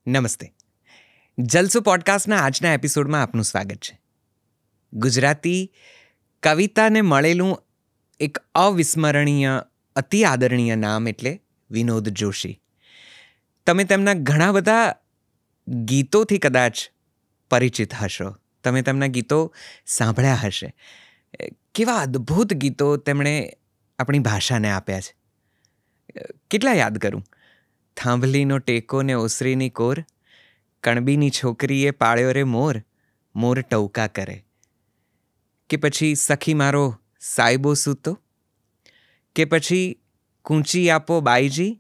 નમસ્તે. જલસો પોડકાસ્ટના આજના એપિસોડમાં આપનું સ્વાગત છે. ગુજરાતી કવિતાને મળેલું એક અવિસ્મરણીય, અતિ આદરણીય નામ એટલે વિનોદ જોશી. તમે તેમના ઘણા બધા ગીતોથી કદાચ પરિચિત હશો. તમે તેમના ગીતો સાંભળ્યા હશે. કેવા અદ્ભુત ગીતો તેમણે આપણી ભાષાને આપ્યા છે. કેટલા યાદ કરું. થાંભલીનો ટેકો ને ઓસરીની કોર, કણબીની છોકરીએ પાળ્યો રે મોર, મોર ટવકા કરે. કે પછી સખી મારો સાયબો સૂતો, કે પછી કૂંચી આપો બાઈજી.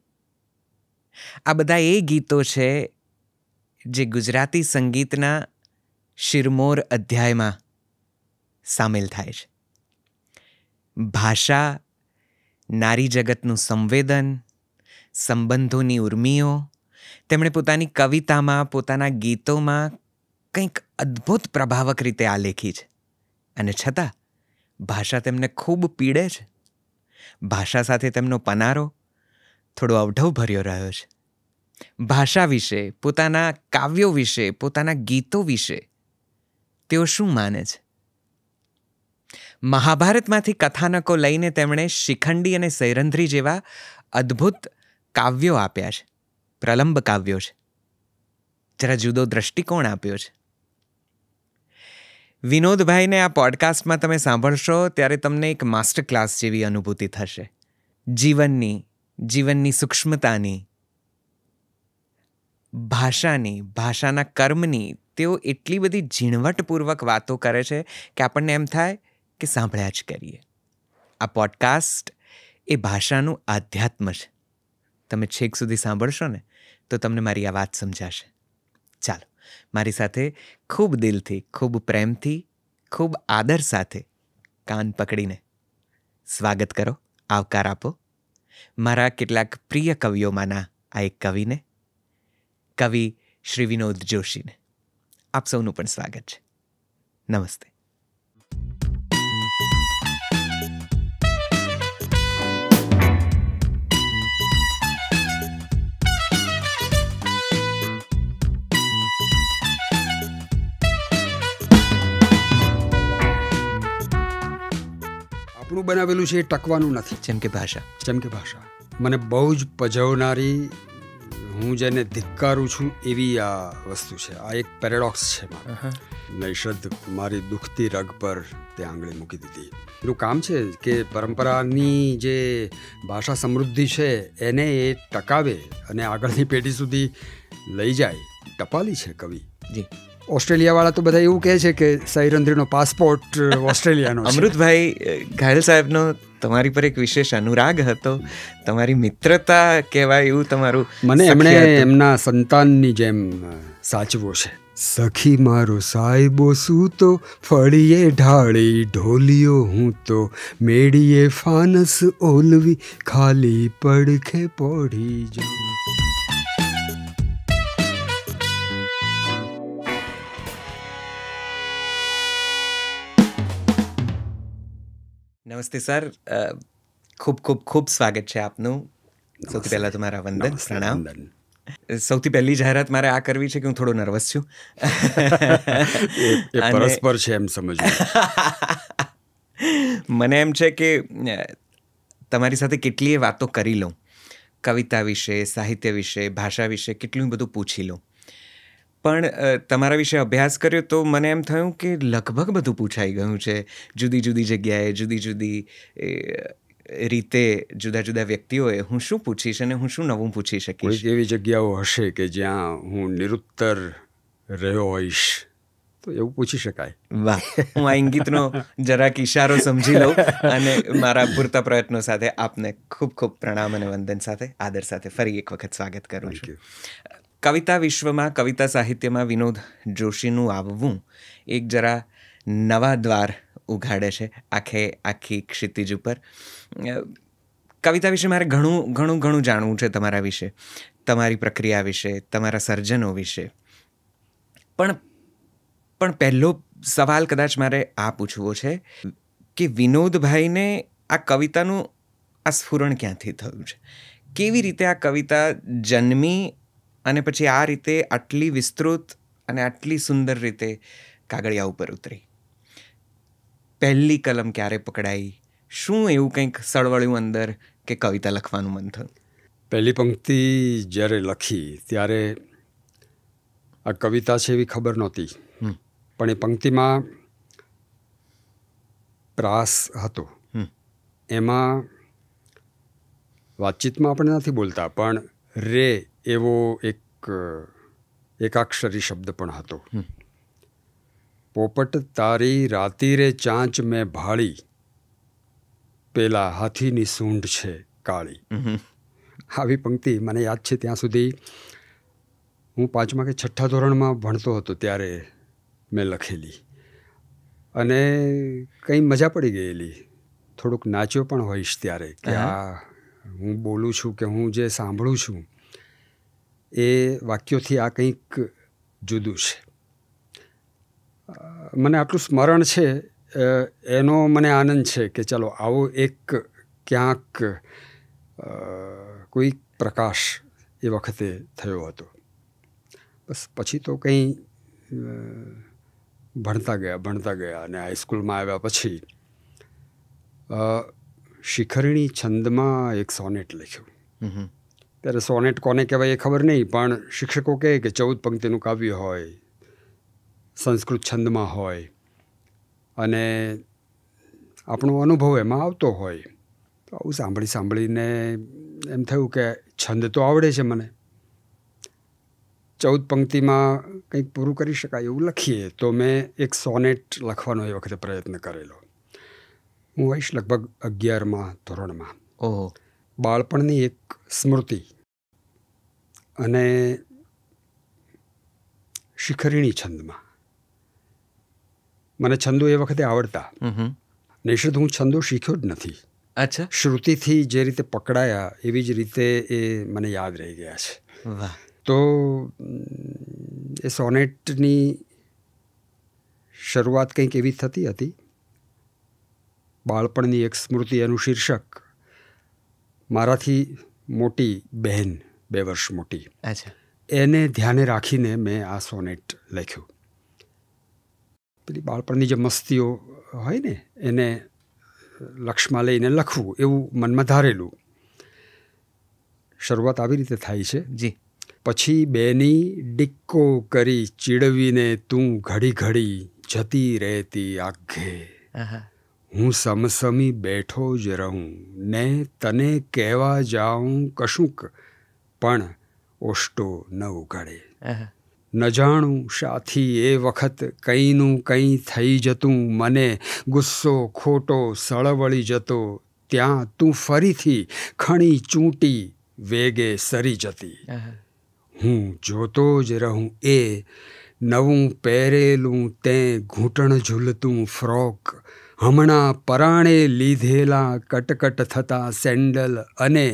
આ બધા એ ગીતો છે જે ગુજરાતી સંગીતના શિરમોર અધ્યાયમાં સામેલ થાય છે. ભાષા, નારી જગતનું સંવેદન, સંબંધોની ઉર્મિઓ તેમણે પોતાની કવિતામાં, પોતાના ગીતોમાં કંઈક અદ્ભુત પ્રભાવક રીતે આલેખી છે. અને છતાં ભાષા તેમને ખૂબ પીડે છે. ભાષા સાથે તેમનો પનારો થોડો અવઢવભર્યો રહ્યો છે. ભાષા વિશે, પોતાના કાવ્યો વિશે, પોતાના ગીતો વિશે તેઓ શું માને છે? મહાભારતમાંથી કથાનકો લઈને તેમણે શિખંડી અને સૈરંધ્રી જેવા અદ્ભુત કાવ્યો આપ્યા છે. પ્રલંબ કાવ્યો છે. જરા જુદો દ્રષ્ટિકોણ આપ્યો છે. વિનોદભાઈને આ પોડકાસ્ટમાં તમે સાંભળશો ત્યારે તમને એક માસ્ટર ક્લાસ જેવી અનુભૂતિ થશે. જીવનની સૂક્ષ્મતાની, ભાષાના કર્મની તેઓ એટલી બધી ઝીણવટપૂર્વક વાતો કરે છે કે આપણને એમ થાય કે સાંભળ્યા જ કરીએ. આ પોડકાસ્ટ એ ભાષાનું આધ્યાત્મ છે. તમે છેક સુધી સાંભળશો ને તો તમને મારી આ વાત સમજાશે. ચાલો, મારી સાથે ખૂબ દિલથી, ખૂબ પ્રેમથી, ખૂબ આદર સાથે કાન પકડીને સ્વાગત કરો, આવકાર આપો મારા કેટલાક પ્રિય કવિઓમાંના આ એક કવિને, કવિ શ્રી વિનોદ જોશીને. આપ સૌનું પણ સ્વાગત છે. નમસ્તે. આપણું બનાવેલું છે એ ટકવાનું નથી. જેમ કે ભાષા મને બહુ જ પજવનારી, હું જેને ધિક્કારું છું એવી આ વસ્તુ છે. આ એક પેરેડોક્સ છે મારો. નૈષદ મારી દુખતી રગ પર તે આંગળી મૂકી દીધી. એનું કામ છે કે પરંપરાની જે ભાષા સમૃદ્ધિ છે એને એ ટકાવે અને આગળની પેઢી સુધી લઈ જાય. ટપાલી છે કવિ. જી. ઓસ્ટ્રેલિયાવાળા તો બધા એવું કહે છે કે સૈરંધ્રીનો પાસપોર્ટ ઓસ્ટ્રેલિયાનો છે. અમૃતભાઈ ઘાયલ સાહેબનો તમારી પર એક વિશેષ અનુરાગ હતો. તમારી મિત્રતા કહેવાય એવું તમારું. મને એમણે એમના સંતાનની જેમ સાચવો છે. સખી મારો સાયબો સૂતો, ફળીએ ઢાળી ઢોલિયો હું તો, મેળીએ ફાનસ ઓલવી, ખાલી પડખે પડી જાઉં. નમસ્તે સર. ખૂબ ખૂબ ખૂબ સ્વાગત છે આપનું. સૌથી પહેલાં તો મારા વંદન, પ્રણામ. સૌથી પહેલી જાહેરાત મારે આ કરવી છે કે હું થોડો નર્વસ છું. એ પરસ્પર છે એમ સમજવું. મને એમ છે કે તમારી સાથે કેટલીય વાતો કરી લઉં. કવિતા વિશે, સાહિત્ય વિશે, ભાષા વિશે કેટલું બધું પૂછી લઉં. પણ તમારા વિશે અભ્યાસ કર્યો તો મને એમ થયું કે લગભગ બધું પૂછાઈ ગયું છે. જુદી જુદી જગ્યાએ, જુદી જુદી રીતે, જુદા જુદા વ્યક્તિઓએ હું શું પૂછીશ અને હું શું નવું પૂછી શકીશ. કોઈક એવી જગ્યાઓ હશે કે જ્યાં હું નિરુત્તર રહ્યો હોઈશ તો એવું પૂછી શકાય. વાહ. હું આ ઇંગિતનો જરાક ઇશારો સમજી લઉં અને મારા પૂરતા પ્રયત્નો સાથે આપને ખૂબ ખૂબ પ્રણામ અને વંદન સાથે, આદર સાથે ફરી એક વખત સ્વાગત કરું છું. કવિતા વિશ્વમાં, કવિતા સાહિત્યમાં વિનોદ જોશીનું આવવું એક જરા નવા દ્વાર ઉઘાડે છે આખી ક્ષિતિજ ઉપર. કવિતા વિશે મારે ઘણું જાણવું છે તમારા વિશે, તમારી પ્રક્રિયા વિશે, તમારા સર્જનો વિશે. પણ પહેલો સવાલ કદાચ મારે આ પૂછવો છે કે વિનોદભાઈને આ કવિતાનું આ સ્ફુરણ ક્યાંથી થયું છે? કેવી રીતે આ કવિતા જન્મી અને પછી આ રીતે આટલી વિસ્તૃત અને આટલી સુંદર રીતે કાગળિયા ઉપર ઉતરી. પહેલી કલમ ક્યારે પકડાઈ? શું એવું કંઈક સળવળ્યું અંદર કે કવિતા લખવાનું મન થયું? પહેલી પંક્તિ જ્યારે લખી ત્યારે આ કવિતા છે એવી ખબર નહોતી, પણ એ પંક્તિમાં પ્રાસ હતો. એમાં વાતચીતમાં આપણે નથી બોલતા, પણ રે એવો એક એકાક્ષરી શબ્દ પણ હતો. પોપટ તારી રાતી રે ચાંચ મેં ભાળી, પેલા હાથીની સૂંઢ છે કાળી. આવી પંક્તિ મને યાદ છે ત્યાં સુધી હું 5મા કે 6ઠ્ઠા ધોરણમાં ભણતો હતો ત્યારે મેં લખેલી, અને કંઈ મજા પડી ગયેલી. થોડુંક નાચ્યો પણ હોઈશ ત્યારે કે આ હું બોલું છું કે હું જે સાંભળું છું એ વાક્યોથી આ કંઈક જુદું છે. મને આટલું સ્મરણ છે, એનો મને આનંદ છે કે ચાલો આવો એક ક્યાંક કોઈ પ્રકાશ એ વખતે થયો હતો. બસ પછી તો કંઈ ભણતા ગયા અને હાઈસ્કૂલમાં આવ્યા પછી શિખરણી છંદમાં એક સોનેટ લખ્યું. ત્યારે સોનેટ કોને કહેવાય એ ખબર નહીં, પણ શિક્ષકો કહે કે 14 પંક્તિનું કાવ્ય હોય, સંસ્કૃત છંદમાં હોય, અને આપણો અનુભવ એમાં આવતો હોય. તો આવું સાંભળીને એમ થયું કે છંદ તો આવડે છે મને, 14 પંક્તિમાં કંઈક પૂરું કરી શકાય એવું લખીએ. તો મેં એક સોનેટ લખવાનો એ વખતે પ્રયત્ન કરેલો. હું હોઈશ લગભગ 11મા ધોરણમાં. બાળપણની એક સ્મૃતિ અને શિખરણી છંદમાં. મને છંદો એ વખતે આવડતા, નિશ્ચિત હું છંદો શીખ્યો જ નથી. અચ્છા. શ્રુતિથી જે રીતે પકડાયા એવી જ રીતે એ મને યાદ રહી ગયા છે. વાહ. તો એ સોનેટની શરૂઆત કંઈક એવી થતી હતી. બાળપણની એક સ્મૃતિ, એનું શીર્ષક. મારાથી મોટી બહેન, 2 વર્ષ મોટી, એને ધ્યાને રાખીને મેં આ સોનેટ લખ્યું. પેલી બાળપણની જે મસ્તીઓ હોય ને એને લક્ષમાં લઈને લખવું એવું મનમાં ધારેલું. શરૂઆત આવી રીતે થાય છે. જી. પછી બેની ડિક્કો કરી ચીડવીને તું ઘડી ઘડી જતી રહેતી આઘે. હું સમસમી બેઠો જ રહું ને તને કહેવા જાઉં કશુંક, પણ ઓષ્ટો ન ઉઘાડે. ન જાણું સાથી એ વખત કંઈનું કંઈ થઈ જતું, મને ગુસ્સો ખોટો સળવળી જતો, ત્યાં તું ફરીથી ખણી ચૂંટી વેગે સરી જતી. હું જોતો જ રહું એ નવું પહેરેલું તે ઘૂંટણ ઝૂલતું ફ્રોક, હમણાં પરાણે લીધેલા કટકટ થતા સેન્ડલ, અને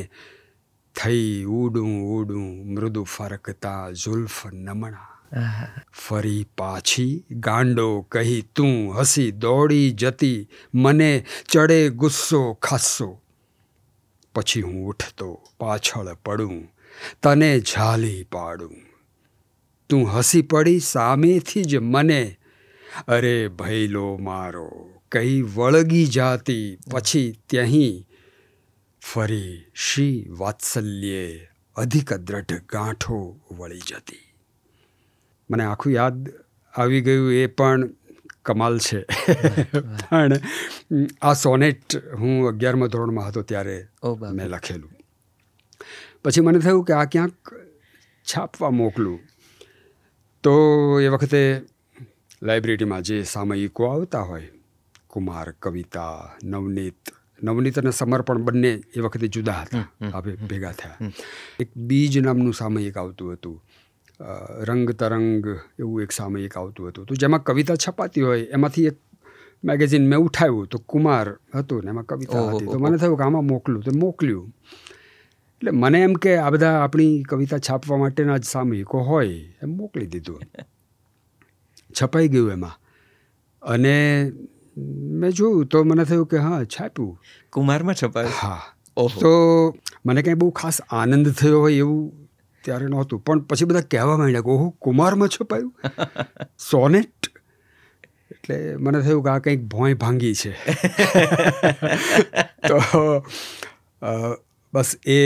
થઈ ઉડું મૃદુ ફરકતા ઝુલ્ફ નમણા. ફરી પાછી ગાંડો કહી તું હસી દોડી જતી, મને ચડે ગુસ્સો ખાસ્સો. પછી હું ઉઠતો પાછળ પડું, તને ઝાલી પાડું. તું હસી પડી સામેથી જ મને, અરે ભૈલો મારો કઈ વળગી જાતી. પછી ત્યહીં ફરી શ્રી વાત્સલ્યે અધિક દ્રઢ ગાંઠો વળી જતી. મને આખું યાદ આવી ગયું, એ પણ કમાલ છે. પણ આ સોનેટ હું 11મા ધોરણમાં હતો ત્યારે મેં લખેલું. પછી મને થયું કે આ ક્યાંક છાપવા મોકલું. તો એ વખતે લાઇબ્રેરીમાં જે સામયિકો આવતા હોય, કુમાર, કવિતા, નવનીત અને સમર્પણ બંને એ વખતે જુદા હતા, આપણે ભેગા થયા. એક બીજ નામનું સામયિક આવતું હતું, રંગ તરંગ એવું એક સામયિક આવતું હતું. તો જેમાં કવિતા છપાતી હોય એમાંથી એક મેગેઝિન મેં ઉઠાવ્યું, તો કુમાર હતું ને એમાં કવિતા હતી. તો મને થયું કે આમાં મોકલું, તો મોકલ્યું. એટલે મને એમ કે આ બધા આપણી કવિતા છાપવા માટેના જ સામયિકો હોય એમ મોકલી દીધું. છપાઈ ગયું એમાં, અને મેં જોયું તો મને થયું કે હા છાપ્યું. કુમારમાં છપાયું? હા. તો મને કંઈ બહુ ખાસ આનંદ થયો હોય એવું ત્યારે નહોતું, પણ પછી બધા કહેવા માંડ્યા કે ઓહો કુમારમાં છપાયું સોનેટ. એટલે મને થયું કે આ કંઈક ભોંય ભાંગી છે. તો બસ એ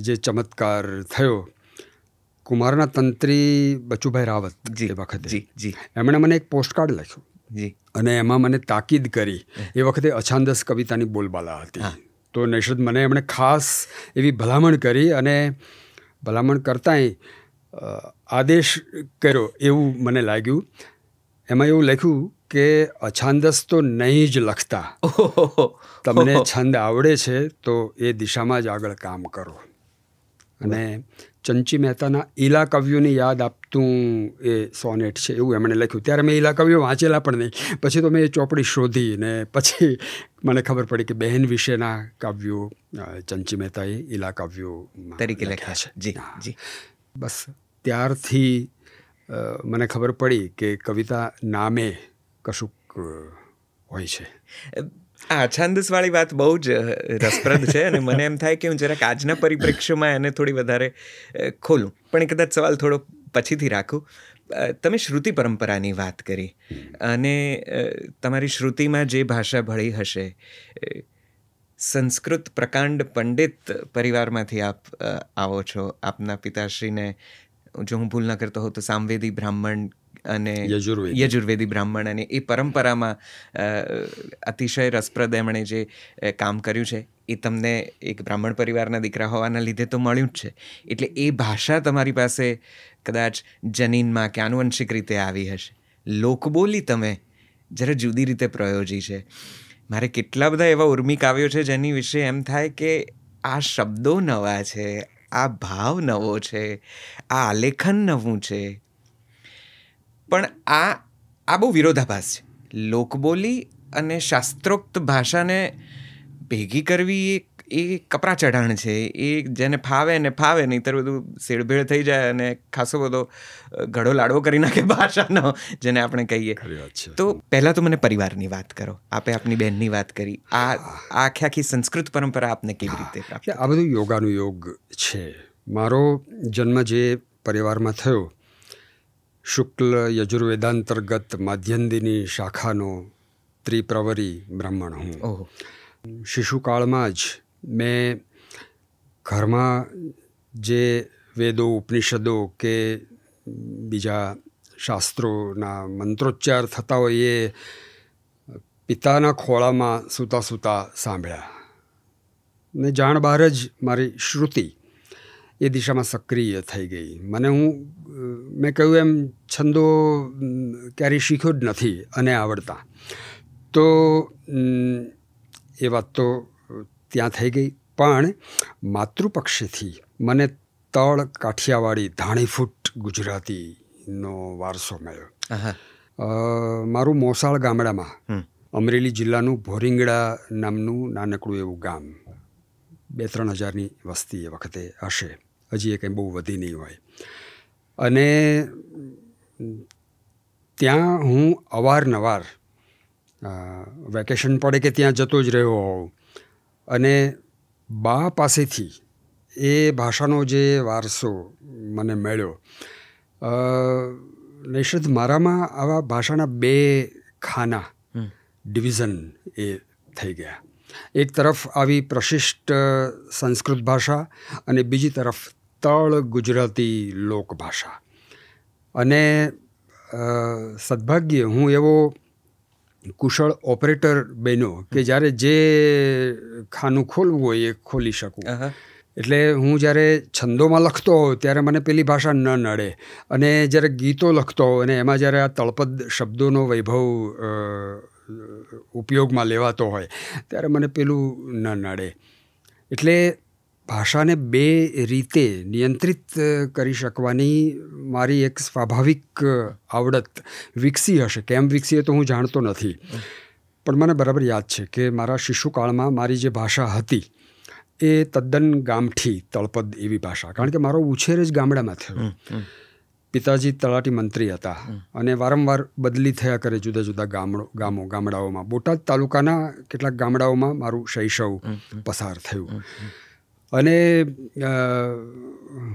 જે ચમત્કાર થયો. કુમારના તંત્રી બચુભાઈ રાવત એ વખતે એમણે મને એક પોસ્ટકાર્ડ લખ્યું અને એમાં મને તાકીદ કરી. એ વખતે અછાંદસ કવિતાની બોલબાલા હતી. તો નૈષદ મને એમણે ખાસ એવી ભલામણ કરી અને ભલામણ કરતાંય આદેશ કર્યો એવું મને લાગ્યું. એમાં એવું લખ્યું કે અછાંદસ તો નહીં જ લખતા, તમને છંદ આવડે છે તો એ દિશામાં જ આગળ કામ કરો. અને ચંચી મહેતાના ઈલા કવિઓની યાદ આપતું એ સોનેટ છે એવું એમણે લખ્યું. ત્યારે મેં ઈલા કવિઓ વાંચેલા પણ નહીં. પછી તો મેં એ ચોપડી શોધી ને પછી મને ખબર પડી કે બહેન વિશેના કાવ્યો ચંચી મહેતાએ ઈલા કાવ્યો તરીકે લખ્યા છે. જી બસ ત્યારથી મને ખબર પડી કે કવિતા નામે કશુંક હોય છે. આ અછાંદસવાળી વાત બહુ જ રસપ્રદ છે અને મને એમ થાય કે હું જરાક આજના પરિપ્રેક્ષ્યમાં એને થોડી વધારે ખોલું, પણ એ કદાચ સવાલ થોડો પછીથી રાખું. તમે શ્રુતિ પરંપરાની વાત કરી અને તમારી શ્રુતિમાં જે ભાષા ભળી હશે, સંસ્કૃત પ્રકાંડ પંડિત પરિવારમાંથી આપ આવો છો. આપના પિતાશ્રીને, જો હું ભૂલ ન કરતો હોઉં તો સામવેદી બ્રાહ્મણ અને યજુર્વેદી બ્રાહ્મણ, અને એ પરંપરામાં અતિશય રસપ્રદ એમણે જે કામ કર્યું છે એ તમને એક બ્રાહ્મણ પરિવારના દીકરા હોવાના લીધે તો મળ્યું જ છે. એટલે એ ભાષા તમારી પાસે કદાચ જનીનમાં કે આનુવંશિક રીતે આવી હશે. લોકબોલી તમે જરા જુદી રીતે પ્રયોજી છે. મારે કેટલા બધા એવા ઉર્મી કાવ્યો છે જેની વિશે એમ થાય કે આ શબ્દો નવા છે, આ ભાવ નવો છે, આ આલેખન નવું છે. પણ આ બહુ વિરોધાભાસ છે. લોકબોલી અને શાસ્ત્રોક્ત ભાષાને ભેગી કરવી એ કપરા ચઢાણ છે. એ જેને ફાવે ને ફાવે, નહીંતર બધું શેડભેળ થઈ જાય અને ખાસો બધો ઘડો લાડવો કરી નાખે ભાષાનો, જેને આપણે કહીએ. તો પહેલાં તો મને પરિવારની વાત કરો. આપે આપની બહેનની વાત કરી. આ આખી સંસ્કૃત પરંપરા આપને કેવી રીતે પ્રાપ્ત? આ બધું યોગાનુયોગ છે. મારો જન્મ જે પરિવારમાં થયો, શુક્લ યજુર્વેદાંતર્ગત માધ્યંદિની શાખાનો ત્રિપ્રવરી બ્રાહ્મણ હું. શિશુકાળમાં જ મેં ઘરમાં જે વેદો, ઉપનિષદો કે બીજા શાસ્ત્રોના મંત્રોચ્ચાર થતા હોય એ પિતાના ખોળામાં સૂતા સૂતા સાંભળ્યા. ને જાણ બહાર જ મારી શ્રુતિ એ દિશામાં સક્રિય થઈ ગઈ. મેં કહ્યું એમ છંદો ક્યારેય શીખ્યો જ નથી અને આવડતા. તો એ વાત તો ત્યાં થઈ ગઈ. પણ માતૃપક્ષેથી મને તળ કાઠિયાવાડી ધાણીફૂટ ગુજરાતીનો વારસો મળ્યો. મારું મોસાળ ગામડામાં, અમરેલી જિલ્લાનું ભોરિંગડા નામનું નાનકડું એવું ગામ, 2-3 હજારની વસ્તી એ વખતે હશે. હજી એ કંઈ બહુ વધી નહીં હોય. અને ત્યાં હું અવારનવાર વેકેશન પડે કે ત્યાં જતો જ રહ્યો હોઉં. અને બા પાસેથી એ ભાષાનો જે વારસો મને મળ્યો. નૈષદ મારામાં આવા ભાષાના 2 ખાના, ડિવિઝન એ થઈ ગયા. એક તરફ આવી પ્રશિષ્ટ સંસ્કૃત ભાષા અને બીજી તરફ તળ ગુજરાતી લોકભાષા. અને સદભાગ્યે હું એવો કુશળ ઓપરેટર બન્યો કે જ્યારે જે ખાનું ખોલવું હોય એ ખોલી શકું. એટલે હું જ્યારે છંદોમાં લખતો હોઉં ત્યારે મને પેલી ભાષા ન નડે, અને જ્યારે ગીતો લખતો હોઉં અને એમાં જ્યારે આ તળપદ શબ્દોનો વૈભવ ઉપયોગમાં લેવાતો હોય ત્યારે મને પેલું ન નડે. એટલે ભાષાને 2 રીતે નિયંત્રિત કરી શકવાની મારી એક સ્વાભાવિક આવડત વિકસી હશે. કેમ વિકસી તો હું જાણતો નથી, પણ મને બરાબર યાદ છે કે મારા શિશુકાળમાં મારી જે ભાષા હતી એ તદ્દન ગામઠી તળપદ એવી ભાષા. કારણ કે મારો ઉછેર જ ગામડામાં થયો. પિતાજી તલાટી મંત્રી હતા અને વારંવાર બદલી થયા કરે જુદા જુદા ગામડાઓમાં. બોટાદ તાલુકાના કેટલાક ગામડાઓમાં મારું શૈશવ પસાર થયું. અને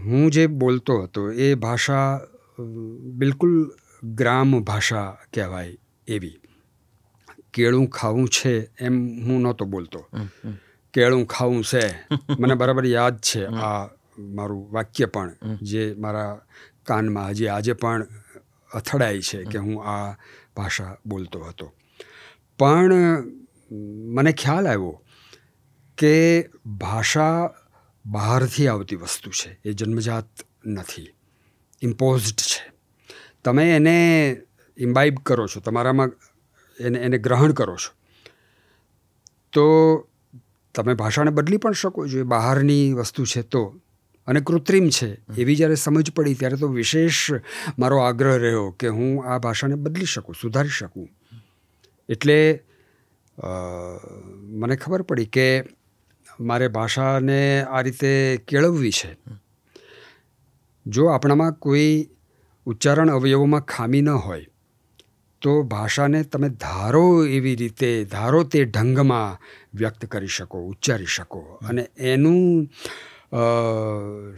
હું જે બોલતો હતો એ ભાષા બિલકુલ ગ્રામ ભાષા કહેવાય એવી. કેળું ખાવું છે એમ હું નહોતો બોલતો. કેળું ખાવું છે મને બરાબર યાદ છે આ મારું વાક્ય પણ, જે મારા કાનમાં હજી આજે પણ અથડાય છે કે હું આ ભાષા બોલતો હતો. પણ મને ખ્યાલ આવ્યો કે ભાષા બહારથી આવતી વસ્તુ છે, એ જન્મજાત નથી, ઇમ્પોઝડ છે. તમે એને ઇમ્બાઇબ કરો છો, તમારામાં એને ગ્રહણ કરો છો, તો તમે ભાષાને બદલી પણ શકો છો. એ બહારની વસ્તુ છે તો, અને કૃત્રિમ છે એવી જ્યારે સમજ પડી ત્યારે તો વિશેષ મારો આગ્રહ રહ્યો કે હું આ ભાષાને બદલી શકું, સુધારી શકું. એટલે મને ખબર પડી કે મારે ભાષાને આ રીતે કેળવવી છે. જો આપણામાં કોઈ ઉચ્ચારણ અવયવોમાં ખામી ન હોય તો ભાષાને તમે ધારો એવી રીતે, ધારો તે ઢંગમાં વ્યક્ત કરી શકો, ઉચ્ચારી શકો. અને એનું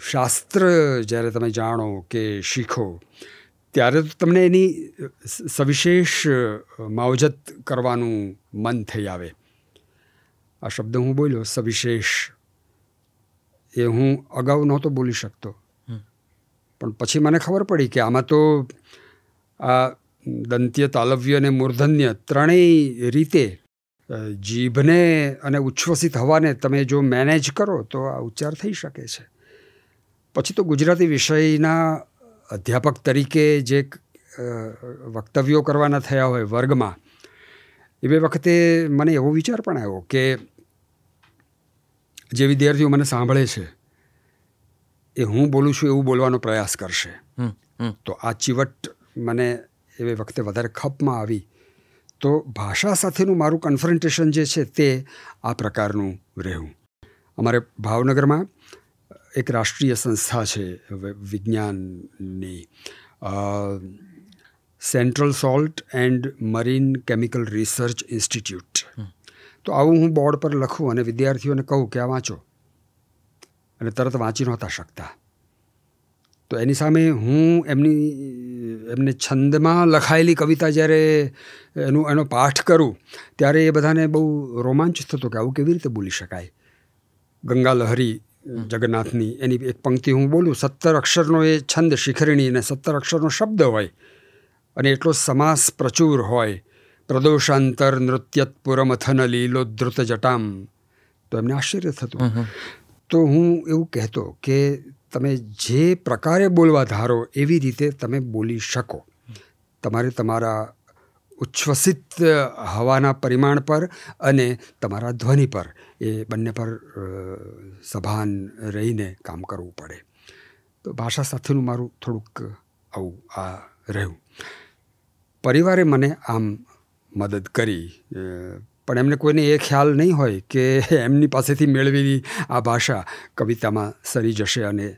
શાસ્ત્ર જ્યારે તમે જાણો કે શીખો ત્યારે તો તમને એની સવિશેષ માવજત કરવાનું મન થઈ આવે. આ શબ્દ હું બોલ્યો સવિશેષ, એ હું અગાઉ નહોતો બોલી શકતો, પણ પછી મને ખબર પડી કે આમાં તો આ દંત્ય, તાલવ્ય અને મૂર્ધન્ય ત્રણેય રીતે જીભને અને ઉચ્છ્વસિત હવાને તમે જો મેનેજ કરો તો આ ઉચ્ચાર થઈ શકે છે. પછી તો ગુજરાતી વિષયના અધ્યાપક તરીકે જે વક્તવ્યો કરવાના થયા હોય વર્ગમાં, એ વખતે મને એવો વિચાર પણ આવ્યો કે જે વિદ્યાર્થીઓ મને સાંભળે છે એ હું બોલું છું એવું બોલવાનો પ્રયાસ કરશે. તો આ ચીવટ મને એ વખતે વધારે ખપમાં આવી. તો ભાષા સાથેનું મારું કન્ફ્રન્ટેશન જે છે તે આ પ્રકારનું રહ્યું. અમારે ભાવનગરમાં એક રાષ્ટ્રીય સંસ્થા છે વિજ્ઞાનની, central salt and marine chemical research institute. તો આવું હું બોર્ડ પર લખું અને વિદ્યાર્થીઓને કહું કે આ વાંચો, અને તરત વાંચી નહોતા શકતા. તો એની સામે હું એમને છંદમાં લખાયેલી કવિતા જ્યારે એનો પાઠ કરું ત્યારે એ બધાને બહુ રોમાંચ થતો કે આવું કેવી રીતે બોલી શકાય. ગંગા લહરી જગન્નાથની એની એક પંક્તિ હું બોલું, 17 અક્ષરનો એ છંદ શિખરણી અને 17 અક્ષરનો શબ્દ હોય અને એટલો સમાસ પ્રચુર હોય. પ્રદોષાંતર નૃત્યત્પુરમથન લીલો ધૃત જટામ. તો એમને આશ્ચર્ય થતું. તો હું એવું કહેતો કે તમે જે પ્રકારે બોલવા ધારો એવી રીતે તમે બોલી શકો. તમારે તમારા ઉચ્છ્વસિત હવાના પરિમાણ પર અને તમારા ધ્વનિ પર, એ બંને પર સભાન રહીને કામ કરવું પડે. તો ભાષા સાથેનું મારું થોડુંક આવું આ રહ્યું. પરિવારે મને આમ મદદ કરી, પણ એમને કોઈને એ ખ્યાલ નહીં હોય કે એમની પાસેથી મેળવેલી આ ભાષા કવિતામાં સરી જશે અને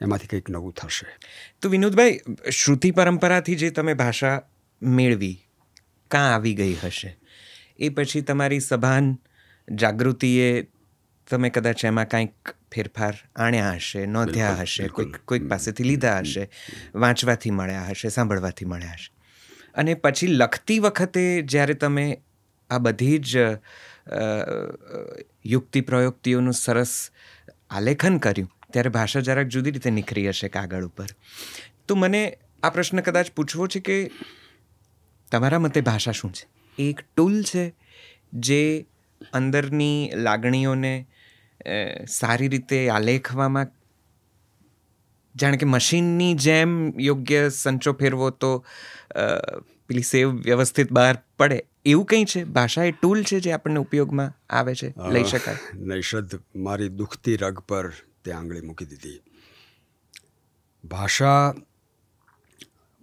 એમાંથી કંઈક નવું થશે. તો વિનોદભાઈ, શ્રુતિ પરંપરાથી જે તમે ભાષા મેળવી, કાં આવી ગઈ હશે, એ પછી તમારી સભાન જાગૃતિએ તમે કદાચ એમાં કાંઈક ફેરફાર આણ્યા હશે, નોંધ્યા હશે, કોઈક પાસેથી લીધા હશે, વાંચવાથી મળ્યા હશે, સાંભળવાથી મળ્યા હશે. અને પછી લખતી વખતે જ્યારે તમે આ બધી જ યુક્તિ પ્રયુક્તિઓનું સરસ આલેખન કર્યું ત્યારે ભાષા જરાક જુદી રીતે નીકળી હશે કાગળ ઉપર. તો મને આ પ્રશ્ન કદાચ પૂછવો છે કે તમારા મતે ભાષા શું છે? એ એક ટૂલ છે જે અંદરની લાગણીઓને સારી રીતે આલેખવામાં, જાણે કે મશીનની જેમ યોગ્ય સંચો ફેરવો તો પેલી સેવ વ્યવસ્થિત બહાર પડે, એવું કંઈ છે? ભાષા એ ટૂલ છે જે આપણને ઉપયોગમાં આવે છે, લઈ શકાય? નૈષદ મારી દુખતી રગ પર તે આંગળી મૂકી દીધી. ભાષા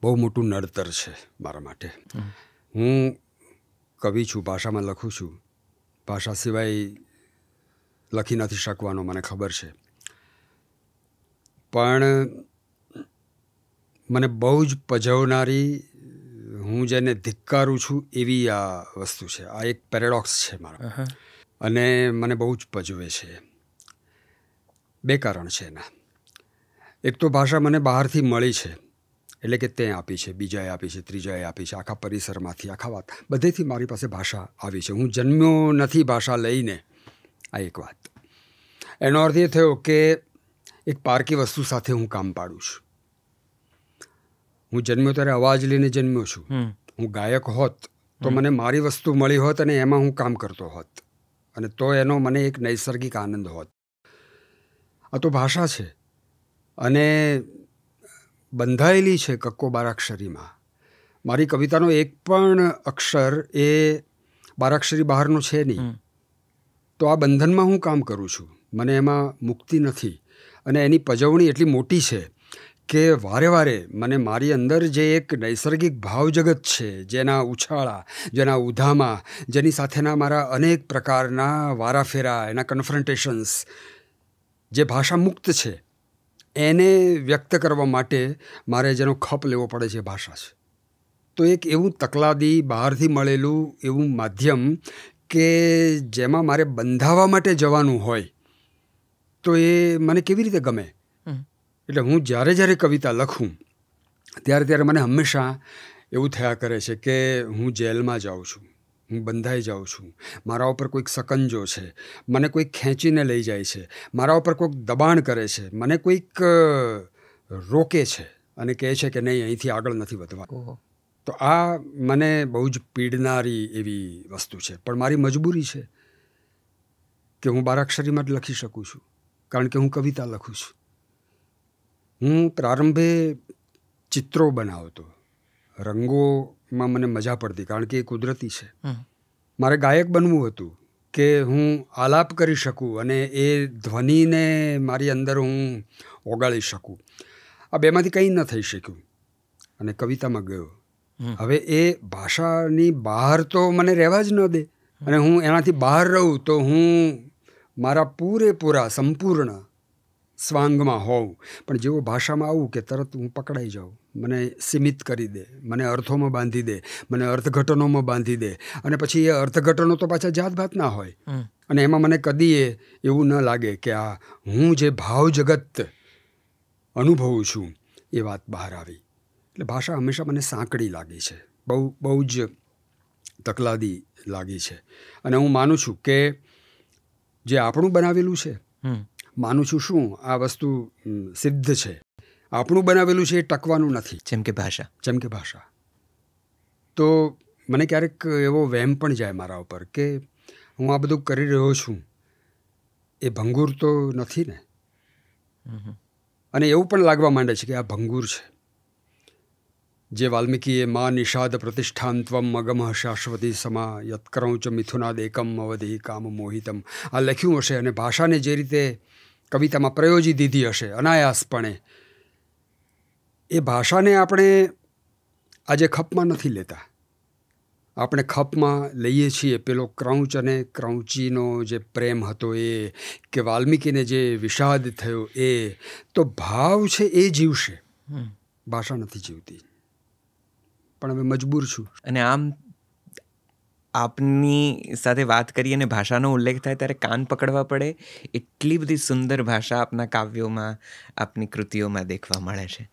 બહુ મોટું નડતર છે મારા માટે. હું કવિ છું, ભાષામાં લખું છું, ભાષા સિવાય લખી નથી શકવાનો મને ખબર છે. પણ મને બહુ જ પજવનારી, હું જેને ધિક્કારું છું એવી આ વસ્તુ છે. આ એક પેરેડોક્સ છે મારા, અને મને બહુ જ પજવે છે. બે કારણ છે એના. એક તો ભાષા મને બહારથી મળી છે, એટલે કે તે આપી છે, બીજાએ આપી છે, ત્રીજાએ આપી છે, આખા પરિસરમાંથી, આખા વાત બધેથી મારી પાસે ભાષા આવી છે. હું જન્મ્યો નથી ભાષા લઈને. આ એક વાત. એનો અર્થ એ થયો કે એક પારકી વસ્તુ સાથે હું કામ પાડું છું. હું જન્મ્યો ત્યારે અવાજ લઈને જન્મ્યો છું. હું ગાયક હોત તો મને મારી વસ્તુ મળી હોત અને એમાં હું કામ કરતો હોત, અને તો એનો મને એક નૈસર્ગિક આનંદ હોત. આ તો ભાષા છે અને બંધાયેલી છે કક્કો બારાક્ષરીમાં. મારી કવિતાનો એક પણ અક્ષર એ બારાક્ષરી બહારનો છે નહીં. તો આ બંધનમાં હું કામ કરું છું, મને એમાં મુક્તિ નથી. અને એની પજવણી એટલી મોટી છે કે વારે વારે મને મારી અંદર જે એક નૈસર્ગિક ભાવ જગત છે, જેના ઉછાળા, જેના ઉધામા, જેની સાથેના મારા અનેક પ્રકારના વારાફેરા, એના કન્ફ્રન્ટેશન્સ, જે ભાષા મુક્ત છે, એને વ્યક્ત કરવા માટે મારે જેનો ખપ લેવો પડે છે ભાષા છે. તો એક એવું તકલાદી બહારથી મળેલું એવું માધ્યમ કે જેમાં મારે બંધાવા માટે જવાનું હોય, તો એ મને કેવી રીતે ગમે. એટલે હું જ્યારે જ્યારે કવિતા લખું ત્યારે મને હંમેશા એવું થયા કરે છે કે હું જેલમાં જાઉં છું, હું બંધાઈ જાઉં છું, મારા ઉપર કોઈક સકંજો છે, મને કોઈક ખેંચીને લઈ જાય છે, મારા ઉપર કોઈક દબાણ કરે છે, મને કોઈક રોકે છે અને કહે છે કે નહીં, અહીંથી આગળ નથી વધવા. તો આ મને બહુ જ પીડનારી એવી વસ્તુ છે. પણ મારી મજબૂરી છે કે હું બારાક્ષરીમાં જ લખી શકું છું, કારણ કે હું કવિતા લખું છું. હું પ્રારંભે ચિત્રો બનાવતો, રંગોમાં મને મજા પડતી, કારણ કે એ કુદરતી છે. મારે ગાયક બનવું હતું કે હું આલાપ કરી શકું અને એ ધ્વનિને મારી અંદર હું ઓગાળી શકું. આ બેમાંથી કંઈ ન થઈ શક્યું અને કવિતામાં ગયો. હવે એ ભાષાની બહાર તો મને રહેવા જ ન દે, અને હું એનાથી બહાર રહું તો હું મારા પૂરેપૂરા સંપૂર્ણ સ્વાંગમાં હોઉં. પણ જેવો ભાષામાં આવું કે તરત હું પકડાઈ જાઉં, મને સીમિત કરી દે, મને અર્થોમાં બાંધી દે, મને અર્થઘટનોમાં બાંધી દે, અને પછી એ અર્થઘટનો તો પાછા જાતભાતના હોય, અને એમાં મને કદી એવું ન લાગે કે આ હું જે ભાવ જગત અનુભવું છું એ વાત બહાર આવી. એટલે ભાષા હંમેશા મને સાંકડી લાગી છે, બહુ જ તકલાદી લાગી છે. અને હું માનું છું કે જે આપણું બનાવેલું છે, માનું છું શું આ વસ્તુ સિદ્ધ છે, આપણું બનાવેલું છે એ ટકવાનું નથી. જેમ કે ભાષા. તો મને ક્યારેક એવો વહેમ પણ જાય મારા ઉપર કે હું આ બધું કરી રહ્યો છું એ ભંગુર તો નથી ને. અને એવું પણ લાગવા માંડે છે કે આ ભંગુર છે. જે વાલ્મીકીએ મા નિષાદ પ્રતિષ્ઠાન ત્વમ અગમ શાશ્વતી સમા યત્ક્રૌચ મિથુનાદ એકમ અવધિ કામ મોહિતમ, આ લખ્યું હશે અને ભાષાને જે રીતે કવિતામાં પ્રયોજી દીધી હશે અનાયાસપણે, એ ભાષાને આપણે આજે ખપમાં નથી લેતા. આપણે ખપમાં લઈએ છીએ પેલો ક્રૌચ અને ક્રૌચીનો જે પ્રેમ હતો એ, કે વાલ્મીકીને જે વિષાદ થયો એ. તો ભાવ છે એ જીવશે, ભાષા નથી જીવતી. પણ હવે મજબૂર છું. અને આમ આપની સાથે વાત કરી અને ભાષાનો ઉલ્લેખ થાય ત્યારે કાન પકડવા પડે. એટલી બધી સુંદર ભાષા આપના કાવ્યોમાં, આપની કૃતિઓમાં દેખવા મળે છે.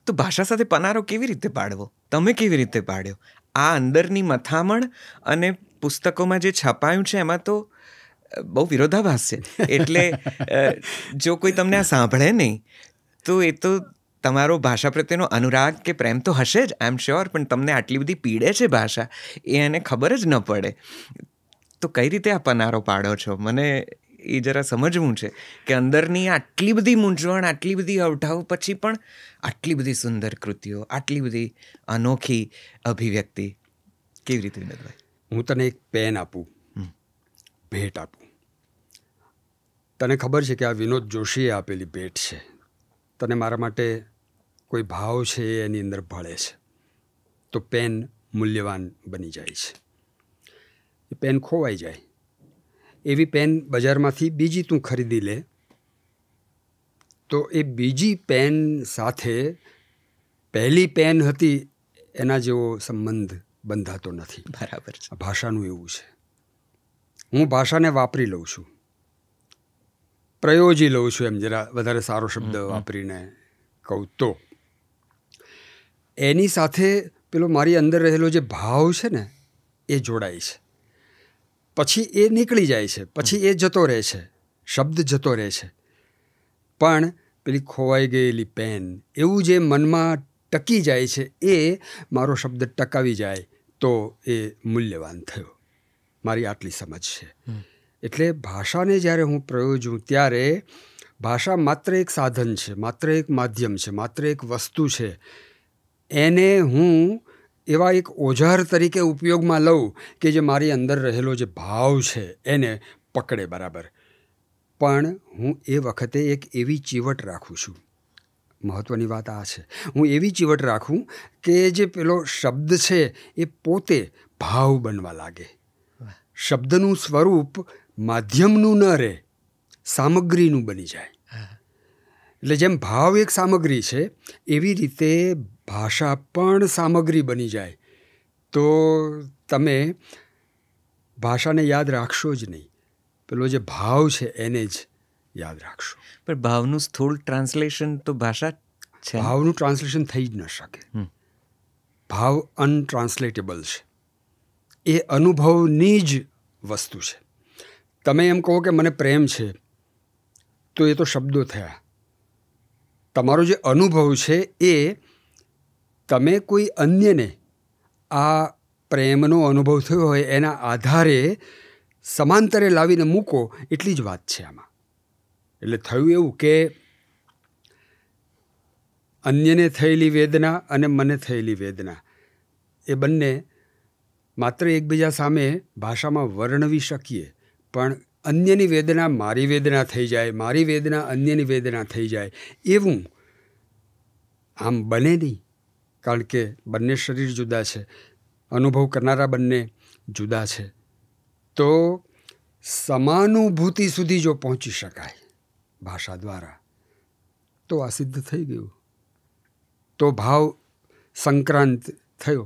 તો ભાષા સાથે પનારો કેવી રીતે પાડવો? તમે કેવી રીતે પાડ્યો? આ અંદરની મથામણ અને પુસ્તકોમાં જે છપાયું છે એમાં તો બહુ વિરોધાભાસ છે. એટલે જો કોઈ તમને આ સાંભળે નહીં તો એ તો તમારો ભાષા પ્રત્યેનો અનુરાગ કે પ્રેમ તો હશે જ, આઈ એમ શ્યોર, પણ તમને આટલી બધી પીડે છે ભાષા, એ એને ખબર જ ન પડે. તો કઈ રીતે આ પનારો પાડો છો? મને એ જરા સમજવું છે કે અંદરની આટલી બધી મૂંઝવણ, આટલી બધી અવઢાવ પછી પણ આટલી બધી સુંદર કૃતિઓ, આટલી બધી અનોખી અભિવ્યક્તિ કેવી રીતે મેળવાય? હું તને એક પેન આપું, ભેટ આપું. તને ખબર છે કે આ વિનોદ જોશીએ આપેલી ભેટ છે. તને મારા માટે કોઈ ભાવ છે એની અંદર ભળે છે, તો પેન મૂલ્યવાન બની જાય છે. એ પેન ખોવાઈ જાય, એવી પેન બજારમાંથી બીજી તું ખરીદી લે તો એ બીજી પેન સાથે પહેલી પેન હતી એના જેવો સંબંધ બંધાતો નથી. બરાબર છે. ભાષાનું એવું છે. હું ભાષાને વાપરી લઉં છું, પ્રયોજી લઉં છું, એમ જરા વધારે સારો શબ્દ વાપરીને કહું તો એની સાથે પેલો મારી અંદર રહેલો જે ભાવ છે ને એ જોડાય છે, પછી એ નીકળી જાય છે, પછી એ જતો રહે છે, શબ્દ જતો રહે છે, પણ પેલી ખોવાઈ ગયેલી પેન એવું જે મનમાં ટકી જાય છે એ મારો શબ્દ ટકાવી જાય તો એ મૂલ્યવાન થયો. મારી આટલી સમજ છે. એટલે ભાષાને જ્યારે હું પ્રયોજું ત્યારે ભાષા માત્ર એક સાધન છે, માત્ર એક માધ્યમ છે, માત્ર એક વસ્તુ છે. એને હું એવા એક ઓજાર તરીકે ઉપયોગમાં લઉં કે જે મારી અંદર રહેલો જે ભાવ છે એને પકડે બરાબર. પણ હું એ વખતે એક એવી ચીવટ રાખું છું, મહત્ત્વની વાત આ છે, હું એવી ચીવટ રાખું કે જે પેલો શબ્દ છે એ પોતે ભાવ બનવા લાગે. શબ્દનું સ્વરૂપ માધ્યમનું ન રહે, સામગ્રીનું બની જાય. એટલે જેમ ભાવ એક સામગ્રી છે એવી રીતે ભાષા પણ સામગ્રી બની જાય. તો તમે ભાષાને યાદ રાખશો જ નહીં, પેલો જે ભાવ છે એને જ યાદ રાખશો. પણ ભાવનું સ્થૂળ ટ્રાન્સલેશન તો ભાષા છે. ભાવનું ટ્રાન્સલેશન થઈ જ ન શકે. ભાવ અનટ્રાન્સલેટેબલ છે, એ અનુભવની જ વસ્તુ છે. તમે એમ કહો કે મને પ્રેમ છે તો એ તો શબ્દો થયા. તમારો જે અનુભવ છે એ તમે કોઈ અન્યને આ પ્રેમનો અનુભવ થયો હોય એના આધારે સમાંતરે લાવીને મૂકો એટલી જ વાત છે આમાં. એટલે થયું એવું કે અન્યને થયેલી વેદના અને મને થયેલી વેદના એ બંને માત્ર એકબીજા સામે ભાષામાં વર્ણવી શકીએ, પણ અન્યની વેદના મારી વેદના થઈ જાય, મારી વેદના અન્યની વેદના થઈ જાય એવું આમ બને નહીં. કારણ કે બંને શરીર જુદા છે, અનુભવ કરનારા બંને જુદા છે. તો સમાનુભૂતિ સુધી જો પહોંચી શકાય ભાષા દ્વારા તો આ સિદ્ધ થઈ ગયું, તો ભાવ સંક્રાંત થયો.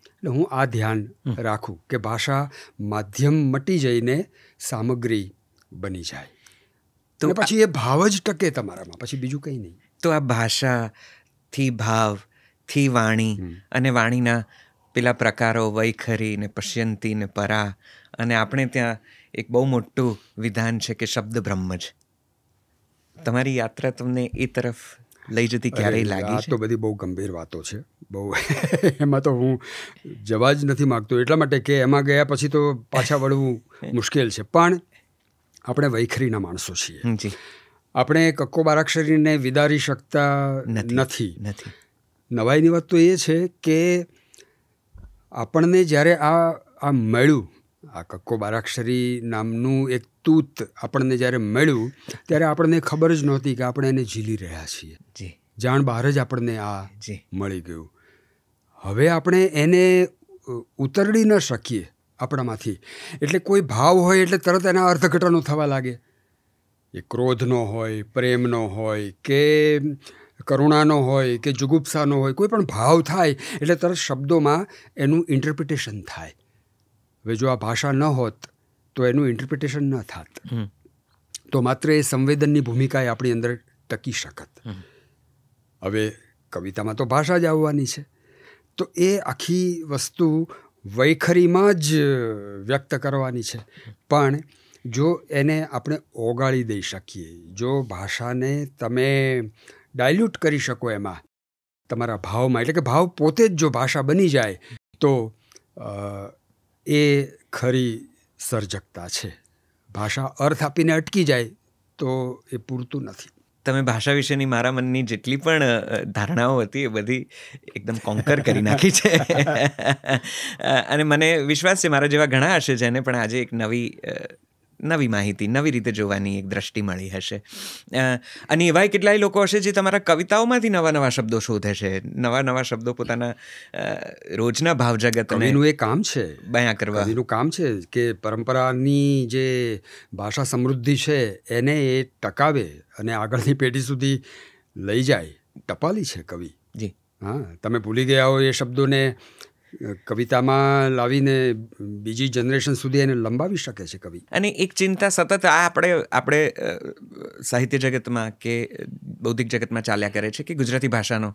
એટલે હું આ ધ્યાન રાખું કે ભાષા માધ્યમ મટી જઈને સામગ્રી બની જાય, તો પછી એ ભાવ જ ટકે તમારામાં, પછી બીજું કંઈ નહીં. તો આ ભાષાથી ભાવથી વાણી અને વાણીના પેલા પ્રકારો વૈખરી ને પશ્યંતી ને પરા, અને આપણે ત્યાં એક બહુ મોટું વિધાન છે કે શબ્દ બ્રહ્મ જ. તમારી યાત્રા તમને એ તરફ લઈ જતી ક્યારેય લાગી છે? આ તો બધી બહુ ગંભીર વાતો છે, બહુ એમાં તો હું જવા જ નથી માગતો, એટલા માટે કે એમાં ગયા પછી તો પાછા વળવું મુશ્કેલ છે. પણ આપણે વૈખરીના માણસો છીએ, આપણે કક્કો બારાક્ષરીને વિદારી શકતા નથી. નવાઈની વાત તો એ છે કે આપણને જ્યારે આ મળ્યું, આ કક્કો બારાક્ષરી નામનું એક તૂત આપણને જ્યારે મળ્યું ત્યારે આપણને ખબર જ નહોતી કે આપણે એને ઝીલી રહ્યા છીએ. જાણ બહાર જ આપણને આ મળી ગયું. હવે આપણે એને ઉતરડી ન શકીએ આપણામાંથી. એટલે કોઈ ભાવ હોય એટલે તરત એના અર્થઘટનો થવા લાગે. એ ક્રોધનો હોય, પ્રેમનો હોય, કે કરુણાનો હોય, કે જુગુપ્સાનો હોય, કોઈ પણ ભાવ થાય એટલે તરત શબ્દોમાં એનું ઇન્ટરપ્રિટેશન થાય. હવે જો આ ભાષા ન હોત તો એનું ઇન્ટરપ્રિટેશન ન થાત, તો માત્ર એ સંવેદનની ભૂમિકાએ આપણી અંદર ટકી શકત. હવે કવિતામાં તો ભાષા જ આવવાની છે, તો એ આખી વસ્તુ વૈખરીમાં જ વ્યક્ત કરવાની છે. પણ જો એને આપણે ઓગાળી દઈ શકીએ, જો ભાષાને તમે ડાયલ્યુટ કરી શકો એમાં તમારા ભાવમાં, એટલે કે ભાવ પોતે જ જો ભાષા બની જાય તો એ ખરી સર્જકતા છે. ભાષા અર્થ આપીને અટકી જાય તો એ પૂરતું નથી. તમે ભાષા વિશેની મારા મનની જેટલી પણ ધારણાઓ હતી એ બધી એકદમ કોન્કર કરી નાખી છે. અને મને વિશ્વાસ છે મારા જેવા ઘણા હશે જેને પણ આજે એક નવી માહિતી, નવી રીતે જોવાની એક દ્રષ્ટિ મળી હશે. અને એવા કેટલાય લોકો હશે જે તમારા કવિતાઓમાંથી નવા નવા શબ્દો શોધે છે, નવા નવા શબ્દો પોતાના રોજના ભાવ જગતને કવિનું એ કામ છે, બયાં કરવા. કવિનું કામ છે કે પરંપરાની જે ભાષા સમૃદ્ધિ છે એને એ ટકાવે અને આગળની પેઢી સુધી લઈ જાય. ટપાલી છે કવિ. જી. હા, તમે ભૂલી ગયા હો એ શબ્દોને કવિતામાં લાવીને બીજી જનરેશન સુધી એને લંબાવી શકે છે કવિ. અને એક ચિંતા સતત આપણે સાહિત્ય જગતમાં કે બૌદ્ધિક જગતમાં ચાલ્યા કરે છે કે ગુજરાતી ભાષાનો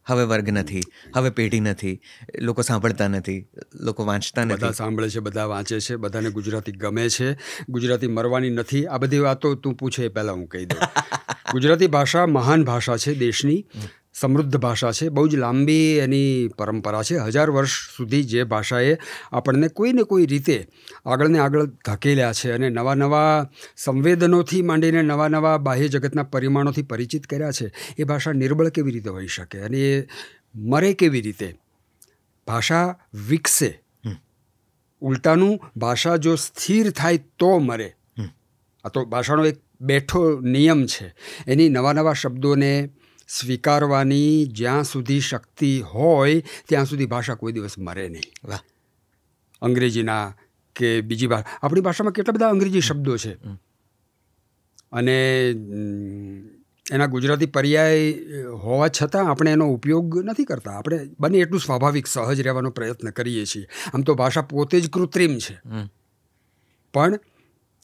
હવે વર્ગ નથી, હવે પેઢી નથી, લોકો સાંભળતા નથી, લોકો વાંચતા નથી. બધા સાંભળે છે, બધા વાંચે છે, બધાને ગુજરાતી ગમે છે, ગુજરાતી મરવાની નથી. આ બધી વાતો તું પૂછે એ પહેલાં હું કહી દઉં. ગુજરાતી ભાષા મહાન ભાષા છે, દેશની સમૃદ્ધ ભાષા છે, બહુ જ લાંબી એની પરંપરા છે. 1000 વર્ષ સુધી જે ભાષાએ આપણને કોઈને કોઈ રીતે આગળ ને આગળ ધકેલ્યા છે અને નવા નવા સંવેદનોથી માંડીને નવા નવા બાહ્ય જગતના પરિમાણોથી પરિચિત કર્યા છે. એ ભાષા નિર્બળ કેવી રીતે હોઈ શકે અને એ મરે કેવી રીતે? ભાષા વિકસે, ઉલટાનું ભાષા જો સ્થિર થાય તો મરે. આ તો ભાષાનો એક બેઠો નિયમ છે. એની નવા નવા શબ્દોને સ્વીકારવાની જ્યાં સુધી શક્તિ હોય ત્યાં સુધી ભાષા કોઈ દિવસ મરે નહીં. વાહ. અંગ્રેજીના કે બીજી ભાષા, આપણી ભાષામાં કેટલા બધા અંગ્રેજી શબ્દો છે અને એના ગુજરાતી પર્યાય હોવા છતાં આપણે એનો ઉપયોગ નથી કરતા. આપણે બને એટલું સ્વાભાવિક સહજ રહેવાનો પ્રયત્ન કરીએ છીએ. આમ તો ભાષા પોતે જ કૃત્રિમ છે, પણ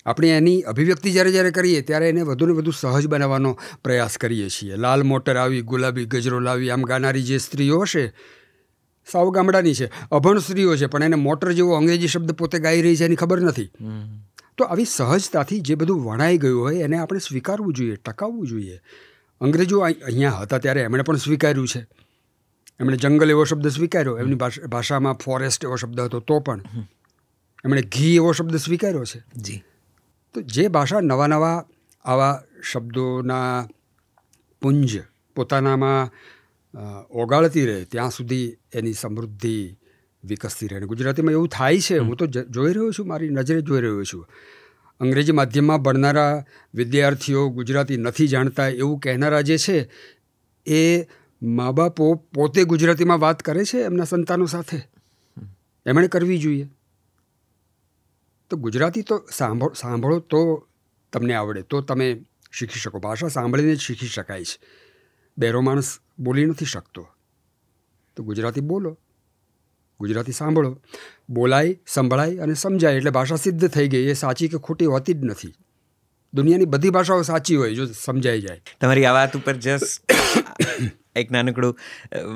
આપણે એની અભિવ્યક્તિ જ્યારે કરીએ ત્યારે એને વધુને વધુ સહજ બનાવવાનો પ્રયાસ કરીએ છીએ. લાલ મોટર આવી, ગુલાબી ગજરો લાવી, આમ ગાનારી જે સ્ત્રીઓ હશે સાવ ગામડાની છે, અભણ સ્ત્રીઓ છે, પણ એને મોટર જેવો અંગ્રેજી શબ્દ પોતે ગાઈ રહી છે એની ખબર નથી. તો આવી સહજતાથી જે બધું વણાઈ ગયું હોય એને આપણે સ્વીકારવું જોઈએ, ટકાવવું જોઈએ. અંગ્રેજો અહીંયા હતા ત્યારે એમણે પણ સ્વીકાર્યું છે. એમણે જંગલ એવો શબ્દ સ્વીકાર્યો, એમની ભાષામાં ફોરેસ્ટ એવો શબ્દ હતો તો પણ એમણે ઘી એવો શબ્દ સ્વીકાર્યો છે. જી. તો જે ભાષા નવા નવા આવા શબ્દોના પુંજ પોતાનામાં ઓગાળતી રહે ત્યાં સુધી એની સમૃદ્ધિ વિકસતી રહે. ગુજરાતીમાં એવું થાય છે, હું તો જોઈ રહ્યો છું, મારી નજરે જોઈ રહ્યો છું. અંગ્રેજી માધ્યમમાં ભણનારા વિદ્યાર્થીઓ ગુજરાતી નથી જાણતા એવું કહેનારા જે છે એ મા બાપો પોતે ગુજરાતીમાં વાત કરે છે એમના સંતાનો સાથે. એમણે કરવી જોઈએ. તો ગુજરાતી તો સાંભળો તો તમને આવડે, તો તમે શીખી શકો. ભાષા સાંભળીને જ શીખી શકાય છે. બેરો માણસ બોલી નથી શકતો, તો ગુજરાતી બોલો, ગુજરાતી સાંભળો. બોલાય, સંભળાય અને સમજાય એટલે ભાષા સિદ્ધ થઈ ગઈ. એ સાચી કે ખોટી હોતી જ નથી. દુનિયાની બધી ભાષાઓ સાચી હોય જો સમજાઈ જાય. તમારી આ વાત ઉપર જસ્ટ એક નાનકડું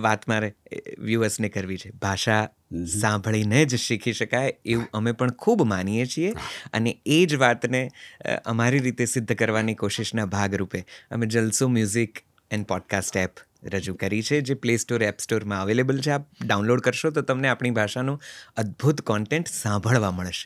વાત મારે વ્યુઅર્સને કરવી છે. ભાષા સાંભળીને જ શીખી શકાય એવું અમે પણ ખૂબ માનીએ છીએ અને એ જ વાતને અમારી રીતે સિદ્ધ કરવાની કોશિશના ભાગરૂપે અમે જલસો મ્યુઝિક એન્ડ પોડકાસ્ટ એપ રજૂ કરી છે, જે પ્લે સ્ટોર, એપ સ્ટોરમાં અવેલેબલ છે. આપ ડાઉનલોડ કરશો તો તમને આપણી ભાષાનું અદ્ભુત કોન્ટેન્ટ સાંભળવા મળશે.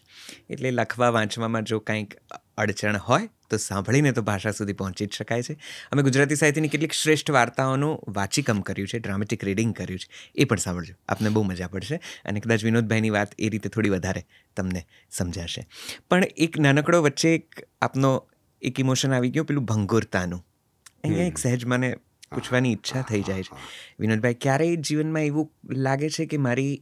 એટલે લખવા વાંચવામાં જો કંઈક અડચણ હોય તો સાંભળીને તો ભાષા સુધી પહોંચી જ શકાય છે. અમે ગુજરાતી સાહિત્યની કેટલીક શ્રેષ્ઠ વાર્તાઓનું વાંચીકમ કર્યું છે, ડ્રામેટિક રીડિંગ કર્યું છે, એ પણ સાંભળજો, આપને બહુ મજા પડશે અને કદાચ વિનોદભાઈની વાત એ રીતે થોડી વધારે તમને સમજાશે. પણ એક નાનકડો વચ્ચે આપનો એક ઇમોશન આવી ગયો, પેલું ભંગુરતાનું. અહીંયા એક સહેજ મને પૂછવાની ઈચ્છા થઈ જાય છે. વિનોદભાઈ, ક્યારેય જીવનમાં એવું લાગે છે કે મારી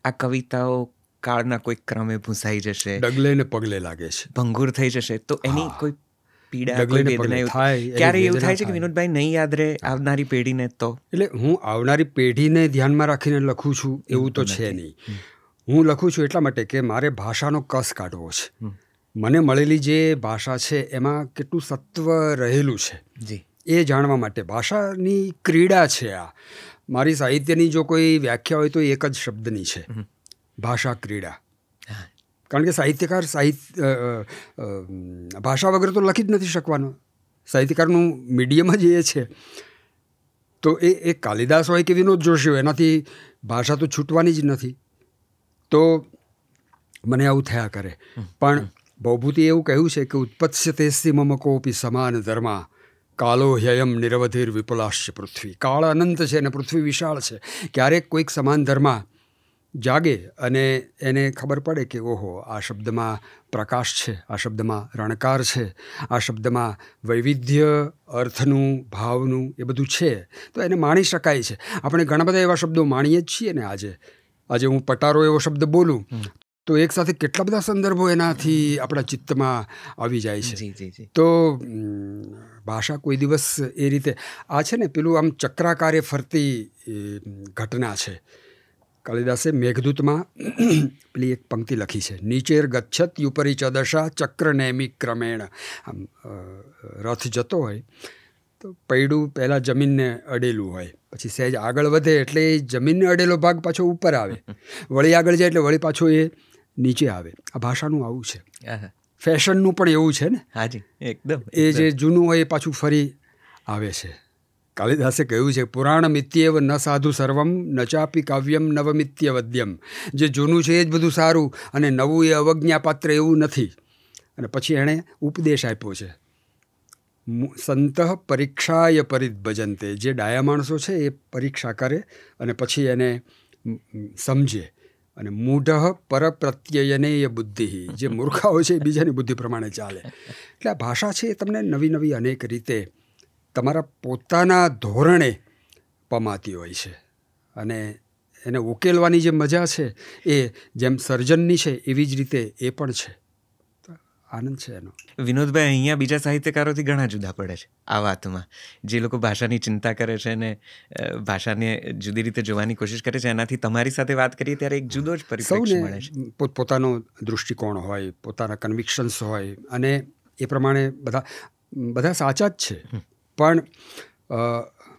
આ કવિતાઓ કાળના કોઈ ક્રમે ભૂંસાઈ જશે, ડગલે ને પગલે લાગે છે, ભંગુર થઈ જશે, તો એની કોઈ પીડા, કોઈ વેદના ક્યારે એવું થાય છે કે વિનોદભાઈ નહીં યાદ રહે આવનારી પેઢીને? તો એટલે હું આવનારી પેઢીને ધ્યાનમાં રાખીને લખું છું એવું તો છે નહીં. હું લખું છું એટલા માટે કે મારે ભાષાનો કસ કાઢવો છે. મને મળેલી જે ભાષા છે એમાં કેટલું સત્વ રહેલું છે જી એ જાણવા માટે. ભાષાની ક્રીડા છે આ. મારી સાહિત્યની જો કોઈ વ્યાખ્યા હોય તો એક જ શબ્દની છે, ભાષા ક્રીડા. કારણ કે સાહિત્યકાર ભાષા વગર તો લખી જ નથી શકવાનો. સાહિત્યકારનું મીડિયમ જ એ છે. તો એ કાલિદાસ હોય કે વિનોદ જોશી હોય, એનાથી ભાષા તો છૂટવાની જ નથી. તો મને આવું થયા કરે. પણ ભવભૂતિ એવું કહ્યું છે કે ઉત્પત્સ્યતેસ્તિ મમ કોપી સમાન ધર્મા કાલો હ્યયમ નિરવધિર વિપુલાશ્ચ પૃથ્વી. કાળ અનંત છે અને પૃથ્વી વિશાળ છે. ક્યારેક કોઈક સમાન ધર્મા જાગે અને એને ખબર પડે કે ઓહો, આ શબ્દમાં પ્રકાશ છે, આ શબ્દમાં રણકાર છે, આ શબ્દમાં વૈવિધ્ય અર્થનું, ભાવનું એ બધું છે, તો એને માણી શકાય છે. આપણે ઘણા બધા એવા શબ્દો માણીએ જ છીએ ને. આજે હું પટારો એવો શબ્દ બોલું તો એક સાથે કેટલા બધા સંદર્ભો એનાથી આપણા ચિત્તમાં આવી જાય છે. તો ભાષા કોઈ દિવસ એ રીતે આ છે ને, પેલું આમ ચક્રાકારે ફરતી ઘટના છે. કાલિદાસે મેઘદૂતમાં પેલી એક પંક્તિ લખી છે, નીચેર ગચ્છત યુપરી ચ દશા ચક્ર નેમિ ક્રમેણ. આમ રથ જતો હોય તો પૈડું પહેલાં જમીનને અડેલું હોય, પછી સહેજ આગળ વધે એટલે એ જમીનને અડેલો ભાગ પાછો ઉપર આવે, વળી આગળ જાય એટલે વળી પાછો એ નીચે આવે. આ ભાષાનું આવું છે. ફેશનનું પણ એવું છે ને. હાજી, એકદમ. એ જે જૂનું હોય એ પાછું ફરી આવે છે. કાલિદાસે કહ્યું છે, પુરાણમિત્યેવ ન સાધુ સર્વમ ન ચાપી કાવ્યમ નવમિત્યવદ્યમ. જે જૂનું છે એ જ બધું સારું અને નવું એ અવજ્ઞાપાત્ર એવું નથી. અને પછી એણે ઉપદેશ આપ્યો છે, સંતઃ પરીક્ષાય પરિભજન્તે. જે ડાયા માણસો છે એ પરીક્ષા કરે અને પછી એને સમજે. અને મૂઢ પરપ્રત્યયનેય બુદ્ધિ. જે મૂર્ખાઓ છે એ બીજાની બુદ્ધિ પ્રમાણે ચાલે. એટલે આ ભાષા છે એ તમને નવી નવી અનેક રીતે તમારા પોતાના ધોરણે પમાતી હોય છે. અને એને ઉકેલવાની જે મજા છે એ જેમ સર્જનની છે એવી જ રીતે એ પણ છે. આનંદ છે એનો. વિનોદભાઈ, અહીંયા બીજા સાહિત્યકારોથી ઘણા જુદા પડે છે આ વાતમાં. જે લોકો ભાષાની ચિંતા કરે છે અને ભાષાને જુદી રીતે જોવાની કોશિશ કરે છે, એનાથી તમારી સાથે વાત કરીએ ત્યારે એક જુદો જ પરિપ્રેક્ષ્ય મળે છે. પોતપોતાનો દૃષ્ટિકોણ હોય, પોતાના કન્વિક્શન્સ હોય, અને એ પ્રમાણે બધા સાચા જ છે. પણ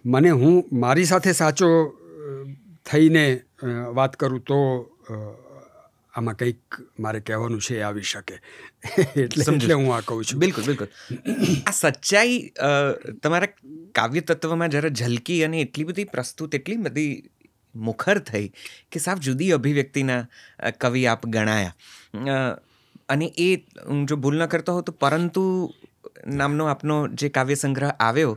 મને હું મારી સાથે સાચો થઈને વાત કરું તો આમાં કંઈક મારે કહેવાનું છે એ આવી શકે. એટલે હું આ કહું છું. બિલકુલ બિલકુલ. આ સચ્ચાઈ તમારા કાવ્ય તત્વમાં જ્યારે ઝલકી અને એટલી બધી પ્રસ્તુત, એટલી બધી મુખર થઈ કે સાવ જુદી અભિવ્યક્તિના કવિ આપ ગણાયા. અને એ હું જો ભૂલ ન કરતો હોઉં તો પરંતુ નામનો આપનો જે કાવ્ય સંગ્રહ આવ્યો,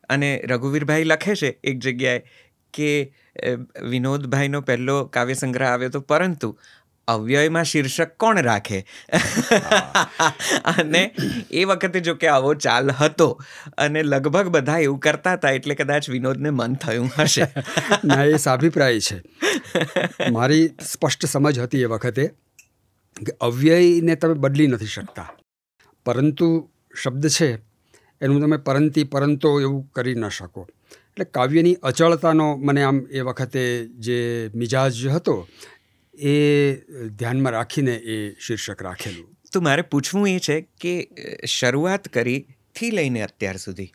અને રઘુવીરભાઈ લખે છે એક જગ્યાએ કે વિનોદભાઈનો પહેલો કાવ્ય સંગ્રહ આવ્યો તો પરંતુ અવ્યયમાં શીર્ષક કોણ રાખે. અને એ વખતે જો કે આવો ચાલ હતો અને લગભગ બધા એવું કરતા હતા, એટલે કદાચ વિનોદને મન થયું હશે. ના, એ સાભિપ્રાય છે. મારી સ્પષ્ટ સમજ હતી એ વખતે કે અવ્યયને તમે બદલી નથી શકતા, પરંતુ શબ્દ છે એનું તમે પરંતી પરંતો એવું કરી ન શકો. એટલે કાવ્યની અચળતાનો મને આમ એ વખતે જે મિજાજ હતો એ ધ્યાનમાં રાખીને એ શીર્ષક રાખેલું. તો મારે પૂછવું એ છે કે શરૂઆત કરીથી લઈને અત્યાર સુધી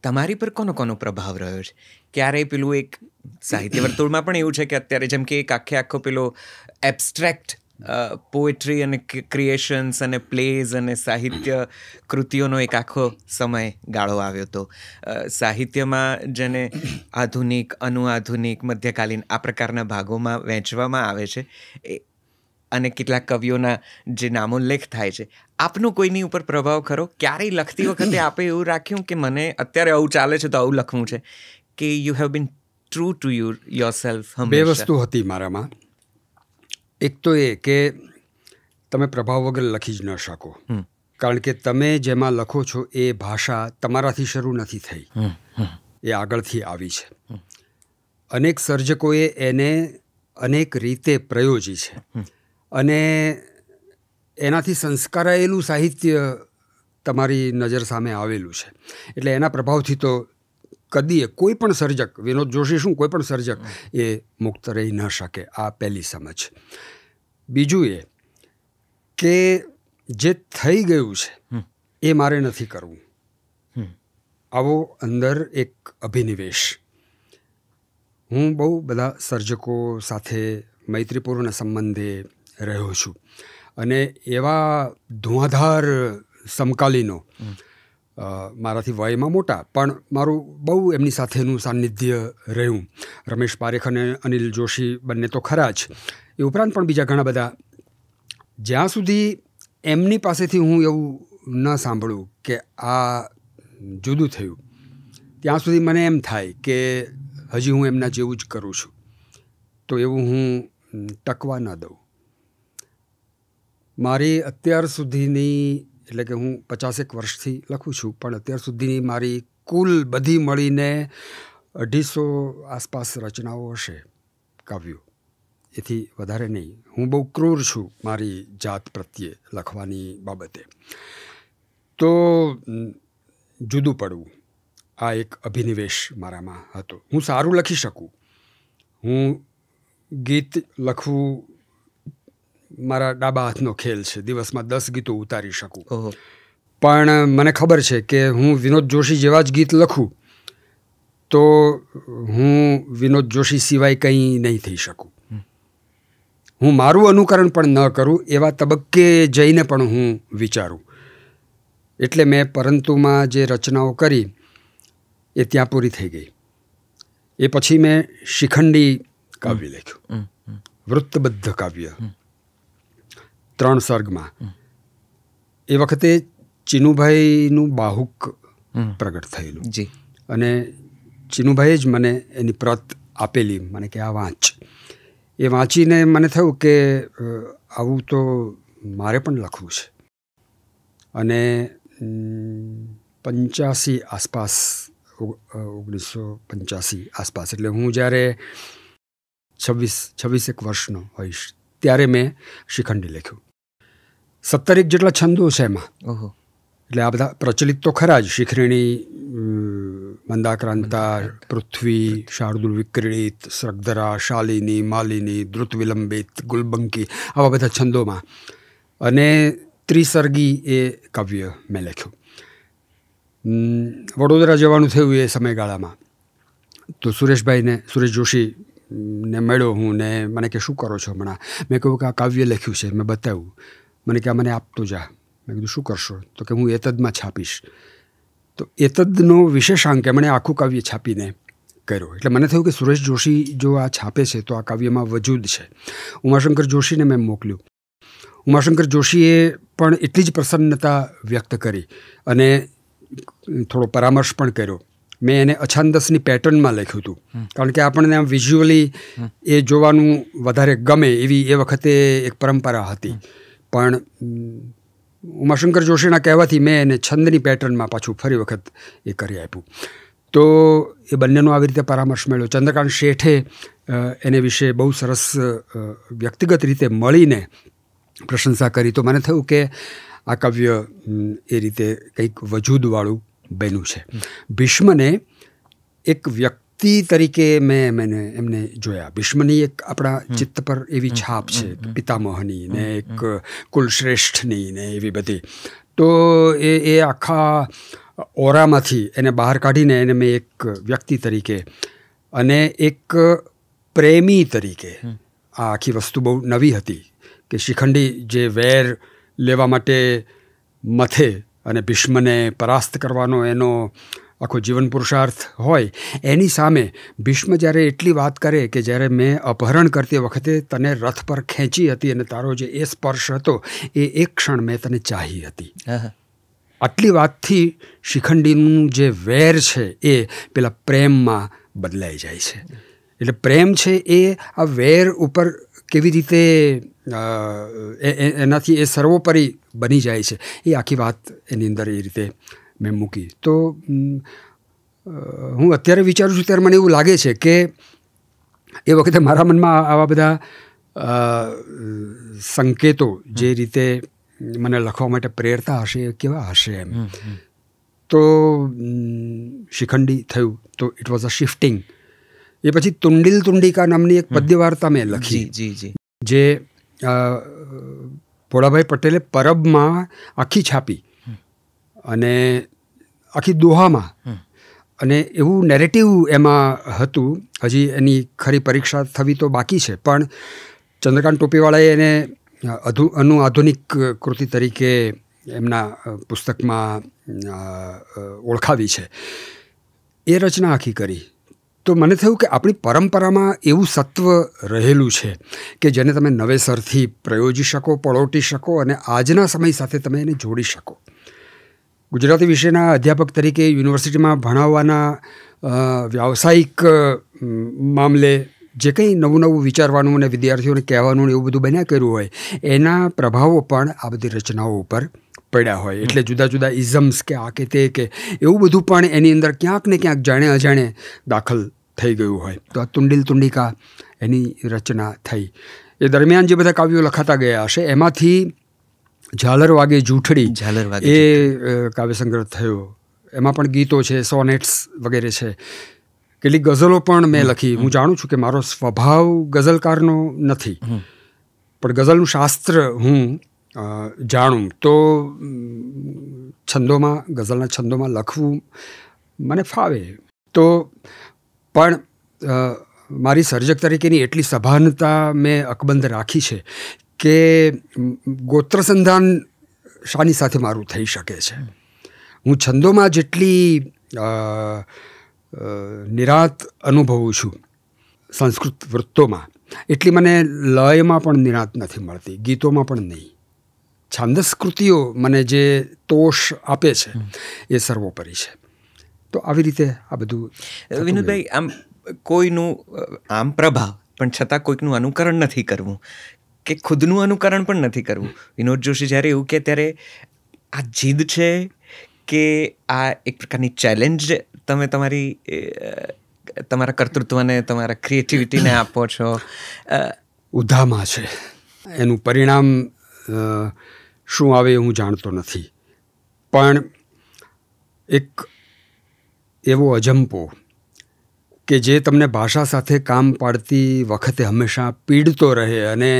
તમારી પર કોનો પ્રભાવ રહ્યો છે? ક્યારેય પેલું એક સાહિત્ય વર્તુળમાં પણ એવું છે કે અત્યારે જેમ કે એક આખો પેલો એબ્સ્ટ્રેક્ટ પોએટ્રી અને ક્રિએશન્સ અને પ્લેઝ અને સાહિત્ય કૃતિઓનો એક આખો સમય ગાળો આવ્યો હતો. સાહિત્યમાં જેને આધુનિક, અનુઆધુનિક, મધ્યકાલીન આ પ્રકારના ભાગોમાં વહેંચવામાં આવે છે, અને કેટલાક કવિઓના જે નામોલ્લેખ થાય છે. આપનો કોઈની ઉપર પ્રભાવ ખરો? ક્યારેય લખતી વખતે આપે એવું રાખ્યું કે મને અત્યારે આવું ચાલે છે તો આવું લખવું છે, કે you have been true to yourself? બે વસ્તુ હતી મારામાં. એક તો એ કે તમે પ્રભાવ વગર લખી જ ન શકો, કારણ કે તમે જેમાં લખો છો એ ભાષા તમારાથી શરૂ નથી થઈ, એ આગળથી આવી છે. અનેક સર્જકોએ એને અનેક રીતે પ્રયોજી છે અને એનાથી સંસ્કારાયેલું સાહિત્ય તમારી નજર સામે આવેલું છે. એટલે એના પ્રભાવથી તો કદીએ કોઈ પણ સર્જક, વિનોદ જોશી શું, કોઈ પણ સર્જક એ મુક્ત રહી ન શકે. આ પહેલી સમજ. બીજું એ કે જે થઈ ગયું છે એ મારે નથી કરવું. આવો અંદર એક અભિનિવેશ. હું બહુ બધા સર્જકો સાથે મૈત્રીપૂર્ણ સંબંધે રહ્યો છું અને એવા ધુઆધાર સમકાલીનો, મારાથી વયમાં મોટા પણ મારું બહુ એમની સાથેનું સાન્નિધ્ય રહ્યું. રમેશ પારેખ અને અનિલ જોશી બંને તો ખરા જ, એ ઉપરાંત પણ બીજા ઘણા બધા. જ્યાં સુધી એમની પાસેથી હું એવું ન સાંભળું કે આ જુદું થયું, ત્યાં સુધી મને એમ થાય કે હજી હું એમના જેવું જ કરું છું, તો એવું હું ટકવા ન દઉં. મારી અત્યાર સુધીની, એટલે કે હું 50 વર્ષથી લખું છું, પણ અત્યાર સુધીની મારી કુલ બધી મળીને 250 આસપાસ રચનાઓ હશે, કાવ્યો. એથી વધારે નહીં. હું બહુ ક્રૂર છું મારી જાત પ્રત્યે લખવાની બાબતે. તો જુદું પડવું, આ એક અભિનિવેશ મારામાં હતો. હું સારું લખી શકું, હું ગીત લખવું મારા ડાબા હાથનો ખેલ છે. દિવસમાં 10 ગીતો ઉતારી શકું. પણ મને ખબર છે કે હું વિનોદ જોશી જેવા જ ગીત લખું તો હું વિનોદ જોશી સિવાય કંઈ નહીં થઈ શકું. હું મારું અનુકરણ પણ ન કરું એવા તબક્કે જઈને પણ હું વિચારું. એટલે મેં પરંતુમાં જે રચનાઓ કરી એ ત્યાં પૂરી થઈ ગઈ. એ પછી મેં શિખંડી કાવ્ય લખ્યું, વૃત્તબદ્ધ કાવ્ય 3 સર્ગમાં. એ વખતે ચીનુભાઈનું બાહુક પ્રગટ થયેલું અને ચીનુભાઈએ જ મને એની પ્રત આપેલી, મને કે આ વાંચ. એ વાંચીને મને થયું કે આવું તો મારે પણ લખવું છે. અને 85 આસપાસ, 1985 આસપાસ, એટલે હું જ્યારે 26 વર્ષનો હોઈશ ત્યારે મેં શિખંડી લખ્યું. 17 જેટલા છંદો છે એમાં. એટલે આ બધા પ્રચલિત તો ખરા જ, શિખરિણી, મંદાક્રાંતા, પૃથ્વી, શાર્દુલ વિક્રીડિત, સ્રગ્ધરા, શાલિની, માલિની, દ્રુત વિલંબિત, ગુલબંકી, આવા બધા છંદોમાં. અને ત્રિસર્ગી એ કાવ્ય મેં લખ્યું. વડોદરા જવાનું થયું એ સમયગાળામાં તો સુરેશ જોશીને મળ્યો હું ને મને કે શું કરો છો હમણાં? મેં કહ્યું કે આ કાવ્ય લખ્યું છે. મેં બતાવ્યું. મને કે મને આપતો જા. મેં કીધું શું કરશો? તો કે હું એતદમાં છાપીશ. તો એતદનો વિશેષાંક એમણે આખું કાવ્ય છાપીને કર્યો. એટલે મને થયું કે સુરેશ જોશી જો આ છાપે છે તો આ કાવ્યમાં વજૂદ છે. ઉમાશંકર જોશીને મેં મોકલ્યું. ઉમાશંકર જોશીએ પણ એટલી જ પ્રસન્નતા વ્યક્ત કરી અને થોડો પરામર્શ પણ કર્યો. મેં એને અછાંદસની પેટર્નમાં લખ્યું હતું, કારણ કે આપણને આમ વિઝ્યુઅલી એ જોવાનું વધારે ગમે એવી એ વખતે એક પરંપરા હતી. પણ ઉમાશંકર જોશીના કહેવાથી મેં એને છંદની પેટર્નમાં પાછું ફરી વખત એ કરી આપ્યું. તો એ બંનેનો આવી રીતે પરામર્શ મળ્યો. ચંદ્રકાંત શેઠે એને વિશે બહુ સરસ વ્યક્તિગત રીતે મળીને પ્રશંસા કરી. તો મને થયું કે આ કાવ્ય એ રીતે કંઈક વજૂદવાળું બન્યું છે. ભીષ્મને એક વ્યક્તિ તરીકે મેં એમને જોયા. ભીષ્મની એક આપણા ચિત્ત પર એવી છાપ છે, પિતામહની ને એક કુલશ્રેષ્ઠની ને એવી બધી. તો એ આખા ઓરામાંથી એને બહાર કાઢીને એને મેં એક વ્યક્તિ તરીકે અને એક પ્રેમી તરીકે, આ આખી વસ્તુ બહુ નવી હતી કે શિખંડી જે વેર લેવા માટે મથે અને ભીષ્મને પરાસ્ત કરવાનો એનો આખો જીવન પુરુષાર્થ હોય, એની સામે ભીષ્મ જ્યારે એટલી વાત કરે કે જ્યારે મેં અપહરણ કરતી વખતે તને રથ પર ખેંચી હતી અને તારો જે એ સ્પર્શ હતો એ એક ક્ષણ મેં તને ચાહી હતી. આટલી વાતથી શિખંડીનું જે વેર છે એ પેલા પ્રેમમાં બદલાઈ જાય છે. એટલે પ્રેમ છે એ આ વેર ઉપર કેવી રીતે એનાથી એ સર્વોપરી બની જાય છે એ આખી વાત એની અંદર એ રીતે મેં મૂકી. તો હું અત્યારે વિચારું છું ત્યારે મને એવું લાગે છે કે એ વખતે મારા મનમાં આવા બધા સંકેતો જે રીતે મને લખવા માટે પ્રેરતા હશે એ કેવા હશે એમ. તો શિખંડી થયું તો ઇટ વોઝ અ શિફ્ટિંગ. એ પછી તુંડિલ તુંડિકા નામની એક પદ્યવાર્તા મેં લખી જે ભોળાભાઈ પટેલે પરબમાં આખી છાપી અને આખી દોહામાં. અને એવું નેરેટિવ એમાં હતું. હજી એની ખરી પરીક્ષા થવી તો બાકી છે, પણ ચંદ્રકાંત ટોપીવાળાએ એને આધુનિક કૃતિ તરીકે એમના પુસ્તકમાં ઓળખાવી છે. એ રચના આખી કરી. તો મને થયું કે આપણી પરંપરામાં એવું સત્વ રહેલું છે કે જેને તમે નવેસરથી પ્રયોજી શકો, પળોટી શકો અને આજના સમય સાથે તમે એને જોડી શકો. ગુજરાતી વિષયના અધ્યાપક તરીકે યુનિવર્સિટીમાં ભણાવવાના વ્યાવસાયિક મામલે જે કંઈ નવું નવું વિચારવાનું અને વિદ્યાર્થીઓને કહેવાનું એવું બધું બન્યા કર્યું હોય, એના પ્રભાવો પણ આ બધી રચનાઓ ઉપર પડ્યા હોય. એટલે જુદા જુદા ઇઝમ્સ કે આ કે તે કે એવું બધું પણ એની અંદર ક્યાંક ને ક્યાંક જાણે અજાણે દાખલ થઈ ગયું હોય. તો આ તુંડિલ તુંડિકા એની રચના થઈ. એ દરમિયાન જે બધા કાવ્યો લખાતા ગયા હશે એમાંથી ઝાલર વાગે જૂઠડી એ કાવ્ય સંગ્રહ થયો. એમાં પણ ગીતો છે, સોનેટ્સ વગેરે છે. કેટલીક ગઝલો પણ મેં લખી. હું જાણું છું કે મારો સ્વભાવ ગઝલકારનો નથી, પણ ગઝલનું શાસ્ત્ર હું જાણું તો છંદોમાં, ગઝલના છંદોમાં લખવું મને ફાવે. તો પણ મારી સર્જક તરીકેની એટલી સભાનતા મેં અકબંધ રાખી છે કે ગોત્રસંધાન શાની સાથે મારું થઈ શકે છે. હું છંદોમાં જેટલી નિરાત અનુભવું છું સંસ્કૃત વૃત્તોમાં, એટલી મને લયમાં પણ નિરાત નથી મળતી, ગીતોમાં પણ નહીં. છાંદસ કૃતિઓ મને જે તોષ આપે છે એ સર્વોપરી છે. તો આવી રીતે આ બધું. વિનોદભાઈ, આમ કોઈનું આમ પ્રભાવ પણ છતાં કોઈકનું અનુકરણ નથી કરવું કે ખુદનું અનુકરણ પણ નથી કરવું. વિનોદ જોશી જ્યારે એવું કે ત્યારે આ જીદ છે કે આ એક પ્રકારની ચેલેન્જ તમે તમારા કર્તૃત્વને, તમારા ક્રિએટિવિટીને આપો છો? ઉધામાં છે. એનું પરિણામ શું આવે હું જાણતો નથી, પણ એક એવો અજંપો કે જે તમને ભાષા સાથે કામ પાડતી વખતે હંમેશા પીડતો રહે અને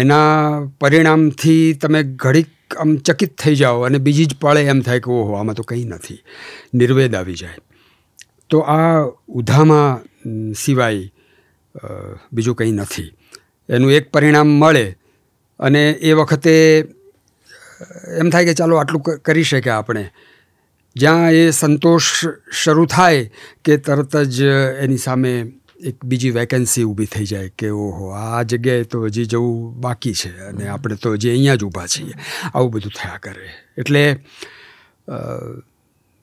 એના પરિણામથી તમે ઘડીક આમ ચકિત થઈ જાઓ અને બીજી જ પળે એમ થાય કે ઓહો, આમાં તો કંઈ નથી, નિર્વેદ આવી જાય. તો આ ઉધામાં સિવાય બીજું કંઈ નથી. એનું એક પરિણામ મળે અને એ વખતે એમ થાય કે ચાલો આટલું કરી શકે આપણે. જ્યાં એ સંતોષ શરૂ થાય કે તરત જ એની સામે એક બીજી વેકેન્સી ઊભી થઈ જાય કે ઓહો, આ જગ્યાએ તો હજી જવું બાકી છે અને આપણે તો હજી અહીંયા જ ઊભા છીએ. આવું બધું થયા કરે. એટલે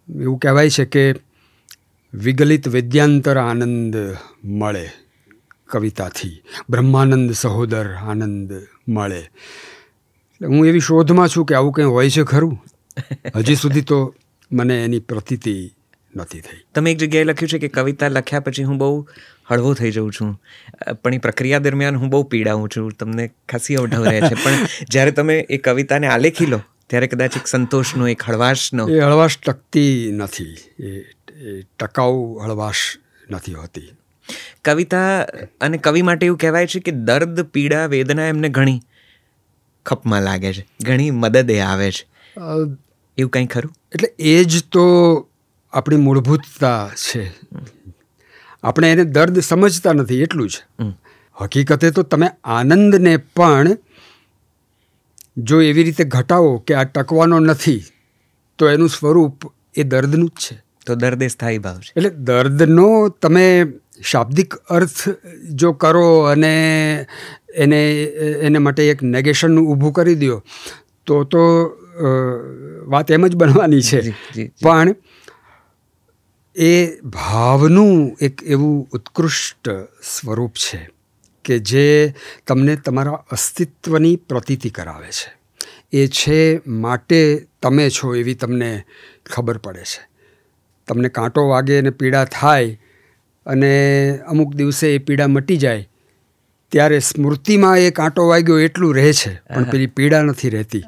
એવું કહેવાય છે કે વિગલિત વેદ્યાંતર આનંદ મળે કવિતાથી, બ્રહ્માનંદ સહોદર આનંદ મળે. હું એવી શોધમાં છું કે આવું કંઈ હોય છે ખરું? હજી સુધી તો મને એની પ્રતીતિ નથી થઈ. તમે એક જગ્યાએ લખ્યું છે કે કવિતા લખ્યા પછી હું બહુ હળવો થઈ જાઉં છું, પણ એ પ્રક્રિયા દરમિયાન હું બહુ પીડાઉં છું, તમને ખાસી અવઢવ રહે છે. પણ જ્યારે તમે એ કવિતાને આલેખી લો ત્યારે કદાચ એક સંતોષનો, એક હળવાશનો. એ હળવાશ ટકતી નથી, એ ટકાઉ હળવાશ નથી હોતી. કવિતા અને કવિ માટે એવું કહેવાય છે કે દર્દ, પીડા, વેદના એમને ઘણી ખપમાં લાગે છે, ઘણી મદદે આવે છે. એવું કંઈ ખરું? એટલે એ જ તો આપણી મૂળભૂતતા છે. આપણે એને દર્દ સમજતા નથી, એટલું જ. હકીકતે તો તમે આનંદને પણ જો એવી રીતે ઘટાવો કે આ ટકવાનો નથી, તો એનું સ્વરૂપ એ દર્દનું જ છે. તો દર્દ એ સ્થાયી ભાવ છે. એટલે દર્દનો તમે શાબ્દિક અર્થ જો કરો અને એને માટે એક નેગેશન ઊભું કરી દો તો વાત એમ જ બનવાની છે. પણ એ ભાવનું એક એવું ઉત્કૃષ્ટ સ્વરૂપ છે કે જે તમને તમારા અસ્તિત્વની પ્રતીતિ કરાવે છે. એ છે માટે તમે છો એવી તમને ખબર પડે છે. તમને કાંટો વાગે અને પીડા થાય અને અમુક દિવસે એ પીડા મટી જાય ત્યારે સ્મૃતિમાં એ કાંટો વાગ્યો એટલું રહે છે, પણ પેલી પીડા નથી રહેતી.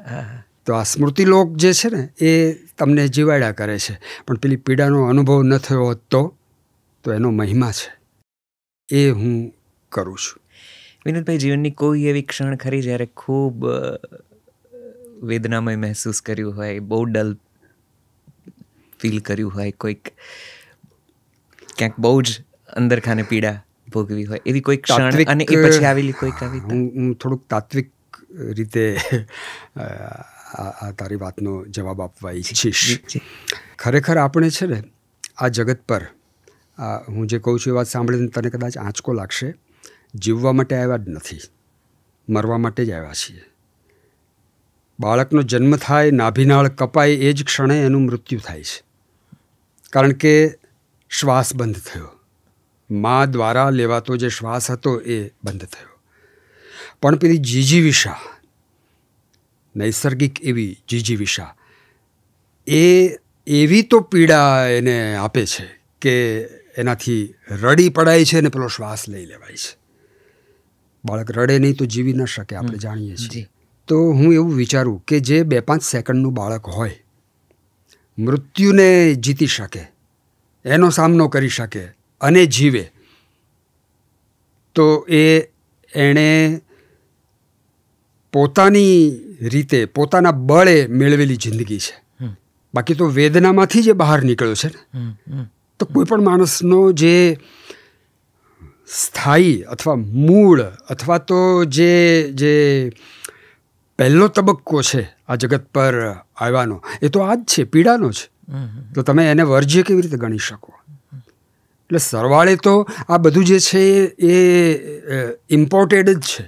તો આ સ્મૃતિલોક જે છે ને એ તમને જીવાડ્યા કરે છે, પણ પેલી પીડાનો અનુભવ ન થયો હોત તો એનો મહિમા છે. એ હું કરું છું. વિનોદભાઈ, જીવનની કોઈ એવી ક્ષણ ખરી જ્યારે ખૂબ વેદનામય મહેસૂસ કર્યું હોય, બહુ ડલ ફીલ કર્યું હોય, કોઈક ક્યાંક બહુ જ અંદર ખાને પીડા ભોગવી હોય, એવી કોઈ ક્ષણ અને એ પછી આવેલી કોઈ કવિતા? હું થોડુંક તાત્વિક રીતે આ તારી વાતનો જવાબ આપવા ઈચ્છીશ. ખરેખર આપણે છે ને આ જગત પર, હું જે કહું છું એ વાત સાંભળીને તને કદાચ આંચકો લાગશે, જીવવા માટે આવ્યા જ નથી, મરવા માટે જ આવ્યા છીએ. બાળકનો જન્મ થાય, નાભિનાળ કપાય એ જ ક્ષણે એનું મૃત્યુ થાય છે, કારણ કે શ્વાસ બંધ થયો. મા દ્વારા લેવાતો જે શ્વાસ હતો એ બંધ થયો. પણ પેલી જીજીવિષા, નૈસર્ગિક એવી જીજીવિષા, એ એવી તો પીડા એને આપે છે કે એનાથી રડી પડાય છે ને પેલો શ્વાસ લઈ લેવાય છે. બાળક રડે નહીં તો જીવી ન શકે, આપણે જાણીએ છીએ. તો હું એવું વિચારું કે જે 2-5 સેકન્ડનું બાળક હોય, મૃત્યુને જીતી શકે, એનો સામનો કરી શકે, અને જીવે તો એણે પોતાની રીતે પોતાના બળે મેળવેલી જિંદગી છે. બાકી તો વેદનામાંથી જે બહાર નીકળ્યો છે ને, તો કોઈ પણ માણસનો જે સ્થાયી અથવા મૂળ અથવા તો જે પહેલો તબક્કો છે આ જગત પર આવવાનો, એ તો આ જ છે, પીડાનો છે. તો તમે એને વર્જ્ય કેવી રીતે ગણી શકો? એટલે સરવાળે તો આ બધું જે છે એ ઇમ્પોર્ટેડ જ છે,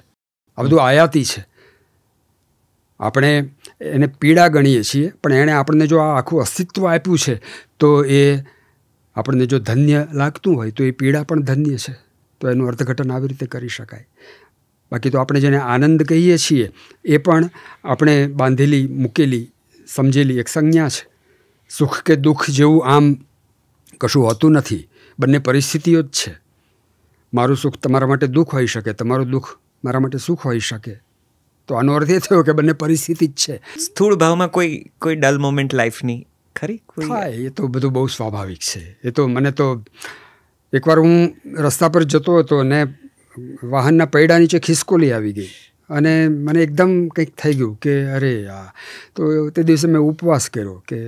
આ બધું આયાતી છે. આપણે એને પીડા ગણીએ છીએ, પણ એણે આપણને જો આ આખું અસ્તિત્વ આપ્યું છે તો એ આપણને જો ધન્ય લાગતું હોય તો એ પીડા પણ ધન્ય છે. તો એનું અર્થઘટન આવી રીતે કરી શકાય. બાકી તો આપણે જેને આનંદ કહીએ છીએ એ પણ આપણે બાંધેલી મૂકેલી સમજેલી એક સંજ્ઞા છે. સુખ કે દુઃખ જેવું આમ કશું હોતું નથી, બંને પરિસ્થિતિઓ જ છે. મારું સુખ તમારા માટે દુઃખ હોઈ શકે, તમારું દુઃખ મારા માટે સુખ હોઈ શકે. તો આનો અર્થ એ થયો કે બંને પરિસ્થિતિ જ છે. સ્થૂળ ભાવમાં કોઈ ડલ મોમેન્ટ લાઈફની ખરી થાય? એ તો બધું બહુ સ્વાભાવિક છે. એ તો મને તો એકવાર હું રસ્તા પર જતો હતો અને વાહનના પૈડા નીચે ખિસકોલી આવી ગઈ અને મને એકદમ કંઈક થઈ ગયું કે અરે તો તે દિવસે મેં ઉપવાસ કર્યો કે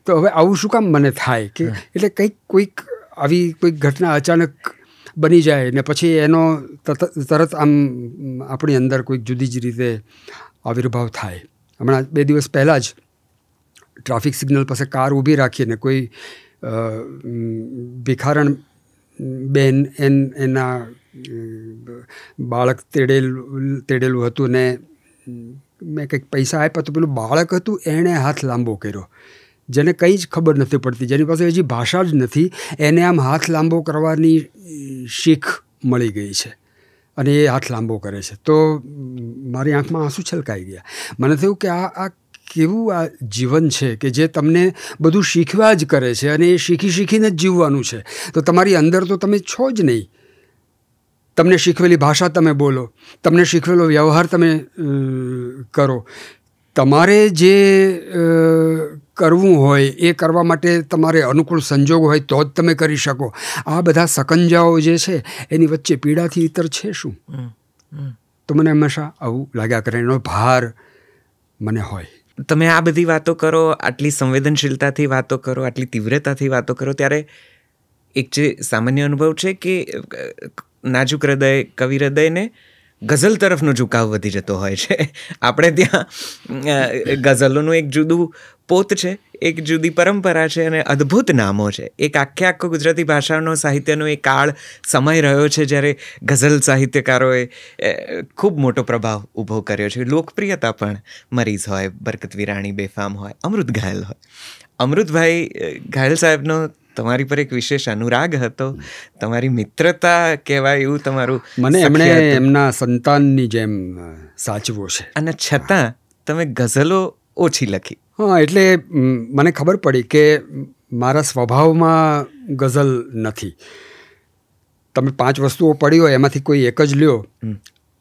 તો હવે આવું શું કામ મને થાય કે એટલે કોઈક આવી કોઈક ઘટના અચાનક બની જાય ને પછી એનો તરત આમ આપણી અંદર કોઈક જુદી જ રીતે આવિર્ભાવ થાય. હમણાં 2 દિવસ પહેલાં જ ટ્રાફિક સિગ્નલ પાસે કાર ઊભી રાખીને કોઈ ભિખારણ બેન એના બાળક તેડેલું હતું ને મેં કંઈક પૈસા આપ્યા તો પેલું બાળક હતું એણે હાથ લાંબો કર્યો, જેને કંઈ જ ખબર નથી પડતી, જેની પાસે હજી ભાષા જ નથી, એને આમ હાથ લાંબો કરવાની શીખ મળી ગઈ છે અને એ હાથ લાંબો કરે છે. તો મારી આંખમાં આંસુ છલકાઈ ગયા. મને થયું કે આ કેવું આ જીવન છે કે જે તમને બધું શીખવા જ કરે છે અને એ શીખીને જ જીવવાનું છે. તો તમારી અંદર તો તમે છો જ નહીં. તમને શીખવેલી ભાષા તમે બોલો, તમને શીખવેલો વ્યવહાર તમે કરો. તમારે જે કરવું હોય એ કરવા માટે તમારે અનુકૂળ સંજોગો હોય તો જ તમે કરી શકો. આ બધા સકંજાઓ જે છે એની વચ્ચે પીડાથી ઇતર છે શું? તો મને હંમેશા આવું લાગ્યા કરે, એનો ભાર મને હોય. તમે આ બધી વાતો કરો, આટલી સંવેદનશીલતાથી વાતો કરો, આટલી તીવ્રતાથી વાતો કરો, ત્યારે એક જે સામાન્ય અનુભવ છે કે નાજુક હૃદય, કવિ હૃદયને ગઝલ તરફનો ઝુકાવ વધી જતો હોય છે. આપણે ત્યાં ગઝલોનું એક જુદું પોત છે, એક જુદી પરંપરા છે અને અદ્ભુત નામો છે. એક આખો ગુજરાતી ભાષાનો સાહિત્યનો એક કાળ સમય રહ્યો છે જ્યારે ગઝલ સાહિત્યકારોએ ખૂબ મોટો પ્રભાવ ઊભો કર્યો છે. લોકપ્રિયતા પણ મરીઝ હોય, બરકત વિરાણી બેફામ હોય, અમૃત ઘાયલ હોય. અમૃતભાઈ ઘાયલ સાહેબનો તમારી પર એક વિશેષ અનુરાગ હતો, તમારી મિત્રતા કહેવાય એવું તમારું. મને એમણે એમના સંતાનની જેમ સાચવો છે. અને છતાં તમે ગઝલો ઓછી લખી. હા, એટલે મને ખબર પડી કે મારા સ્વભાવમાં ગઝલ નથી. તમે 5 વસ્તુઓ પડી હોય એમાંથી કોઈ એક જ લ્યો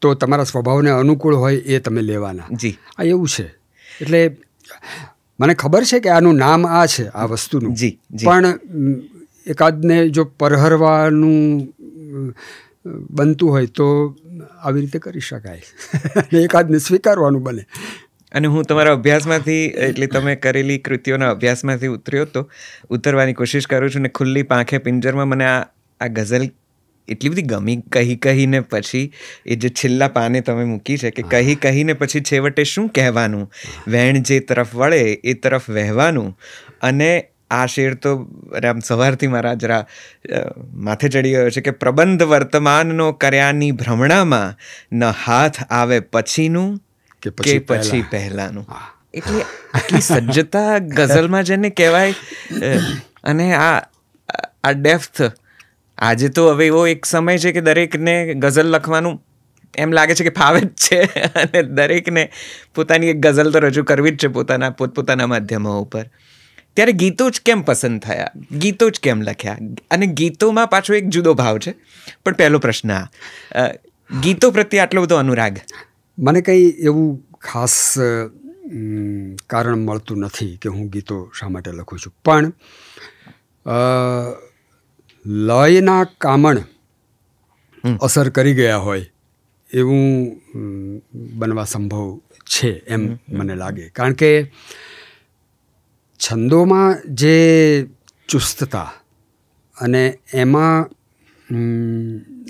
તો તમારા સ્વભાવને અનુકૂળ હોય એ તમે લેવાના. જી, આ એવું છે. એટલે મને ખબર છે કે આનું નામ આ છે, આ વસ્તુનું. જી, પણ એકાદને જો પરહરવાનું બનતું હોય તો આવી રીતે કરી શકાય, એકાદને સ્વીકારવાનું બને. અને હું તમારા અભ્યાસમાંથી, એટલે તમે કરેલી કૃતિઓના અભ્યાસમાંથી ઉતરવાની કોશિશ કરું છું ને ખુલ્લી પાંખે પિંજરમાં મને આ ગઝલ એટલી બધી ગમી કહીને પછી એ જે છેલ્લા પાને તમે મૂકી છે કે કહીને પછી છેવટે શું કહેવાનું, વેણ જે તરફ વળે એ તરફ વહેવાનું. અને આ શેર તો આમ સવારથી મારા જરા માથે ચડી ગયો છે કે પ્રબંધ વર્તમાનનો કર્યાની ભ્રમણામાં ન હાથ આવે પછીનું કે પછી પહેલાનું. એટલે આટલી સજ્જતા ગઝલમાં જેને કહેવાય. અને આ ડેપ્થ આજે તો હવે એવો એક સમય છે કે દરેકને ગઝલ લખવાનું એમ લાગે છે કે ફાવે જ છે અને દરેકને પોતાની એક ગઝલ તો રજૂ કરવી જ છે પોતપોતાના માધ્યમો ઉપર. ત્યારે ગીતો જ કેમ પસંદ થયા, ગીતો જ કેમ લખ્યા? અને ગીતોમાં પાછો એક જુદો ભાવ છે. પણ પહેલો પ્રશ્ન, ગીતો પ્રત્યે આટલો બધો અનુરાગ? મને કંઈ એવું ખાસ કારણ મળતું નથી કે હું ગીતો શા માટે લખું છું. પણ લયના કામણ અસર કરી ગયા હોય એવું બનવા સંભવ છે એમ મને લાગે. કારણ કે છંદોમાં જે ચુસ્તતા અને એમાં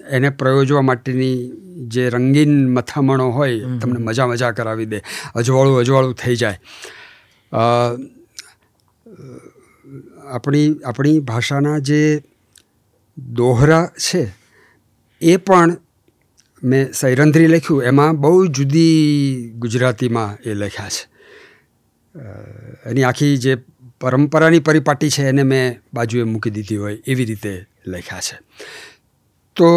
એને પ્રયોજવા માટેની જે રંગીન મથામણો હોય, તમને મજા કરાવી દે, અજવાળું થઈ જાય. આપણી ભાષાના જે દોહરા છે એ પણ મેં સૈરંધ્રી લખ્યું એમાં બહુ જુદી ગુજરાતીમાં એ લખ્યા છે. એની આખી જે પરંપરાની પરિપાટી છે એને મેં બાજુએ મૂકી દીધી હોય એવી રીતે લખ્યા છે. તો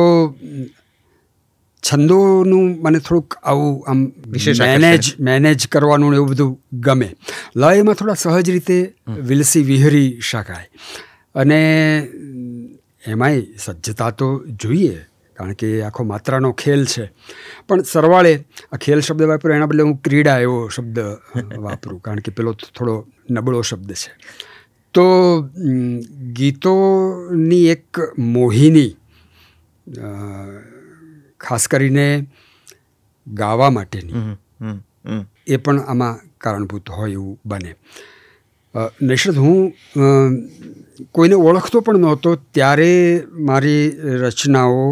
છંદોનું મને થોડુંક આવું આમ મેનેજ કરવાનું એવું બધું ગમે. લયમાં થોડા સહજ રીતે વિલસી વિહરી શકાય અને એમાંય સજ્જતા તો જોઈએ, કારણ કે આખો માત્રાનો ખેલ છે. પણ સરવાળે આ ખેલ શબ્દ વાપરું એના બદલે હું ક્રીડા એવો શબ્દ વાપરું, કારણ કે પેલો થોડો નબળો શબ્દ છે. તો ગીતોની એક મોહિની ખાસ કરીને ગાવા માટેની એ પણ આમાં કારણભૂત હોય એવું બને. નિશ્ચિત હું કોઈને ઓળખતો પણ નહોતો ત્યારે મારી રચનાઓ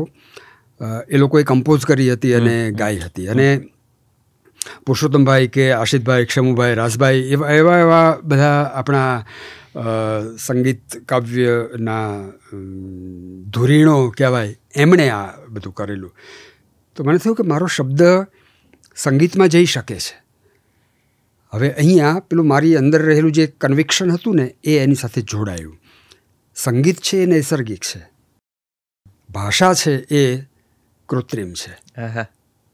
એ લોકોએ કમ્પોઝ કરી હતી અને ગાઈ હતી. અને પુરુષોત્તમભાઈ કે આશિતભાઈ, ક્ષમુભાઈ, રાસભાઈ એવા બધા આપણા સંગીત કાવ્યના ધુરીણો કહેવાય, એમણે આ બધું કરેલું. તો મને થયું કે મારો શબ્દ સંગીતમાં જઈ શકે છે. હવે અહીંયા પેલું મારી અંદર રહેલું જે કન્વિક્શન હતું ને એ એની સાથે જોડાયું. સંગીત છે એ નૈસર્ગિક છે, ભાષા છે એ કૃત્રિમ છે.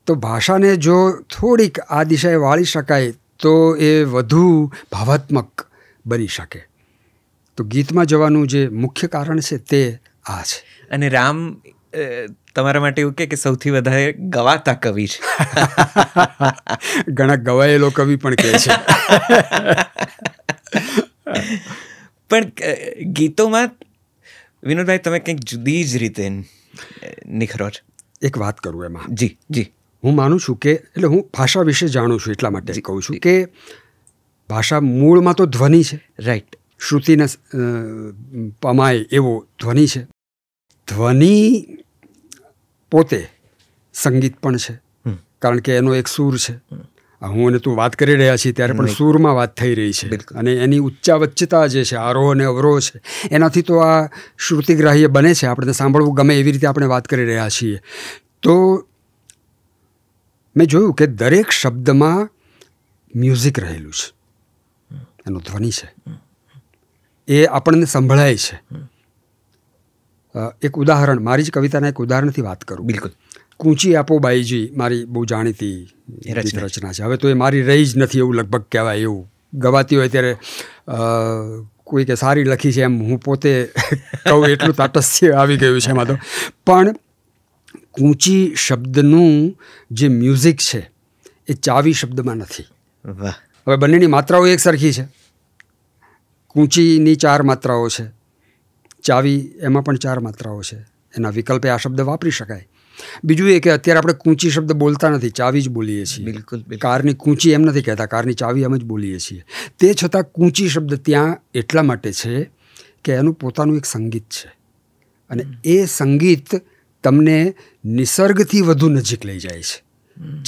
તો ભાષાને જો થોડીક આ દિશાએ વાળી શકાય તો એ વધુ ભાવાત્મક બની શકે. તો ગીતમાં જવાનું જે મુખ્ય કારણ છે તે આ છે. અને રામ તમારા માટે એવું કે સૌથી વધારે ગવાતા કવિ છે. ઘણા ગવાયેલો કવિ પણ કહે છે. પણ ગીતોમાં વિનોદભાઈ તમે કંઈક જુદી જ રીતે નિખરો છો. એક વાત કરું એમાં. જી હું માનું છું કે એટલે હું ભાષા વિશે જાણું છું એટલા માટે કહું છું કે ભાષા મૂળમાં તો ધ્વનિ છે. રાઈટ. શ્રુતિને પમાય એવો ધ્વનિ છે. ધ્વનિ પોતે સંગીત પણ છે, કારણ કે એનો એક સૂર છે. હું અને તું વાત કરી રહ્યા છીએ ત્યારે પણ સૂરમાં વાત થઈ રહી છે. અને એની ઉચ્ચાવચ્ચતા જે છે, આરોહ અને અવરોહ છે, એનાથી તો આ શ્રુતિગ્રાહ્ય બને છે. આપણે સાંભળવું ગમે એવી રીતે આપણે વાત કરી રહ્યા છીએ. તો મેં જોયું કે દરેક શબ્દમાં મ્યુઝિક રહેલું છે, એનો ધ્વનિ છે, એ આપણને સંભળાય છે. એક ઉદાહરણ, મારી જ કવિતાના એક ઉદાહરણથી વાત કરું. બિલકુલ. કૂંચી આપો બાઈજી મારી બહુ જાણીતી રચના છે. હવે તો એ મારી રહી જ નથી એવું લગભગ કહેવાય. એવું ગવાતી હોય ત્યારે કોઈ કે સારી લખી છે એમ હું પોતે કહું એટલું તાટસ્થ્ય આવી ગયું છે એમાં તો. પણ કૂંચી શબ્દનું જે મ્યુઝિક છે એ ચાવી શબ્દમાં નથી. હવે બંનેની માત્રાઓ એક સરખી છે. કૂંચીની 4 માત્રાઓ છે, ચાવી એમાં પણ 4 માત્રાઓ છે. એના વિકલ્પે આ શબ્દ વાપરી શકાય. બીજું એ કે અત્યારે આપણે કૂંચી શબ્દ બોલતા નથી, ચાવી જ બોલીએ છીએ. બિલકુલ. કારની કૂંચી એમ નથી કહેતા, કારની ચાવી એમ જ બોલીએ છીએ. તે છતાં કૂંચી શબ્દ ત્યાં એટલા માટે છે કે એનું પોતાનું એક સંગીત છે અને એ સંગીત તમને નિસર્ગથી વધુ નજીક લઈ જાય છે.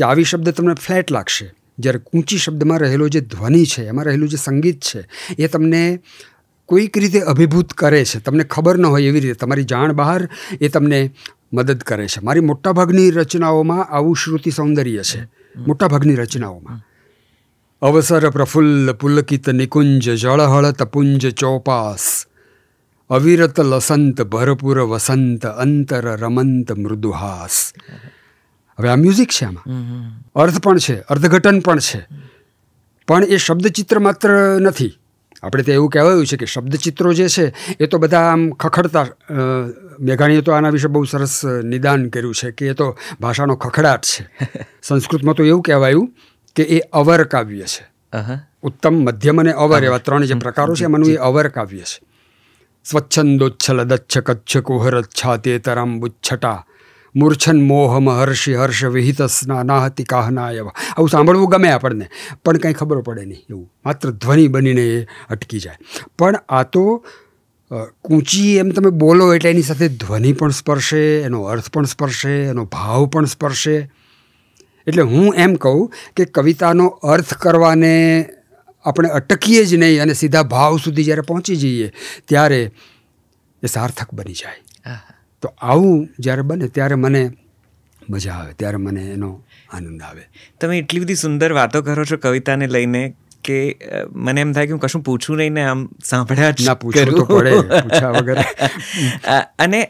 ચાવી શબ્દ તમને ફ્લેટ લાગશે, જ્યારે કૂંચી શબ્દમાં રહેલો જે ધ્વનિ છે, એમાં રહેલું જે સંગીત છે એ તમને કોઈક રીતે અભિભૂત કરે છે. તમને ખબર ન હોય એવી રીતે, તમારી જાણ બહાર એ તમને મદદ કરે છે. મારી મોટાભાગની રચનાઓમાં આવું શ્રુતિ સૌંદર્ય છે. મોટાભાગની રચનાઓમાં અવસર પ્રફુલ્લ પુલકિત નિકુંજ જળહળત પુંજ ચોપાસ અવિરત લસંત ભરપૂર વસંત અંતર રમંત મૃદુહાસ. હવે આ મ્યુઝિક છે, આમાં અર્થ પણ છે, અર્થઘટન પણ છે, પણ એ શબ્દચિત્ર માત્ર નથી. આપણે તો એવું કહેવાયું છે કે શબ્દચિત્રો જે છે એ તો બધા આમ ખખડતા, મેઘાણીએ તો આના વિશે બહુ સરસ નિદાન કર્યું છે કે એ તો ભાષાનો ખખડાટ છે. સંસ્કૃતમાં તો એવું કહેવાયું કે એ અવર કાવ્ય છે. ઉત્તમ, મધ્યમ અને અવર એવા 3 જે પ્રકારો છે એમાંનું એ અવર કાવ્ય છે. સ્વચ્છંદોચ્છલદચ્છ કચ્છ કુહરચ્છાતેતરાંબુચ્છટા મૂર્છન મોહ મહર્ષિ હર્ષ વિહિત સ્નાનાહતિ કાહનાયવ. આવું સાંભળવું ગમે આપણને, પણ કંઈ ખબર પડે નહીં. એવું માત્ર ધ્વનિ બનીને એ અટકી જાય. પણ આ તો કૂંચી એમ તમે બોલો એટલે એની સાથે ધ્વનિ પણ સ્પર્શે, એનો અર્થ પણ સ્પર્શે, એનો ભાવ પણ સ્પર્શે. એટલે હું એમ કહું કે કવિતાનો અર્થ કરવાને આપણે અટકીએ જ નહીં અને સીધા ભાવ સુધી જ્યારે પહોંચી જઈએ ત્યારે એ સાર્થક બની જાય. તો આવું જ્યારે બને ત્યારે મને મજા આવે, ત્યારે મને એનો આનંદ આવે. તમે એટલી બધી સુંદર વાતો કરો છો કવિતાને લઈને કે મને એમ થાય કે હું કશું પૂછું નહીં ને આમ સાંભળ્યા જ ના પૂછવું તો પડે, પૂછ્યા વગર. અને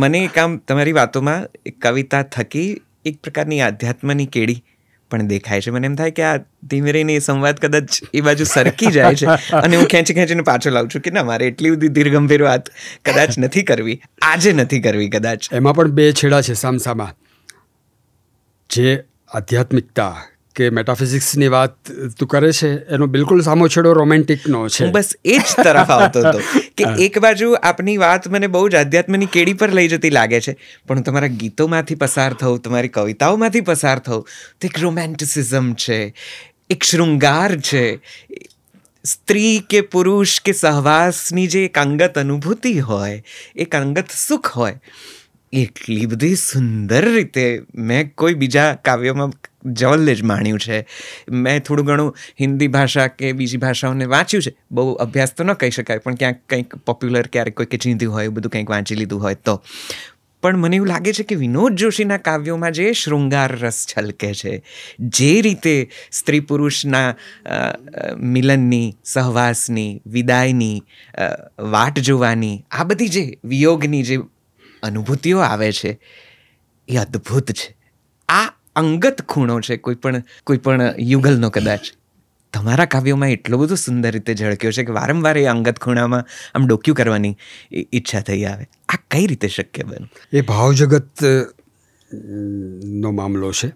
મને એક આમ તમારી વાતોમાં કવિતા થકી એક પ્રકારની આધ્યાત્મની કેડી પણ દેખાય છે. મને એમ થાય કે આ ધીમે રહીને એ સંવાદ કદાચ એ બાજુ સરકી જાય છે અને હું ખેંચીને પાછો લાવું છું કે ના, મારે એટલી બધી દીર્ઘંભીર વાત કદાચ નથી કરવી, આજે નથી કરવી કદાચ. એમાં પણ બે છેડા છે સામસામા. જે આધ્યાત્મિકતા કે મેટાફિઝિક્સની વાત તું કરે છે એનો બિલકુલ સામો છેડો રોમેન્ટિકનો છે. હું બસ એ જ તરફ આવતો હતો કે એક બાજુ આપની વાત મને બહુ જ આધ્યાત્મની કેડી પર લઈ જતી લાગે છે, પણ હું તમારા ગીતોમાંથી પસાર થઉં, તમારી કવિતાઓમાંથી પસાર થઉં તો એક રોમેન્ટિસિઝમ છે, એક શૃંગાર છે, સ્ત્રી કે પુરુષ કે સહવાસની જે એક અંગત અનુભૂતિ હોય, એક અંગત સુખ હોય, એટલી બધી સુંદર રીતે મેં કોઈ બીજા કાવ્યોમાં જવલ્લે જ માણ્યું છે. મેં થોડું ઘણું હિન્દી ભાષા કે બીજી ભાષાઓને વાંચ્યું છે, બહુ અભ્યાસ તો ન કહી શકાય, પણ ક્યાંક કંઈક પોપ્યુલર ક્યારેક કોઈકે ચીંધ્યું હોય, બધું કંઈક વાંચી લીધું હોય તો. પણ મને એવું લાગે છે કે વિનોદ જોશીના કાવ્યોમાં જે શૃંગાર રસ છલકે છે, જે રીતે સ્ત્રી પુરુષના મિલનની, સહવાસની, વિદાયની, વાટ જોવાની, આ બધી જે વિયોગની જે અનુભૂતિઓ આવે છે એ અદ્ભુત છે. આ અંગત ખૂણો છે કોઈ પણ યુગલનો કદાચ તમારા કાવ્યોમાં એટલો બધો સુંદર રીતે ઝળક્યો છે કે વારંવાર એ અંગત ખૂણામાં આમ ડોક્યું કરવાની ઈચ્છા થઈ આવે. આ કઈ રીતે શક્ય બને? એ ભાવજગત નો મામલો છે.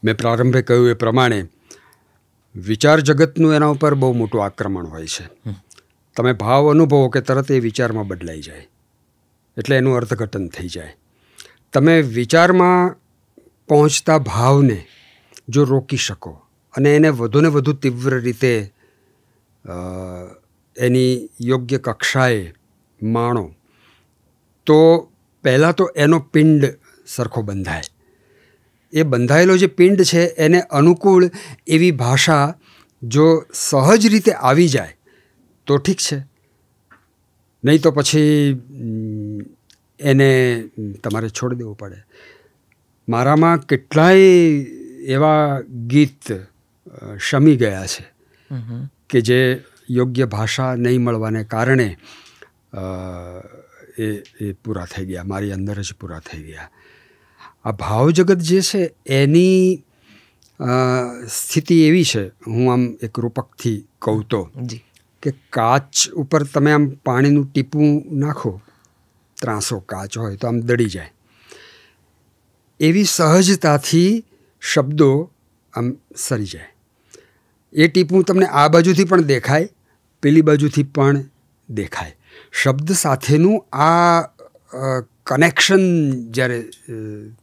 મેં પ્રારંભે કહ્યું એ પ્રમાણે વિચાર જગતનું એના ઉપર બહુ મોટું આક્રમણ હોય છે. તમે ભાવ અનુભવો કે તરત એ વિચારમાં બદલાઈ જાય, એટલે એનું અર્થઘટન થઈ જાય. તમે વિચારમાં પહોંચતા ભાવને જો રોકી શકો અને એને વધુને વધુ તીવ્ર રીતે એની યોગ્ય કક્ષાએ માણો તો પહેલાં તો એનો પિંડ સરખો બંધાય. એ બંધાયેલો જે પિંડ છે એને અનુકૂળ એવી ભાષા જો સહજ રીતે આવી જાય તો ઠીક છે, નહીં તો પછી એને તમારે છોડી દેવું પડે. મારામાં કેટલાય એવા ગીત શમી ગયા છે કે જે યોગ્ય ભાષા નહીં મળવાને કારણે એ પૂરા થઈ ગયા, મારી અંદર જ પૂરા થઈ ગયા. આ ભાવજગત જે છે એની સ્થિતિ એવી છે, હું આમ એક રૂપકથી કહું તો, કે કાચ ઉપર તમે આમ પાણીનું ટીપું નાખો, ત્રાંસો કાચ હોય તો આમ દડી જાય. એવી સહજતાથી શબ્દો આમ સરી જાય. એ ટીપું તમને આ બાજુથી પણ દેખાય, પેલી બાજુથી પણ દેખાય. શબ્દ સાથેનું આ કનેક્શન જ્યારે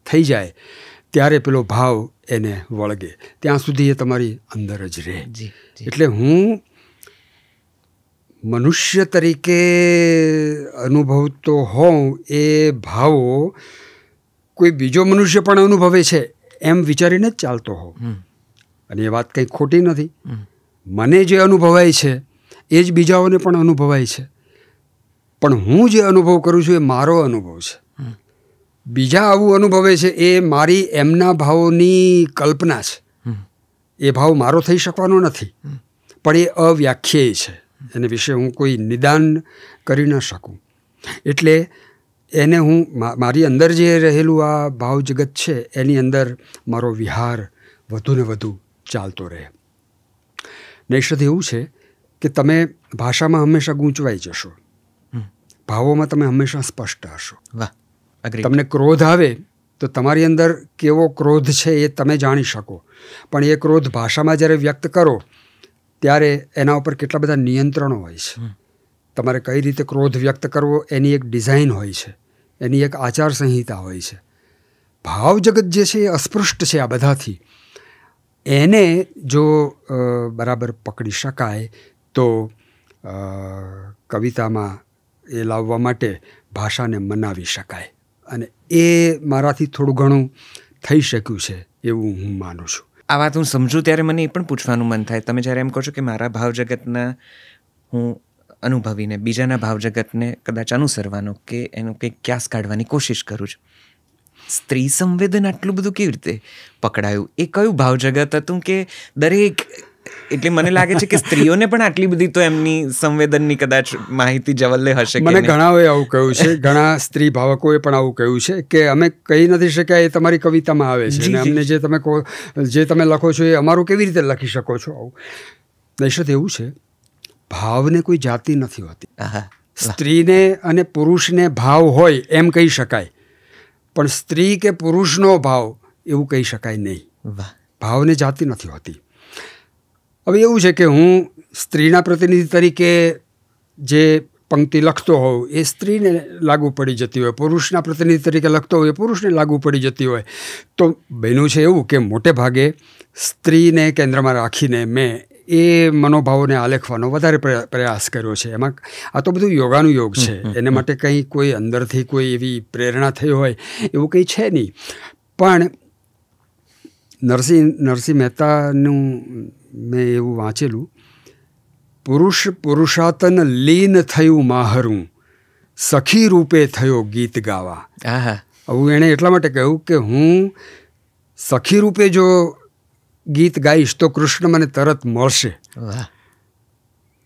થઈ જાય ત્યારે પેલો ભાવ એને વળગે, ત્યાં સુધી એ તમારી અંદર જ રહે. એટલે હું મનુષ્ય તરીકે અનુભવતો હોઉં એ ભાવો કોઈ બીજો મનુષ્ય પણ અનુભવે છે એમ વિચારીને જ ચાલતો હોઉં. અને એ વાત કંઈ ખોટી નથી. મને જે અનુભવાય છે એ જ બીજાઓને પણ અનુભવાય છે, પણ હું જે અનુભવ કરું છું એ મારો અનુભવ છે. બીજા આવું અનુભવે છે એ મારી એમના ભાવોની કલ્પના છે. એ ભાવ મારો થઈ શકવાનો નથી, પણ એ અવ્યાખ્યેય છે. એને વિશે હું કોઈ નિદાન કરી ન શકું. એટલે એને હું મારી અંદર જે રહેલું આ ભાવ જગત છે એની અંદર મારો વિહાર વધુ ને વધુ ચાલતો રહે. નૈષધ એવું છે કે તમે ભાષામાં હંમેશા ગૂંચવાઈ જશો, ભાવોમાં તમે હંમેશા સ્પષ્ટ હશો. તમને ક્રોધ આવે તો તમારી અંદર કેવો ક્રોધ છે એ તમે જાણી શકો, પણ એ ક્રોધ ભાષામાં જ્યારે વ્યક્ત કરો ત્યારે એના ઉપર કેટલા બધા નિયંત્રણો હોય છે. તમારે કઈ રીતે ક્રોધ વ્યક્ત કરવો એની એક ડિઝાઇન હોય છે, એની એક આચારસંહિતા હોય છે. ભાવ જગત જે છે એ અસ્પૃષ્ટ છે આ બધાથી. એને જો બરાબર પકડી શકાય તો કવિતામાં એ લાવવા માટે ભાષાને મનાવી શકાય, અને એ મારાથી થોડું ઘણું થઈ શક્યું છે એવું હું માનું છું. આ વાત હું સમજું ત્યારે મને એ પણ પૂછવાનું મન થાય, તમે જ્યારે એમ કહો છો કે મારા ભાવ જગતના હું અનુભવીને બીજાના ભાવ જગતને કદાચ અનુસરવાનો કે એનું કંઈક ક્યાસ કાઢવાની કોશિશ કરું છું, સ્ત્રી સંવેદન આટલું બધું કેવી રીતે પકડાયું? એ કયું ભાવ જગત હતું કે દરેક, એટલે મને લાગે છે કે સ્ત્રીઓને પણ આટલી બધી તો એમની સંવેદનની કદાચ માહિતી જવલ્લે હશે. મને ઘણાઓએ આવું કહ્યું છે, ઘણા સ્ત્રી ભાવકોએ પણ આવું કહ્યું છે કે અમે કહી નથી શક્યા એ તમારી કવિતામાં આવે છે, અને અમને જે તમે કહો, જે તમે લખો છો એ અમારું કેવી રીતે લખી શકો છો? આવું નૈષદ એવું છે, ભાવને કોઈ જાતિ નથી હોતી. સ્ત્રીને અને પુરુષને ભાવ હોય એમ કહી શકાય, પણ સ્ત્રી કે પુરુષનો ભાવ એવું કહી શકાય નહીં. ભાવને જાતિ નથી હોતી. હવે એવું છે કે હું સ્ત્રીના પ્રતિનિધિ તરીકે જે પંક્તિ લખતો હોઉં એ સ્ત્રીને લાગુ પડી જતી હોય, પુરુષના પ્રતિનિધિ તરીકે લખતો હોય એ પુરુષને લાગુ પડી જતી હોય. તો બન્યું છે એવું કે મોટે ભાગે સ્ત્રીને કેન્દ્રમાં રાખીને મેં એ મનોભાવોને આલેખવાનો વધારે પ્રયાસ કર્યો છે. એમાં આ તો બધું યોગાનુયોગ છે, એને માટે કંઈ કોઈ અંદરથી કોઈ એવી પ્રેરણા થઈ હોય એવું કંઈ છે નહીં. પણ નરસિંહ મહેતાનું મેં એવું વાંચેલું, પુરુષ પુરુષાતન લીન થયું માહરું, સખી રૂપે થયો ગીત ગાવા. આવું એણે એટલા માટે કહ્યું કે હું સખી રૂપે જો ગીત ગાઈશ તો કૃષ્ણ મને તરત મળશે.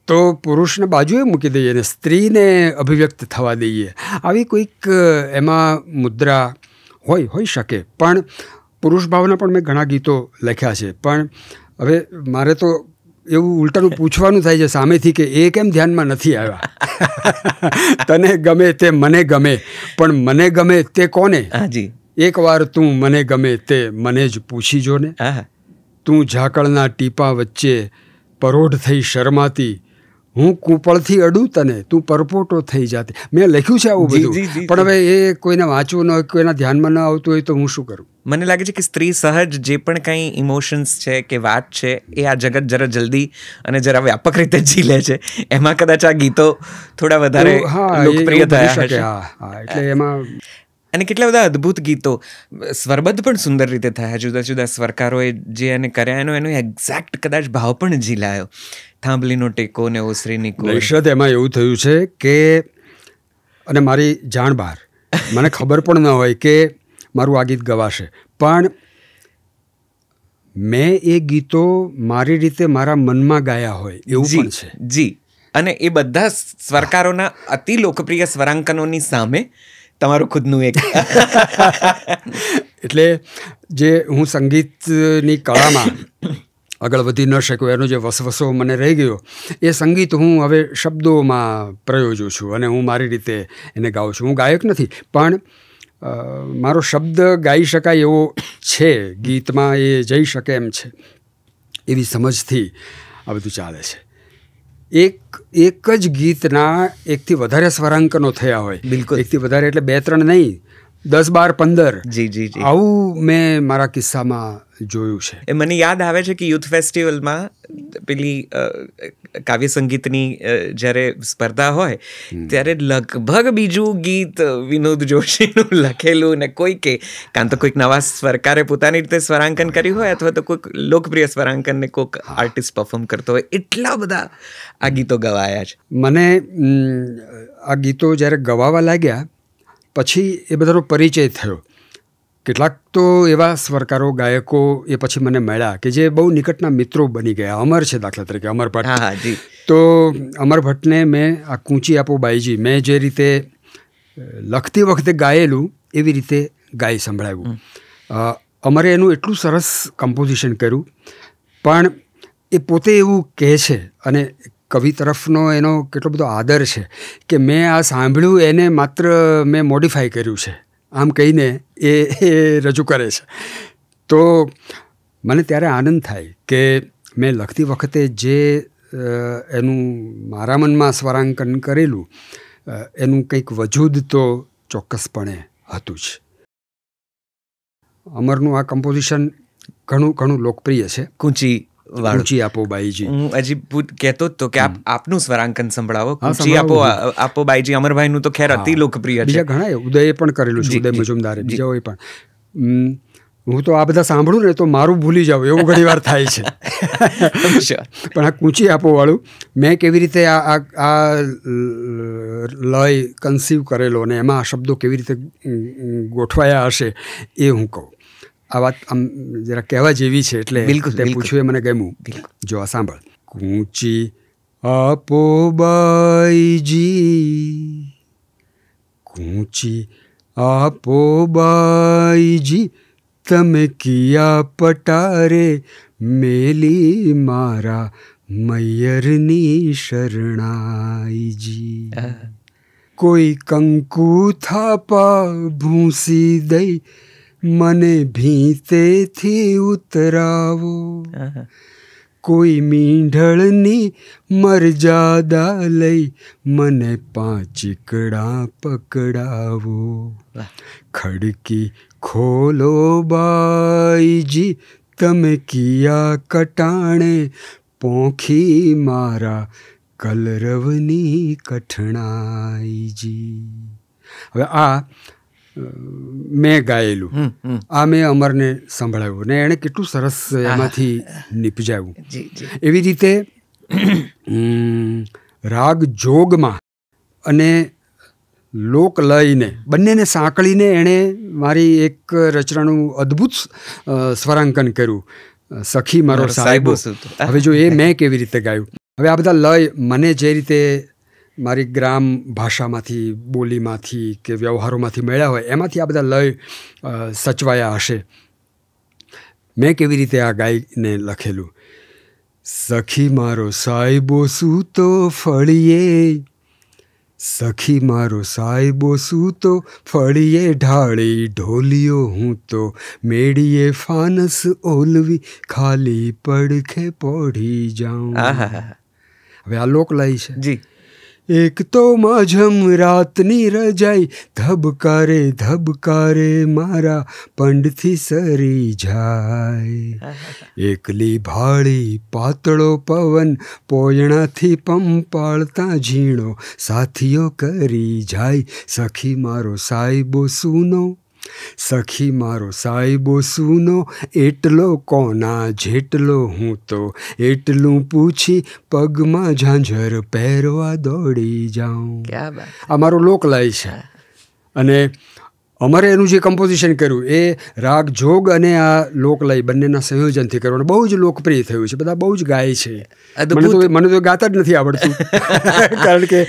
તો પુરુષને બાજુએ મૂકી દઈએ અને સ્ત્રીને અભિવ્યક્ત થવા દઈએ. આવી કોઈક એમાં મુદ્રા હોઈ શકે. પણ પુરુષ ભાવના પણ મેં ઘણા ગીતો લખ્યા છે. પણ હવે મારે તો એવું ઉલટાનું પૂછવાનું થાય છે સામેથી કે એ કેમ ધ્યાનમાં નથી આવ્યા? તને ગમે તે મને ગમે, પણ મને ગમે તે કોને? એકવાર તું મને ગમે તે મને જ પૂછી જો ને. તું ઝાકળના ટીપા વચ્ચે પરોઢ થઈ શરમાતી, હું કૂપળથી અડું તને, તું પરપોટો થઈ જાતી. મેં લખ્યું છે આવું બધું, પણ હવે એ કોઈને વાંચવું ન હોય, કોઈના ધ્યાનમાં ન આવતું હોય તો હું શું કરું? મને લાગે છે કે સ્ત્રી સહજ જે પણ કંઈ ઇમોશન્સ છે કે વાત છે એ આ જગત જરા જલ્દી અને જરા વ્યાપક રીતે ઝીલે છે. એમાં કદાચ આ ગીતો થોડા વધારે લોકપ્રિય થયા હશે. એટલે એમાં અને કેટલા બધા અદ્ભુત ગીતો, સ્વરબદ્ધ પણ સુંદર રીતે થયા. જુદા જુદા સ્વરકારોએ જે એને કર્યા એનો એક્ઝેક્ટ કદાચ ભાવ પણ ઝીલાયો. થાંભલીનો ટેકો ને ઓસરીની કોર. નૈષદ એમાં એવું થયું છે કે, અને મારી જાણ બહાર, મને ખબર પણ ન હોય કે મારું આ ગીત ગવાશે, પણ મેં એ ગીતો મારી રીતે મારા મનમાં ગાયા હોય એવું પણ છે. જી, અને એ બધા સ્વરકારોના અતિ લોકપ્રિય સ્વરાંકનોની સામે તમારું ખુદનું એક એટલે જે હું સંગીતની કળામાં આગળ વધી ન શક્યો, એનો જે વસવસો મને રહી ગયો, એ સંગીત હું હવે શબ્દોમાં પ્રયોજું છું અને હું મારી રીતે એને ગાઉં છું. હું ગાયક નથી, પણ મારો શબ્દ ગાઈ શકાય એવો છે, ગીતમાં એ જઈ શકે એમ છે, એવી સમજથી આ બધું ચાલે છે. એક જ ગીતના એકથી વધારે સ્વરાંકનો થયા હોય. બિલકુલ. એકથી વધારે એટલે 2-3 નહીં, 10, 12, 15. જી. આવું મેં મારા કિસ્સામાં જોયું છે. એ મને યાદ આવે છે કે યુથ ફેસ્ટિવલમાં પેલી કાવ્ય સંગીતની જ્યારે સ્પર્ધા હોય ત્યારે લગભગ બીજું ગીત વિનોદ જોશીનું લખેલું ને કોઈકે કાં તો કોઈક નવા સ્વરકારે પોતાની રીતે સ્વરાંકન કર્યું હોય અથવા તો કોઈક લોકપ્રિય સ્વરાંકનને કોઈક આર્ટિસ્ટ પરફોર્મ કરતો હોય. એટલા બધા આ ગીતો ગવાયા છે. મને આ ગીતો જ્યારે ગવાવા લાગ્યા પછી એ બધાનો પરિચય થયો. કેટલાક તો એવા સ્વરકારો, ગાયકો એ પછી મને મળ્યા કે જે બહુ નિકટના મિત્રો બની ગયા. અમર છે દાખલા તરીકે, અમર ભટ્ટ. તો અમર ભટ્ટને મેં આ કૂંચી આપો બાઈજી, મેં જે રીતે લખતી વખતે ગાયેલું એવી રીતે ગાઈ સંભળાવ્યું. અમરે એનું એટલું સરસ કમ્પોઝિશન કર્યું, પણ એ પોતે એવું કહે છે અને કવિ તરફનો એનો કેટલો બધો આદર છે કે મેં આ સાંભળ્યું એને માત્ર મેં મોડિફાઈ કર્યું છે, આમ કહીને એ રજૂ કરે છે. તો મને ત્યારે આનંદ થાય કે મેં લખતી વખતે જે એનું મારા મનમાં સ્વરાંકન કરેલું એનું કંઈક વજૂદ તો ચોક્કસપણે હતું જ. અમરનું આ કમ્પોઝિશન ઘણું લોકપ્રિય છે. કૂંચી આપો બાઈજી. હું હજી કહેતો જ તો કે આપનું સ્વરાંકન સંભળાવો. કૂંચી આપો બાઈજી અમરભાઈનું તો ખેર અતિ લોકપ્રિય છે. બીજા ઘણા ઉદયે પણ કરેલું છે, ઉદય મજુમદારે, બીજાઓએ પણ. હું તો આ બધા સાંભળું ને તો મારું ભૂલી જાઉં એવું ઘણી વાર થાય છે. પણ આ કૂંચી આપો વાળું મેં કેવી રીતે આ લય કન્સીવ કરેલો અને એમાં આ શબ્દો કેવી રીતે ગોઠવાયા હશે એ હું કહું. આ વાત આમ જરા કહેવા જેવી છે એટલે તે પૂછ્યું એ મને ગમ્યું. જો આ સાંભળ. કૂંચી આપો બાઈજી, કૂંચી આપો બાઈજી, તમે કિયા પટારે મેલી મારા મૈયરની શરણાઈજી. કોઈ કંકુ થાપા ભૂંસી દઈ મને ભીંતેથી ઉતરાવો, કોઈ મીંઢળની મરજાદા લઈ મને પાંચીકડા પકડાવો. ખડકી ખોલો બાઈજી, તમે કિયા કટાણે પોંખી મારા કલરવની કઠણાઈજી. હવે આ મેં ગાયેલું, આ મેં અમરને સંભળાવ્યું ને એણે કેટલું સરસ એમાંથી નીપજાવ્યું. એવી રીતે રાગ જોગમાં અને લોકલયને બંનેને સાંકળીને એણે મારી એક રચનાનું અદ્ભુત સ્વરાંકન કર્યું, સખી મારો સાહેબો. હવે જો એ મેં કેવી રીતે ગાયું. હવે આ બધા લય મને જે રીતે મારી ગ્રામ ભાષામાંથી, બોલીમાંથી કે વ્યવહારોમાંથી મળ્યા હોય એમાંથી આ બધા લય સચવાયા હશે. મેં કેવી રીતે આ ગાઈને લખેલું. સખી મારો સાહેબો સૂતો ફળીએ, સખી મારો સાહેબો સૂતો ફળીએ ઢાળી ઢોલિયો, હું તો મેળીએ ફાનસ ઓલવી ખાલી પડખે પોઢી જાઉં. હવે આ લોકલય છે. જી. એક તો માઝમ રાતની રજાઈ, ધબકારે મારા પંડથી સરી જાય. એકલી ભાળી પાતળો પવન પોયણાથી પંપાળતા ઝીણો સાથીઓ કરી જાય. સખી મારો સાહેબો સૂનો, સખી મારો સાહેબો સૂનો, એટલો કોના જેટલો, હું તો એટલું પૂછી પગમાં ઝાંઝર પહેરવા દોડી જાઉં. આ મારો લોકલય છે. અને અમારે એનું જે કમ્પોઝિશન કર્યું એ રાગ જોગ અને આ લોકલય બંનેના સંયોજનથી કર્યું. બહુ જ લોકપ્રિય થયું છે, બધા બહુ જ ગાય છે. મને તો ગાતા જ નથી આવડતું કારણ કે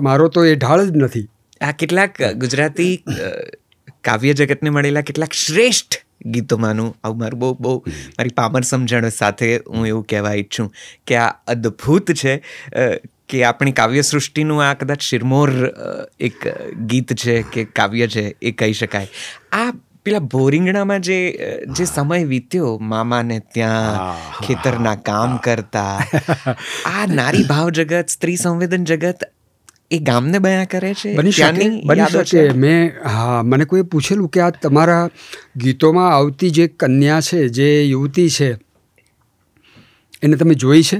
મારો તો એ ઢાળ જ નથી. આ કેટલાક ગુજરાતી કાવ્ય જગતને મળેલા કેટલાક શ્રેષ્ઠ ગીતોમાંનું આવું મારું બહુ મારી પામર સમજણ સાથે હું એવું કહેવા ઈચ્છું કે આ અદ્ભુત છે કે આપણી કાવ્ય સૃષ્ટિનું આ કદાચ શિરમોર એક ગીત છે કે કાવ્ય છે એ કહી શકાય. આ પેલા ભોરિંગણામાં જે સમય વીત્યો મામાને ત્યાં ખેતરના કામ કરતા, આ નારી ભાવ જગત, સ્ત્રી સંવેદન જગત એ ગામને બયા કરે છે. બની શકે. મને કોઈ પૂછેલું કે આ તમારા ગીતોમાં આવતી જે કન્યા છે, જે યુવતી છે, એને તમે જોઈ છે?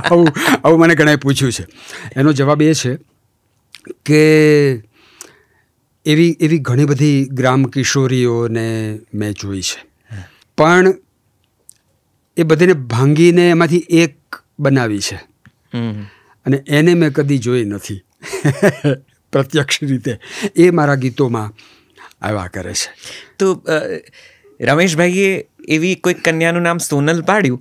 આવું મને ઘણાએ પૂછ્યું છે. એનો જવાબ એ છે કે એવી ઘણી બધી ગ્રામ કિશોરીઓને મેં જોઈ છે, પણ એ બધીને ભાંગીને એમાંથી એક બનાવી છે અને એને મેં કદી જોઈ નથી પ્રત્યક્ષ રીતે. એ મારા ગીતોમાં આવ્યા કરે છે. તો રમેશભાઈએ એવી કોઈ કન્યાનું નામ સોનલ પાડ્યું,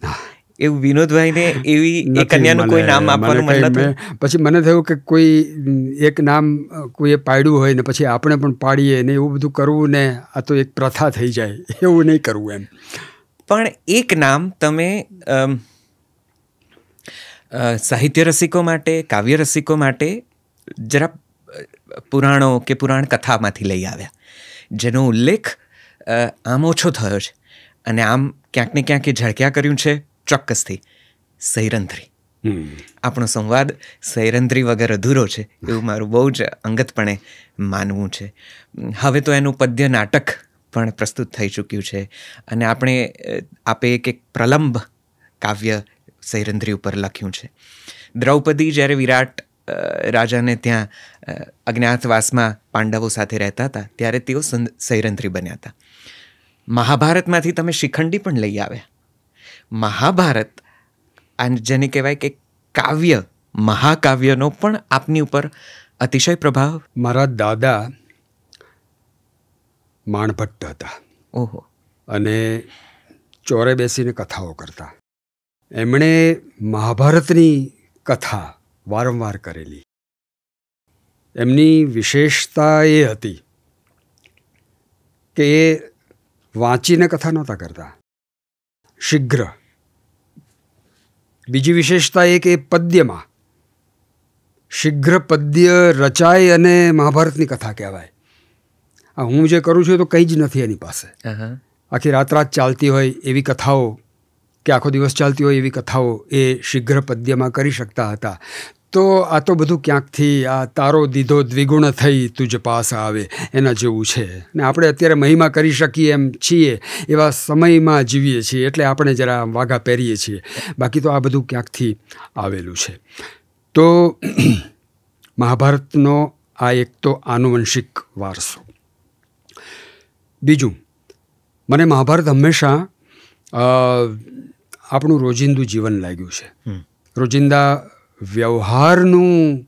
એવું વિનોદભાઈને એવી એ કન્યાનું કોઈ નામ આપવાનું મન નતું? પછી મને થયું કે કોઈ એક નામ કોઈએ પાડ્યું હોય ને પછી આપણે પણ પાડીએ ને એવું બધું કરવું ને આ તો એક પ્રથા થઈ જાય, એવું નહીં કરવું એમ. પણ એક નામ તમે સાહિત્ય રસિકો માટે, કાવ્ય રસિકો માટે જરા પુરાણો કે પુરાણ કથામાંથી લઈ આવ્યા, જેનો ઉલ્લેખ આમ ઓછો થયો છે અને આમ ક્યાંક ને ક્યાંક એ ઝળક્યા કર્યું છે ચોક્કસથી. સૈરંધ્રી. આપણો સંવાદ સૈરંધ્રી વગર અધૂરો છે એવું મારું બહુ જ અંગતપણે માનવું છે. હવે તો એનું પદ્ય નાટક પણ પ્રસ્તુત થઈ ચૂક્યું છે અને આપે એક પ્રલંબ કાવ્ય સૈરંધ્રી ઉપર લખ્યું છે. દ્રૌપદી જ્યારે વિરાટ રાજાને ત્યાં અજ્ઞાતવાસમાં પાંડવો સાથે રહેતા હતા ત્યારે તેઓ સૈરંધ્રી બન્યા હતા. મહાભારતમાંથી તમે શિખંડી પણ લઈ આવ્યા. મહાભારત જેને કહેવાય કે કાવ્ય, મહાકાવ્યનો પણ આપની ઉપર અતિશય પ્રભાવ. મારા દાદા માણભટ્ટ હતા. ઓહો. અને ચોરે બેસીને કથાઓ કરતા. એમણે મહાભારતની કથા વારંવાર કરેલી. એમની વિશેષતા એ હતી કે એ વાંચીને કથા નહોતા કરતા, શીઘ્ર. બીજી વિશેષતા એ કે પદ્યમાં શીઘ્ર પદ્ય રચાય અને મહાભારતની કથા કહેવાય. હું જે કરું છું એ તો કંઈ જ નથી એની પાસે. આખી રાત ચાલતી હોય એવી કથાઓ કે આખો દિવસ ચાલતી હોય એવી કથાઓ એ શીઘ્ર પદ્યમાં કરી શકતા હતા. તો આ તો બધું ક્યાંકથી આ તારો દીધો દ્વિગુણ થઈ તુજ પાસ આવે એના જેવું છે. ને આપણે અત્યારે મહિમા કરી શકીએ એમ છીએ એવા સમયમાં જીવીએ છીએ એટલે આપણે જરા વાઘા પહેરીએ છીએ. બાકી તો આ બધું ક્યાંકથી આવેલું છે. તો મહાભારતનો આ એક તો આનુવંશિક વારસો. બીજું, મને મહાભારત હંમેશા આપણું રોજિંદું જીવન લાગ્યું છે. રોજિંદા વ્યવહારનું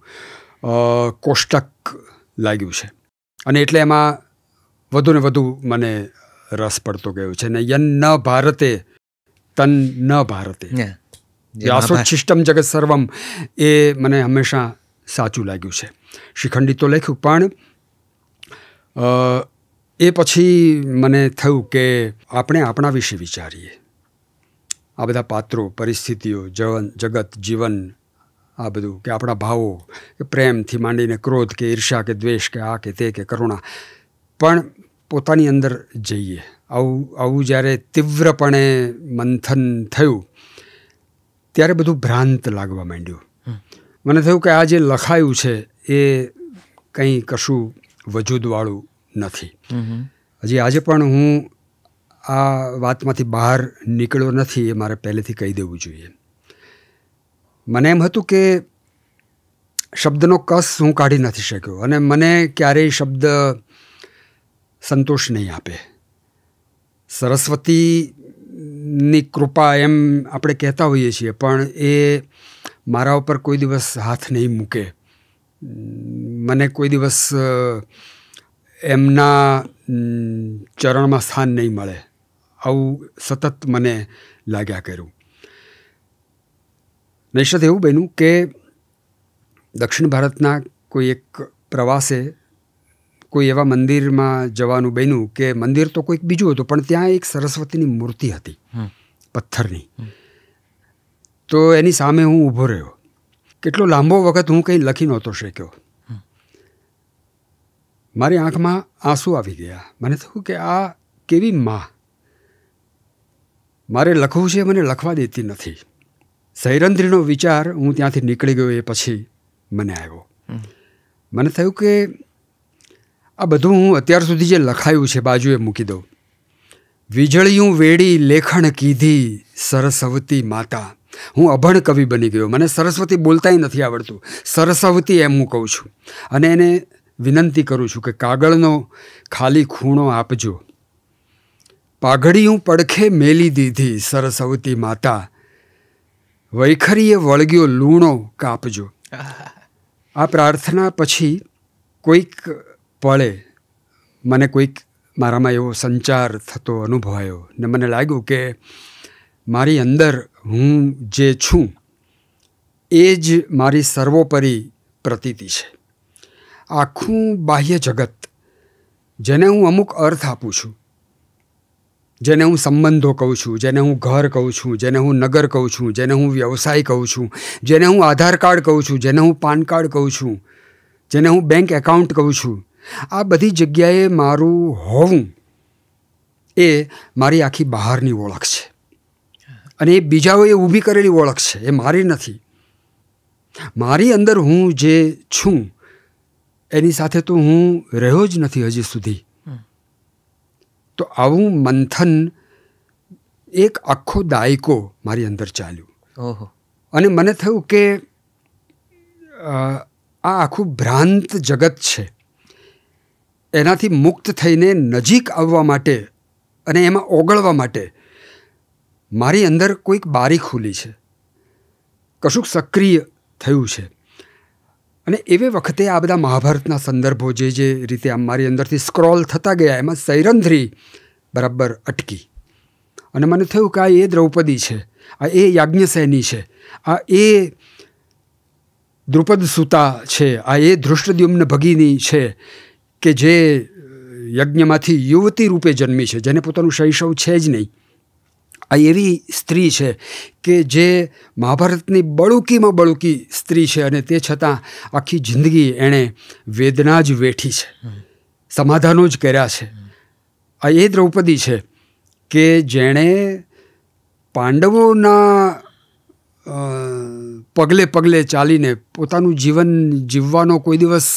કોષ્ટક લાગ્યું છે અને એટલે એમાં વધુ ને વધુ મને રસ પડતો ગયો છે. ને યન ન ભારતે તન ન ભારતે વ્યાસોચ્છિષ્ટમ જગત સર્વમ એ મને હંમેશા સાચું લાગ્યું છે. શિખંડી તો લખ્યું પણ એ પછી મને થયું કે આપણે આપણા વિશે વિચારીએ. આ બધા પાત્રો, પરિસ્થિતિઓ, જગત, જીવન, આ બધું કે આપણા ભાવો, કે પ્રેમથી માંડીને ક્રોધ કે ઈર્ષા કે દ્વેષ કે આ કે તે કે કરુણા, પણ પોતાની અંદર જઈએ. આવું જ્યારે તીવ્રપણે મંથન થયું ત્યારે બધું ભ્રાંત લાગવા માંડ્યું. મને થયું કે આ જે લખાયું છે એ કંઈ કશું વજૂદવાળું નથી. હજી આજે પણ હું આ વાતમાંથી બહાર નીકળ્યો નથી એ મારે પહેલેથી કહી દેવું જોઈએ. મને એમ હતું કે શબ્દનો કસ હું કાઢી નથી શક્યો અને મને ક્યારેય શબ્દ સંતોષ નહીં આપે. સરસ્વતીની કૃપા એમ આપણે કહેતા હોઈએ છીએ પણ એ મારા ઉપર કોઈ દિવસ હાથ નહીં મૂકે. મને કોઈ દિવસ એમના ચરણમાં સ્થાન નહીં મળે. આવું સતત મને લાગ્યા કર્યું. નૈષદ એવું બન્યું કે દક્ષિણ ભારતના કોઈ એક પ્રવાસે કોઈ એવા મંદિરમાં જવાનું બન્યું કે મંદિર તો કોઈક બીજું હતું પણ ત્યાં એક સરસ્વતીની મૂર્તિ હતી પથ્થરની. તો એની સામે હું ઊભો રહ્યો. કેટલો લાંબો વખત હું કંઈ લખી નહોતો શક્યો. મારી આંખમાં આંસુ આવી ગયા. મને થયું કે આ કેવી માં, મારે લખવું છે મને લખવા દેતી નથી. સૈરંધ્રીનો વિચાર હું ત્યાંથી નીકળી ગયો એ પછી મને આવ્યો. મને થયું કે આ બધું હું અત્યાર સુધી જે લખાયું છે બાજુએ મૂકી દઉં. વીજળિયું વેડી લેખણ કીધી સરસ્વતી માતા. હું અભણ કવિ બની ગયો. મને સરસ્વતી બોલતાય નથી આવડતું. સરસ્વતી એમ હું કહું છું અને એને વિનંતી કરું છું કે કાગળનો ખાલી ખૂણો આપજો. પાઘડીયું પડખે મેલી દીધી સરસ્વતી માતા. વૈખરીએ વળગ્યો લૂણો કાપજો. આ પ્રાર્થના પછી કોઈક પળે મને કોઈક મારામાં એવો સંચાર થતો અનુભવાયો ને મને લાગ્યું કે મારી અંદર હું જે છું એ જ મારી સર્વોપરી પ્રતીતિ છે. આખું બાહ્ય જગત જેને હું અમુક અર્થ આપું છું, જેને હું સંબંધો કહું છું, જેને હું ઘર કહું છું, જેને હું નગર કહું છું, જેને હું વ્યવસાય કહું છું, જેને હું આધાર કાર્ડ કહું છું, જેને હું પાન કાર્ડ કહું છું, જેને હું બેંક એકાઉન્ટ કહું છું, આ બધી જગ્યાએ મારું હોવું એ મારી આખી બહારની ઓળખ છે અને એ બીજાઓએ ઊભી કરેલી ઓળખ છે, એ મારી નથી. મારી અંદર હું જે છું એની સાથે તો હું રહ્યો જ નથી હજી સુધી. તો આવું મંથન એક આખો દાયકો મારી અંદર ચાલ્યું. અને મને થયું કે આ આખું ભ્રાંત જગત છે, એનાથી મુક્ત થઈને નજીક આવવા માટે અને એમાં ઓગળવા માટે મારી અંદર કોઈક બારી ખુલી છે, કશુંક સક્રિય થયું છે. અને એવે વખતે આ બધા મહાભારતના સંદર્ભો જે રીતે આમ મારી અંદરથી સ્ક્રોલ થતા ગયા, એમાં સૈરંધ્રી બરાબર અટકી. અને મને થયું કે આ એ દ્રૌપદી છે, આ એ યાજ્ઞસેની છે, આ એ દ્રુપદ સુતા છે, આ એ ધૃષ્ટદ્યુમ્ન ભગિની છે કે જે યજ્ઞમાંથી યુવતી રૂપે જન્મી છે, જેને પોતાનું શૈશવ છે જ નહીં. આ એવી સ્ત્રી છે કે જે મહાભારતની બળુકીમાં બળુકી સ્ત્રી છે, અને તે છતાં આખી જિંદગી એણે વેદના જ વેઠી છે, સમાધાનો જ કર્યા છે. આ એ દ્રૌપદી છે કે જેણે પાંડવોના પગલે પગલે ચાલીને પોતાનું જીવન જીવવાનો કોઈ દિવસ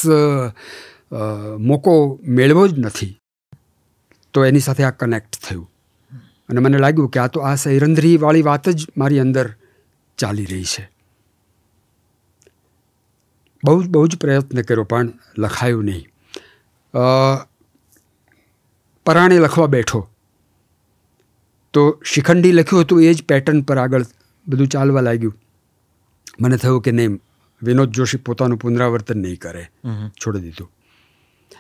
મોકો મેળવ્યો જ નથી. તો એની સાથે આ કનેક્ટ થયું અને મને લાગ્યું કે આ તો આ સૈરંધ્રીવાળી વાત જ મારી અંદર ચાલી રહી છે. બહુ જ પ્રયત્ન કર્યો પણ લખાયું નહીં. પરાણે લખવા બેઠો તો શિખંડી લખ્યું હતું એ જ પેટર્ન પર આગળ બધું ચાલવા લાગ્યું. મને થયું કે નહીં, વિનોદ જોશી પોતાનું પુનરાવર્તન નહીં કરે, છોડી દીધું.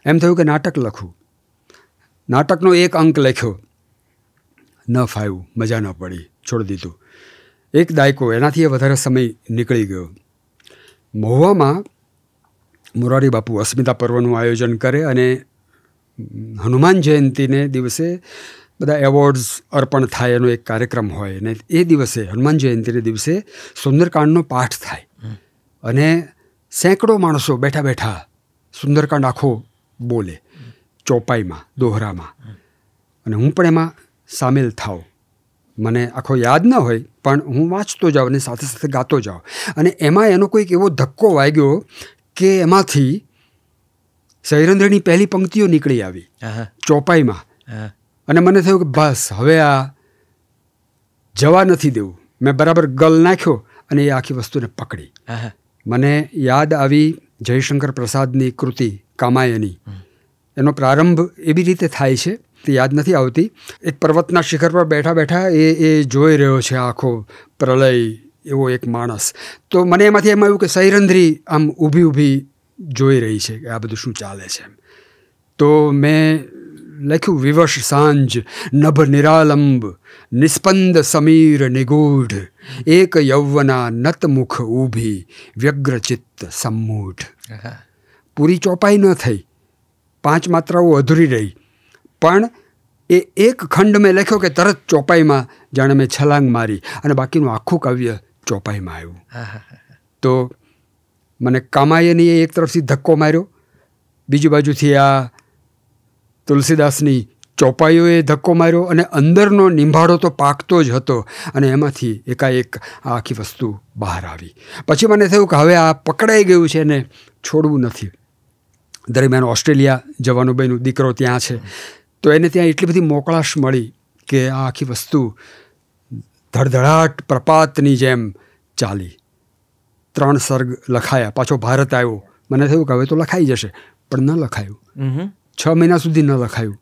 એમ થયું કે નાટક લખું. નાટકનો એક અંક લખ્યો, ન ફાવ્યું, મજા ન પડી, છોડી દીધું. એક દાયકો એનાથી વધારે સમય નીકળી ગયો. મહુવામાં મોરારી બાપુ અસ્મિતા પર્વનું આયોજન કરે અને હનુમાન જયંતીને દિવસે બધા એવોર્ડ્સ અર્પણ થાય એનો એક કાર્યક્રમ હોય. અને એ દિવસે હનુમાન જયંતીને દિવસે સુંદરકાંડનો પાઠ થાય અને સેંકડો માણસો બેઠા બેઠા સુંદરકાંડ આખો બોલે, ચોપાઈમાં, દોહરામાં. અને હું પણ એમાં સામેલ થાઉં. મને આખો યાદ ન હોય પણ હું વાંચતો જાઉં અને સાથે સાથે ગાતો જાઉં. અને એમાં એનો કોઈક એવો ધક્કો વાગ્યો કે એમાંથી સૈરંધ્રની પહેલી પંક્તિઓ નીકળી આવી ચોપાઈમાં. અને મને થયું કે બસ હવે આ જવા નથી દેવું. મેં બરાબર ગલ નાખ્યો અને એ આખી વસ્તુને પકડી. મને યાદ આવી જયશંકર પ્રસાદની કૃતિ કામાયની. એનો પ્રારંભ એવી રીતે થાય છે તે યાદ નથી આવતી. એક પર્વતના શિખર પર બેઠા બેઠા એ જોઈ રહ્યો છે આખો પ્રલય, એવો એક માણસ. તો મને એમાંથી એમ આવ્યું કે સૈરંધ્રી આમ ઊભી જોઈ રહી છે કે આ બધું શું ચાલે છે. તો મેં લખ્યું, વિવશ સાંજ નભ નિરાલંબ નિસ્પંદ સમીર નિગૂઢ એક યૌવના નતમુખ ઊભી વ્યગ્રચિત્ત સમ્મૂઢ. પૂરી ચોપાઈ ન થઈ, 5 માત્રાઓ અધૂરી રહી, પણ એ એક ખંડ મેં લખ્યો કે તરત ચોપાઈમાં જાણે મેં છલાંગ મારી અને બાકીનું આખું કાવ્ય ચોપાઈમાં આવ્યું. તો મને કામાયનીએ એક તરફથી ધક્કો માર્યો, બીજી બાજુથી આ તુલસીદાસની ચોપાઈઓએ ધક્કો માર્યો, અને અંદરનો નિંભાળો તો પાકતો જ હતો. અને એમાંથી એકાએક આ આખી વસ્તુ બહાર આવી. પછી મને થયું કે હવે આ પકડાઈ ગયું છે ને છોડવું નથી. દરમિયાન ઓસ્ટ્રેલિયા જવાનું બન્યું, દીકરો ત્યાં છે. તો એને ત્યાં એટલી બધી મોકળાશ મળી કે આ આખી વસ્તુ ધડધડાટ પ્રપાતની જેમ ચાલી. 3 સર્ગ લખાયા, પાછો ભારત આવ્યો. મને થયું કે હવે તો લખાઈ જશે, પણ ન લખાયું. 6 મહિના સુધી ન લખાયું.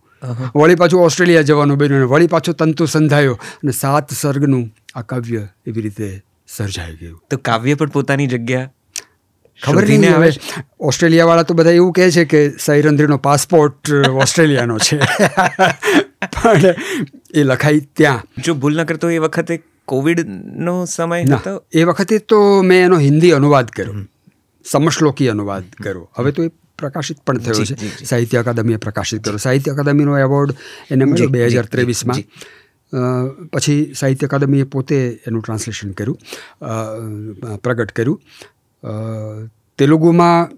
વળી પાછું ઓસ્ટ્રેલિયા જવાનું બન્યું અને વળી પાછો તંતુ સંધાયો અને 7 સર્ગનું આ કાવ્ય એવી રીતે સર્જાઈ ગયું. તો કાવ્ય પણ પોતાની જગ્યા ખબર નહીં. હવે ઓસ્ટ્રેલિયા વાળા તો બધા એવું કહે છે કે સૈરંધ્રીનો પાસપોર્ટ ઓસ્ટ્રેલિયાનો છે, પણ એ લખાઈ ત્યાં. જો ભૂલ ન કરતો એ વખતે કોવિડનો સમય હતો. એ વખતે તો મેં એનો હિન્દી અનુવાદ કર્યો, સમશ્લોકી અનુવાદ કર્યો. હવે તો એ પ્રકાશિત પણ થયો છે, સાહિત્ય અકાદમીએ પ્રકાશિત કર્યો. સાહિત્ય અકાદમીનો એવોર્ડ એને મળ્યો 2023માં. પછી સાહિત્ય અકાદમીએ પોતે એનું ટ્રાન્સલેશન કર્યું, પ્રગટ કર્યું. તેલુગુમાં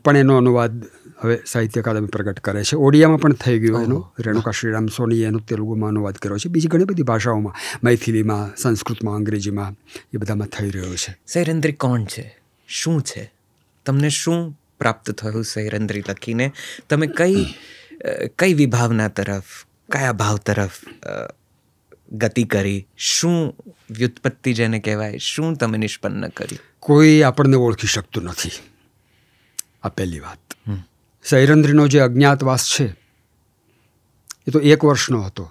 પણ એનો અનુવાદ હવે સાહિત્ય અકાદમી પ્રગટ કરે છે. ઓડિયામાં પણ થઈ ગયો એનો. રેણુકા શ્રીરામ સોનીએ એનો તેલુગુમાં અનુવાદ કર્યો છે. બીજી ઘણી બધી ભાષાઓમાં, મૈથિલીમાં, સંસ્કૃતમાં, અંગ્રેજીમાં, એ બધામાં થઈ રહ્યો છે. સૈરંધ્રી કોણ છે? શું છે? તમને શું પ્રાપ્ત થયું સૈરંદ્રી લખીને? તમે કઈ વિભાવના તરફ, કયા ભાવ તરફ ગતિ કરી? શું વ્યુત્પત્તિ જેને કહેવાય, શું તમે નિષ્પન્ન કરી? કોઈ આપણને ઓળખી શકતું નથી, આ પહેલી વાત. સૈરંદ્રીનો જે અજ્ઞાતવાસ છે એ તો 1 વર્ષનો હતો.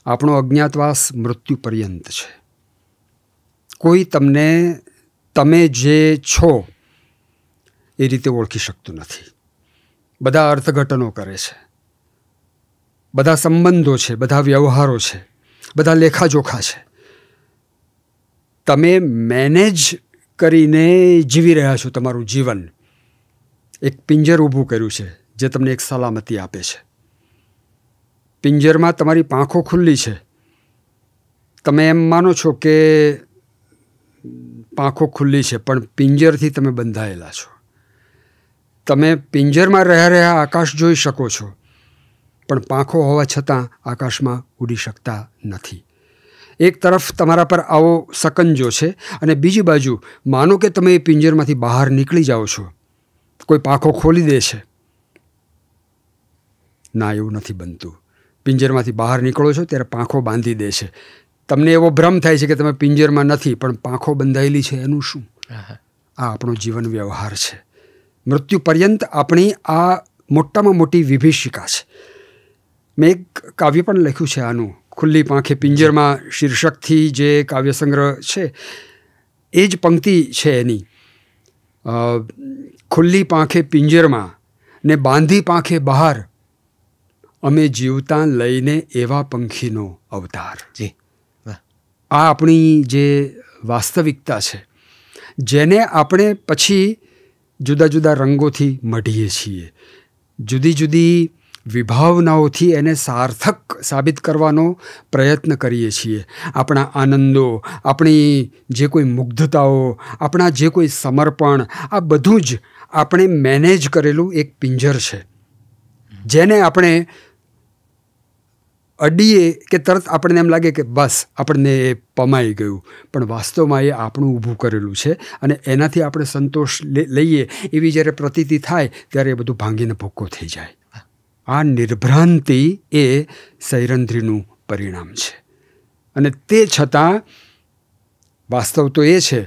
આપણો અજ્ઞાતવાસ મૃત્યુ પર્યંત છે. કોઈ તમે જે છો એ રીતે ઓળખી શકતું નથી. બધા અર્થઘટનો કરે છે, બધા સંબંધો છે, બધા વ્યવહારો છે, બધા લેખાજોખા છે. તમે મેનેજ કરીને જીવી રહ્યા છો તમારું જીવન. એક પિંજર ઊભું કર્યું છે જે તમને એક સલામતી આપે છે. પિંજરમાં તમારી પાંખો ખુલ્લી છે. તમે એમ માનો છો કે પાંખો ખુલ્લી છે, પણ પિંજરથી તમે બંધાયેલા છો. તમે પિંજરમાં રહ્યા આકાશ જોઈ શકો છો, પણ પાંખો હોવા છતાં આકાશમાં ઉડી શકતા નથી. એક તરફ તમારા પર આવો સકંજો છે અને બીજી બાજુ માનો કે તમે એ પિંજરમાંથી બહાર નીકળી જાઓ છો, કોઈ પાંખો ખોલી દે છે. ના, એવું નથી બનતું. પિંજરમાંથી બહાર નીકળો છો ત્યારે પાંખો બાંધી દે છે. તમને એવો ભ્રમ થાય છે કે તમે પિંજરમાં નથી, પણ પાંખો બંધાયેલી છે. એનું શું? આ આપણો જીવન વ્યવહાર છે. મૃત્યુ પર્યંત આપણી આ મોટામાં મોટી વિભીષિકા છે. મેં એક કાવ્ય પણ લખ્યું છે આનું, ખુલ્લી પાંખે પિંજરમાં શીર્ષકથી જે કાવ્ય સંગ્રહ છે એ જ પંક્તિ છે એની. ખુલ્લી પાંખે પિંજરમાં ને બાંધી પાંખે બહાર, અમે જીવતા લઈને એવા પંખીનો અવતાર. જી, આ આપણી જે વાસ્તવિકતા છે, જેને આપણે પછી જુદા જુદા રંગોથી મઢીએ છીએ, જુદી જુદી વિભાવનાઓથી એને સાર્થક સાબિત કરવાનો પ્રયત્ન કરીએ છીએ. આપણા આનંદો, આપણી જે કોઈ મુગ્ધતાઓ, આપણા જે કોઈ સમર્પણ, આ બધું જ આપણે મેનેજ કરેલું એક પિંજર છે, જેને આપણે અડીએ કે તરત આપણને એમ લાગે કે બસ આપણને એ પમાઈ ગયું, પણ વાસ્તવમાં એ આપણું ઊભું કરેલું છે અને એનાથી આપણે સંતોષ લઈએ એવી જ્યારે પ્રતીતિ થાય ત્યારે એ બધું ભાંગીને ભૂક્કો થઈ જાય. આ નિર્ભ્રાંતિ એ સૈરંધ્રીનું પરિણામ છે. અને તે છતાં વાસ્તવ તો એ છે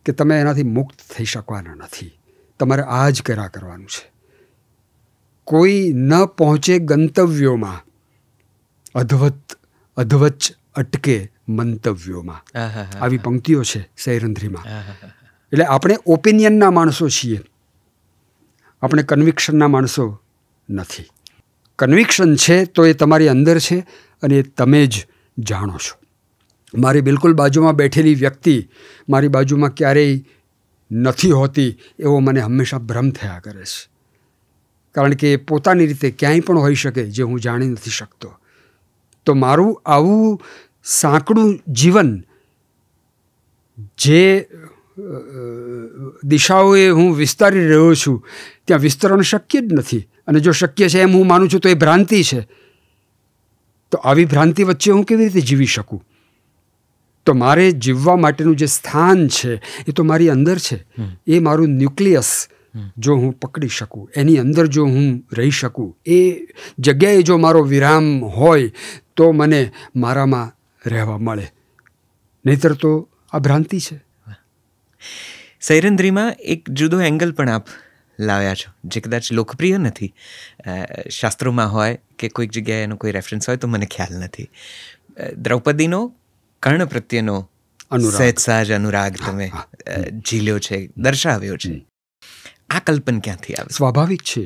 કે તમે એનાથી મુક્ત થઈ શકવાના નથી. તમારે આ જ કરવાનું છે. કોઈ ન પહોંચે ગંતવ્યોમાં, અધવચ અટકે મંતવ્યોમાં. આવી પંક્તિઓ છે સૈરંધ્રીમાં. એટલે આપણે ઓપિનિયનના માણસો છીએ, આપણે કન્વિક્શનના માણસો નથી. કન્વિક્શન છે તો એ તમારી અંદર છે અને એ તમે જ જાણો છો. મારી બિલકુલ બાજુમાં બેઠેલી વ્યક્તિ મારી બાજુમાં ક્યારેય નથી હોતી એવો મને હંમેશા ભ્રમ થયા કરે છે, કારણ કે પોતાની રીતે ક્યાંય પણ હોઈ શકે જે હું જાણી નથી શકતો. તો મારું આવું સાંકડું જીવન, જે દિશાઓએ હું વિસ્તારી રહ્યો છું ત્યાં વિસ્તરણ શક્ય જ નથી. અને જો શક્ય છે એમ હું માનું છું તો એ ભ્રાંતિ છે. તો આવી ભ્રાંતિ વચ્ચે હું કેવી રીતે જીવી શકું? તો મારે જીવવા માટેનું જે સ્થાન છે એ તો મારી અંદર છે. એ મારું ન્યુક્લિયસ જો હું પકડી શકું, એની અંદર જો હું રહી શકું, એ જગ્યાએ જો મારો વિરામ હોય તો મને મારામાં રહેવા મળે, નહીંતર તો આ ભ્રાંતિ છે. સૈરંધ્રીમાં એક જુદો એંગલ પણ આપ લાવ્યા છો જે કદાચ લોકપ્રિય નથી. શાસ્ત્રોમાં હોય કે કોઈક જગ્યાએ એનો કોઈ રેફરન્સ હોય તો મને ખ્યાલ નથી. દ્રૌપદીનો કર્ણ પ્રત્યેનો સહેજ અનુરાગ તમે ઝીલ્યો છે, દર્શાવ્યો છે. આ કલ્પન ક્યાંથી આવે? સ્વાભાવિક છે,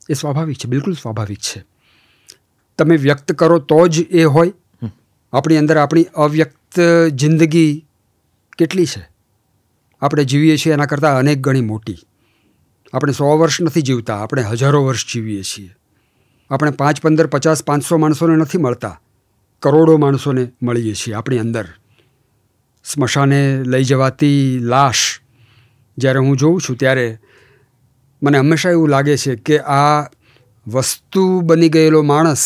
એ સ્વાભાવિક છે, બિલકુલ સ્વાભાવિક છે. તમે વ્યક્ત કરો તો જ એ હોય. આપણી અંદર આપણી અવ્યક્ત જિંદગી કેટલી છે? આપણે જીવીએ છીએ એના કરતાં અનેક ગણી મોટી. આપણે 100 વર્ષ નથી જીવતા, આપણે હજારો વર્ષ જીવીએ છીએ. આપણે 5, 15, 50, 500 માણસોને નથી મળતા, કરોડો માણસોને મળીએ છીએ આપણી અંદર. સ્મશાને લઈ જવાતી લાશ જ્યારે હું જોઉં છું ત્યારે મને હંમેશા એવું લાગે છે કે આ વસ્તુ બની ગયેલો માણસ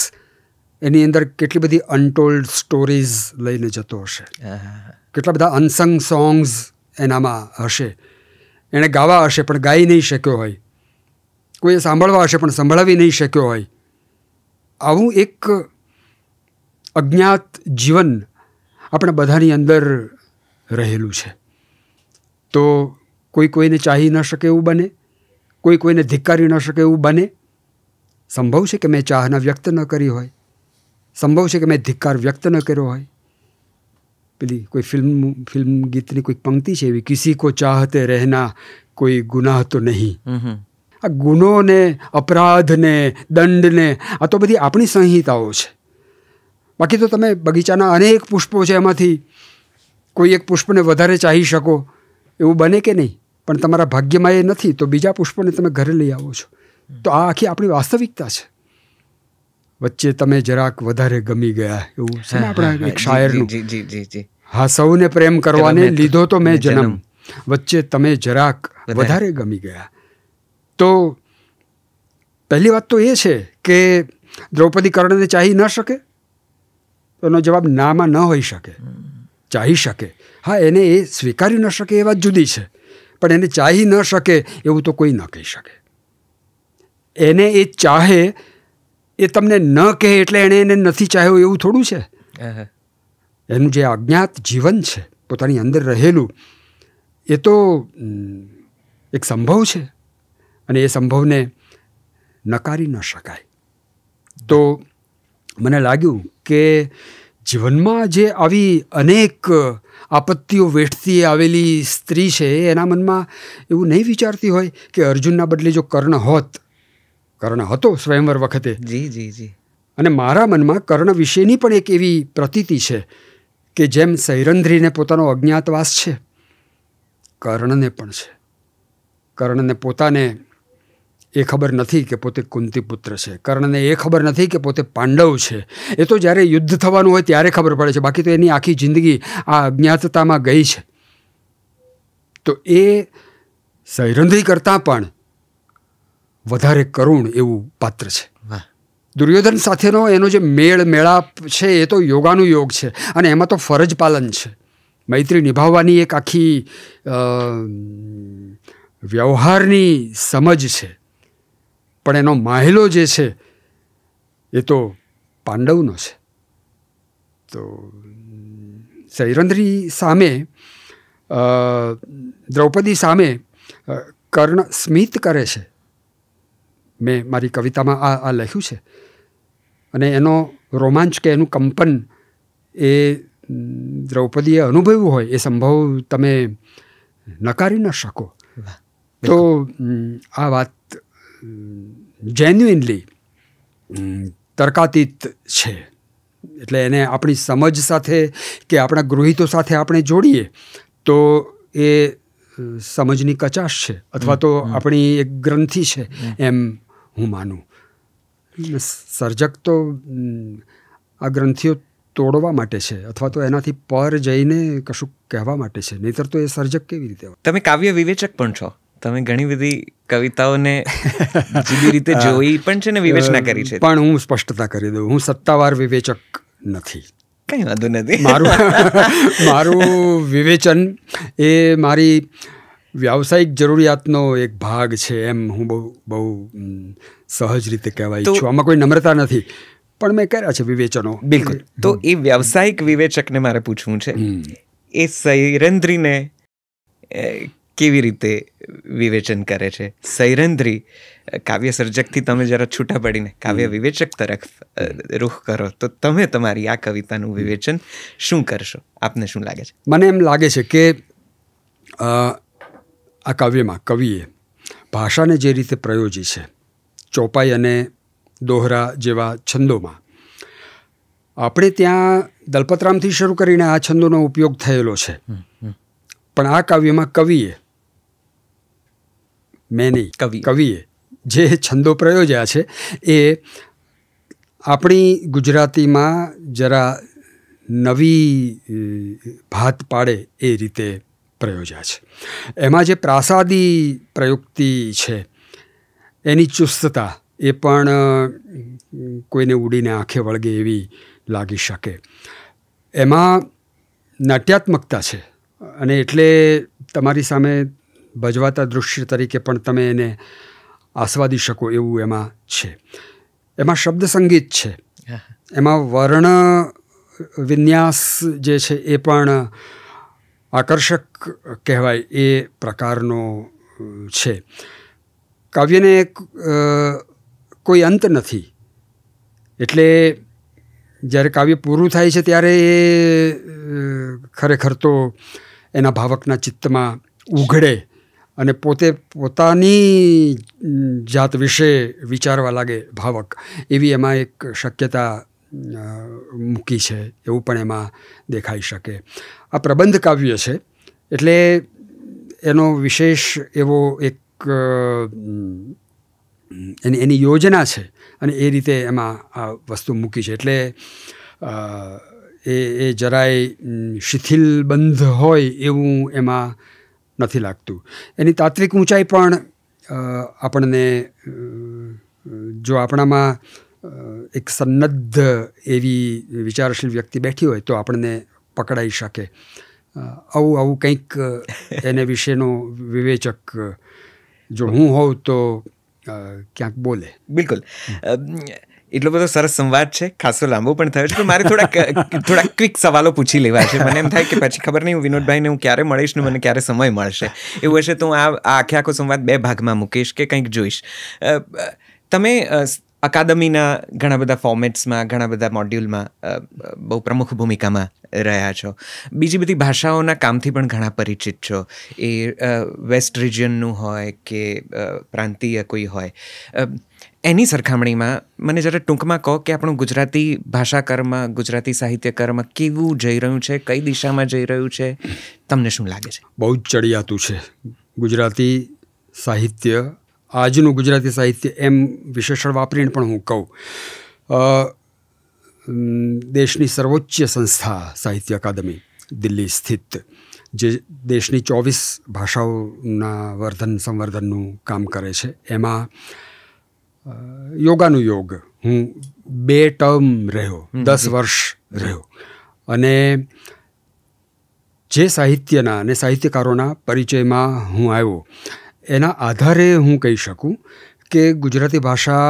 એની અંદર કેટલી બધી અનટોલ્ડ સ્ટોરીઝ લઈને જતો હશે, કેટલા બધા અનસંગ સોંગ્સ એનામાં હશે એણે ગાવા હશે પણ ગાઈ નહીં શક્યો હોય, કોઈએ સાંભળવા હશે પણ સંભળાવી નહીં શક્યો હોય, આવું એક અજ્ઞાત જીવન આપણા બધાની અંદર રહેલું છે. તો કોઈ કોઈને ચાહી ન શકે એવું બને, કોઈ કોઈને ધિક્કારી ન શકે એવું બને. સંભવ છે કે મેં ચાહના વ્યક્ત ન કરી હોય, સંભવ છે કે મેં ધિક્કાર વ્યક્ત ન કર્યો હોય. પેલી કોઈ ફિલ્મ ગીતની કોઈક પંક્તિ છે એવી, કિસી કો ચાહતે રહેના કોઈ ગુનાહ તો નહીં. આ ગુનોને, અપરાધને, દંડને, આ તો બધી આપણી સંહિતાઓ છે. બાકી તો તમે બગીચાના અનેક પુષ્પો છે, એમાંથી કોઈ એક પુષ્પને વધારે ચાહી શકો એવું બને કે નહીં? પણ તમારા ભાગ્યમાં એ નથી તો બીજા પુષ્પોને તમે ઘરે લઈ આવો છો. તો આ આખી આપણી વાસ્તવિકતા છે. વચ્ચે તમે જરાક વધારે ગમી ગયા એવું છે ને આપણા એક શાયરનું. હા, સૌને પ્રેમ કરવાને લીધો તો મેં જન્મ, વચ્ચે તમે જરાક વધારે ગમી ગયા. તો પહેલી વાત તો એ છે કે દ્રૌપદી કર્ણને ચાહી ન શકે? એનો જવાબ નામાં ન હોઈ શકે. ચાહી શકે, હા, એને એ સ્વીકારી ન શકે એ વાત જુદી છે, પણ એને ચાહી ન શકે એવું તો કોઈ ન કહી શકે. એને એ ચાહે એ તમને ન કહે એટલે એને નથી ચાહ્યો એવું થોડું છે. એનું જે અજ્ઞાત જીવન છે પોતાની અંદર રહેલું, એ તો એક સંભવ છે અને એ સંભવને નકારી ન શકાય. તો મને લાગ્યું કે જીવનમાં જે આવી અનેક આપત્તિઓ વેઠતી આવેલી સ્ત્રી છે, એના મનમાં એવું નહીં વિચારતી હોય કે અર્જુનના બદલે જો કર્ણ હતો સ્વયંવર વખતે. અને મારા મનમાં કર્ણ વિશેની પણ એક એવી પ્રતીતિ છે કે જેમ સૈરંધ્રીને પોતાનો અજ્ઞાતવાસ છે, કર્ણને પણ છે. કર્ણને પોતાને એ ખબર નથી કે પોતે કુંતી પુત્ર છે, કર્ણને એ ખબર નથી કે પોતે પાંડવ છે. એ તો જ્યારે યુદ્ધ થવાનું હોય ત્યારે ખબર પડે છે, બાકી તો એની આખી જિંદગી આ અજ્ઞાતતામાં ગઈ છે. તો એ સૈરંધ્રી કરતાં પણ વધારે કરુણ એવું પાત્ર છે. દુર્યોધન સાથેનો એનો જે મેળાપ છે એ તો યોગાનુયોગ છે, અને એમાં તો ફરજ પાલન છે. મૈત્રી નિભાવવાની એક આખી વ્યવહારની સમજ છે. પણ એનો માહેલો જે છે એ તો પાંડવનો છે. તો સૈરંધ્રી સામે, દ્રૌપદી સામે કર્ણ સ્મિત કરે છે. મેં મારી કવિતામાં આ લખ્યું છે. અને એનો રોમાંચ કે એનું કંપન એ દ્રૌપદીએ અનુભવ્યું હોય એ સંભવ તમે નકારી ન શકો. તો આ વાત જેન્યુઇનલી તર્કાતીત છે. એટલે એને આપણી સમજ સાથે કે આપણા ગૃહિતો સાથે આપણે જોડીએ તો એ સમજની કચાશ છે, અથવા તો આપણી એક ગ્રંથિ છે એમ હું માનું. સર્જક તો આ ગ્રંથિઓ તોડવા માટે છે, અથવા તો એનાથી પર જઈને કશું કહેવા માટે છે, નહીંતર તો એ સર્જક કેવી રીતે હોય? તમે કાવ્ય વિવેચક પણ છો. તમે ઘણી બધી કવિતાઓને જુદી રીતે જોઈ પણ છે ને વિવેચના કરી છે. પણ હું સ્પષ્ટતા કરી દઉં, હું સત્તાવાર વિવેચક નથી. કંઈ વાંધો નથી. મારું વિવેચન એ મારી વ્યાવસાયિક જરૂરિયાતનો એક ભાગ છે એમ હું બહુ સહજ રીતે કહેવાય છું. આમાં કોઈ નમ્રતા નથી, પણ મેં કર્યા છે વિવેચનો. બિલકુલ. તો એ વ્યાવસાયિક વિવેચકને મારે પૂછવું છે, એ સૈરંધ્રીને કેવી રીતે વિવેચન કરે છે? સૈરંધ્રી કાવ્ય સર્જકથી તમે જરા છૂટા પડીને કાવ્ય વિવેચક તરફ રૂખ કરો તો તમે તમારી આ કવિતાનું વિવેચન શું કરશો? આપને શું લાગે છે? મને એમ લાગે છે કે આ કાવ્યમાં કવિએ ભાષાને જે રીતે પ્રયોજી છે, ચોપાઈ અને દોહરા જેવા છંદોમાં, આપણે ત્યાં દલપતરામથી શરૂ કરીને આ છંદોનો ઉપયોગ થયેલો છે. પણ આ કાવ્યમાં કવિએ જે છંદો પ્રયોજ્યા છે એ આપણી ગુજરાતીમાં જરા નવી ભાત પાડે એ રીતે પ્રયોજ્યા છે. એમાં જે પ્રાસાદી પ્રયુક્તિ છે એની ચુસ્તતા એ પણ કોઈને ઉડીને આંખે વળગે એવી લાગી શકે. એમાં નાટ્યાત્મકતા છે, અને એટલે તમારી સામે ભજવાતા દૃશ્ય તરીકે પણ તમે એને આસ્વાદી શકો એવું એમાં છે. એમાં શબ્દ સંગીત છે, એમાં વર્ણ વિન્યાસ જે છે એ પણ આકર્ષક કહેવાય એ પ્રકારનો છે. કાવ્યને કોઈ અંત નથી, એટલે જ્યારે કાવ્ય પૂરું થાય છે ત્યારે એ ખરેખર તો એના ભાવકના ચિત્તમાં ઉઘડે અને પોતે પોતાની જાત વિશે વિચારવા લાગે ભાવક, એવી એમાં એક શક્યતા મૂકી છે, એવું પણ એમાં દેખાઈ શકે. આ પ્રબંધ કાવ્ય છે એટલે એનો વિશેષ એવો એક એની યોજના છે અને એ રીતે એમાં આ વસ્તુ મૂકી છે. એટલે એ જરાય શિથિલબંધ હોય એવું એમાં નથી લાગતું. એની તાત્વિક ઊંચાઈ પણ આપણને, જો આપણામાં એક સન્નદ્ધ એવી વિચારશીલ વ્યક્તિ બેઠી હોય તો આપણને પકડાઈ શકે. આવું કંઈક એને વિશેનો વિવેચક જો હું હોઉં તો ક્યાંક બોલે. બિલકુલ. એટલો બધો સરસ સંવાદ છે, ખાસો લાંબો પણ થયો છે, તો મારે થોડા ક્વિક સવાલો પૂછી લેવા છે. મને એમ થાય કે પછી ખબર નહીં હું વિનોદભાઈને હું ક્યારે મળીશ ને મને ક્યારે સમય મળશે. એવું હશે તો હું આ આખો સંવાદ 2 ભાગમાં મૂકીશ કે કંઈક જોઈશ. તમે અકાદમીના ઘણા બધા ફોર્મેટ્સમાં, ઘણા બધા મોડ્યુલમાં બહુ પ્રમુખ ભૂમિકામાં રહ્યા છો. બીજી બધી ભાષાઓના કામથી પણ ઘણા પરિચિત છો, એ વેસ્ટ રિજિયનનું હોય કે પ્રાંતીય કોઈ હોય. એની સરખામણીમાં મને જરા ટૂંકમાં કહો કે આપણું ગુજરાતી ભાષાકર્મ, ગુજરાતી સાહિત્યકર્મ કેવું જઈ રહ્યું છે, કઈ દિશામાં જઈ રહ્યું છે, તમને શું લાગે છે? બહુ જ ચડિયાતું છે ગુજરાતી સાહિત્ય. આજનું ગુજરાતી સાહિત્ય એમ વિશેષણ વાપરીને પણ હું કહું, દેશની સર્વોચ્ચ સંસ્થા સાહિત્ય અકાદમી દિલ્હી સ્થિત, જે દેશની 24 ભાષાઓના વર્ધન સંવર્ધનનું કામ કરે છે, એમાં યોગાનું યોગ હું 2 ટર્મ રહ્યો, 10 વર્ષ રહ્યો. અને જે સાહિત્યના અને સાહિત્યકારોના પરિચયમાં હું આવ્યો એના આધારે હું કહી શકું કે ગુજરાતી ભાષા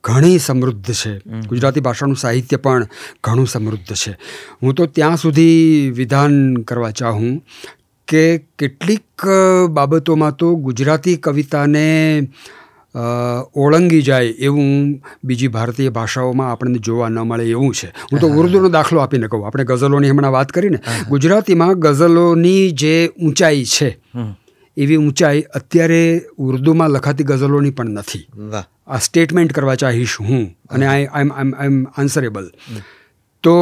ઘણી સમૃદ્ધ છે, ગુજરાતી ભાષાનું સાહિત્ય પણ ઘણું સમૃદ્ધ છે. હું તો ત્યાં સુધી વિધાન કરવા ચાહું કે કેટલીક બાબતોમાં તો ગુજરાતી કવિતાને ઓળંગી જાય એવું બીજી ભારતીય ભાષાઓમાં આપણને જોવા ન મળે એવું છે. હું તો ઉર્દુનો દાખલો આપીને કહું. આપણે ગઝલોની હમણાં વાત કરીને, ગુજરાતીમાં ગઝલોની જે ઊંચાઈ છે એવી ઊંચાઈ અત્યારે ઉર્દુમાં લખાતી ગઝલોની પણ નથી. આ સ્ટેટમેન્ટ કરવા ચાહીશ હું, અને આઈ એમ આન્સરેબલ. તો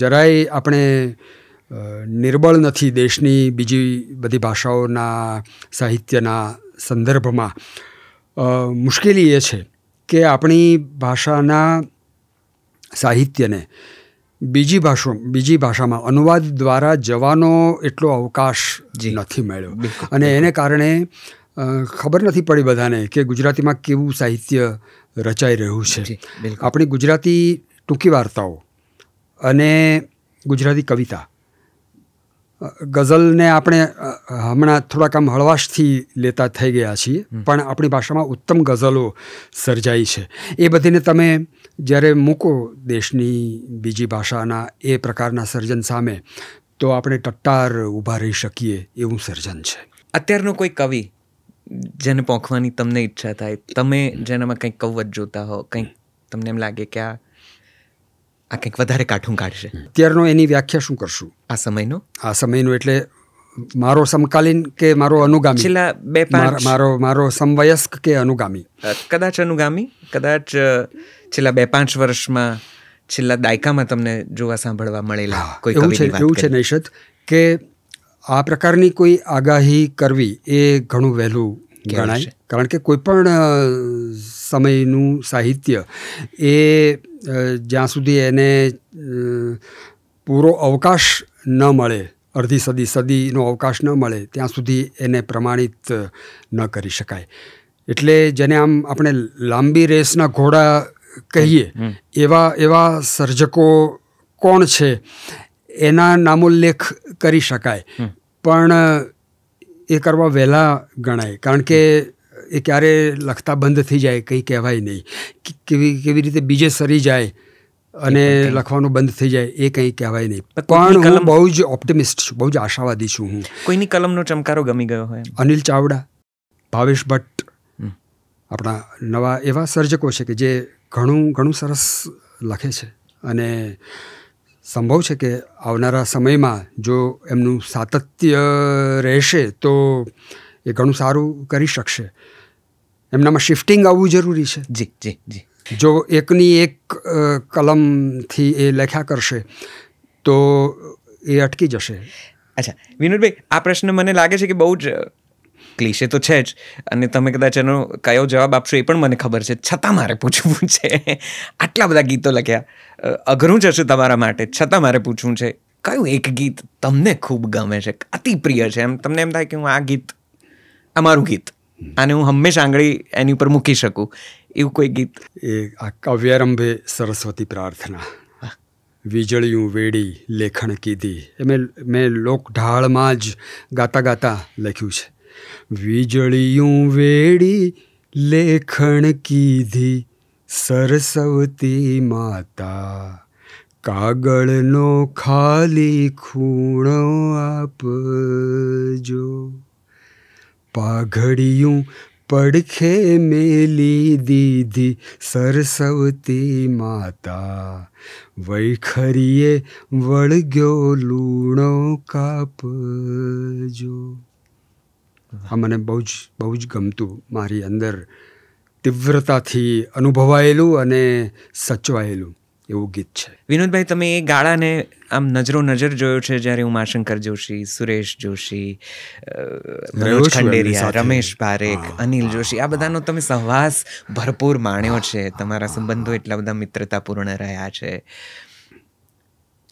જરાય આપણે નિર્બળ નથી દેશની બીજી બધી ભાષાઓના સાહિત્યના સંદર્ભમાં. મુશ્કેલી એ છે કે આપણી ભાષાના સાહિત્યને બીજી ભાષામાં અનુવાદ દ્વારા જવાનો એટલો અવકાશ નથી મળ્યો, અને એને કારણે ખબર નથી પડી બધાને કે ગુજરાતીમાં કેવું સાહિત્ય રચાઈ રહ્યું છે. આપણી ગુજરાતી ટૂંકી વાર્તાઓ અને ગુજરાતી કવિતા, ગઝલને આપણે હમણાં થોડાક આમ હળવાશથી લેતા થઈ ગયા છીએ, પણ આપણી ભાષામાં ઉત્તમ ગઝલો સર્જાઈ છે. એ બધીને તમે જ્યારે મૂકો દેશની બીજી ભાષાના એ પ્રકારના સર્જન સામે, તો આપણે ટટ્ટાર ઊભા રહી શકીએ એવું સર્જન છે. અત્યારનો કોઈ કવિ જેને પોંખવાની તમને ઈચ્છા થાય, તમે જેનામાં કંઈક કવત જોતા હો, કંઈક તમને એમ લાગે કે આ કંઈક વધારે કાઠું કાઢશે? અત્યારનો એની વ્યાખ્યા શું કરશું? આ સમયનો એટલે મારો સમકાલીન કે મારો અનુગામી? છેલ્લા 2-5 મારો સમવયસ્ક કે અનુગામી? કદાચ અનુગામી. કદાચ છેલ્લા 2-5 વર્ષમાં, છેલ્લા દાયકામાં તમને જોવા સાંભળવા મળેલા કોઈ કવિની વાત? એવું છે નૈષદ કે આ પ્રકારની કોઈ આગાહી કરવી એ ઘણું વહેલું ગણાય. કારણ કે કોઈ પણ સમયનું સાહિત્ય એ જ્યાં સુધી એને પૂરો અવકાશ ન મળે, અડધી સદીનો અવકાશ ન મળે, ત્યાં સુધી એને પ્રમાણિત ન કરી શકાય. એટલે જેને આમ આપણે લાંબી રેસના ઘોડા કહીએ, એવા સર્જકો કોણ છે એના નામોલ્લેખ કરી શકાય, પણ એ કરવા વહેલા ગણાય, કારણ કે એ ક્યારે લખતા બંધ થઈ જાય કંઈ કહેવાય નહીં, કેવી રીતે બીજે સરી જાય અને લખવાનું બંધ થઈ જાય એ કંઈ કહેવાય નહીં. પણ હું બહુ જ ઓપ્ટિમિસ્ટ છું, બહુ જ આશાવાદી છું. હું કોઈની કલમનો ચમકારો ગમી ગયો હોય? અનિલ ચાવડા, ભાવેશ ભટ્ટ, આપણા નવા એવા સર્જકો છે કે જે ઘણું સરસ લખે છે, અને સંભવ છે કે આવનારા સમયમાં જો એમનું સાતત્ય રહેશે તો એ ઘણું સારું કરી શકશે. એમનામાં શિફ્ટિંગ આવવું જરૂરી છે. જી જી જી. જો એકની એક કલમથી એ લખ્યા કરશે તો એ અટકી જશે. અચ્છા વિનોદભાઈ, આ પ્રશ્ન મને લાગે છે કે બહુ જ ક્લીશે તો છે જ, અને તમે કદાચ એનો કયો જવાબ આપશો એ પણ મને ખબર છે, છતાં મારે પૂછવું છે. આટલા બધા ગીતો લખ્યા, અઘરું જ હશે તમારા માટે, છતાં મારે પૂછવું છે, કયું એક ગીત તમને ખૂબ ગમે છે, અતિ પ્રિય છે, એમ તમને એમ થાય કે હું આ ગીત, આ મારું ગીત, આને હું હંમેશા આંગળી એની ઉપર મૂકી શકું, એવું કોઈ ગીત? એ આ કાવ્યારંભે સરસ્વતી પ્રાર્થના, વીજળીયું વેડી લેખણ કીધી, એ મેં લોકઢાળમાં જ ગાતા લખ્યું છે. વીજળીયું વેડી લેખણ કીધી સરસ્વતી માતા, કાગળનો ખાલી ખૂણો આપજો, પાઘડિયું પડખે મેલી દીધી સરસ્વતી માતા, વૈખરીએ વળગ્યો લૂણો કાપજો. આ મને બહુ જ ગમતું, મારી અંદર તીવ્રતાથી અનુભવાયેલું અને સચવાયેલું એવું ગીત છે. વિનોદભાઈ, તમે એ ગાળાને આમ નજર જોયો છે જ્યારે હું માશંકર જોશી, સુરેશ જોશી, મનોજ ખંડેરિયા, રમેશ પારેખ, અનિલ જોશી, આ બધાનો તમે સહવાસ ભરપૂર માણ્યો છે, તમારા સંબંધો એટલા બધા મિત્રતાપૂર્ણ રહ્યા છે,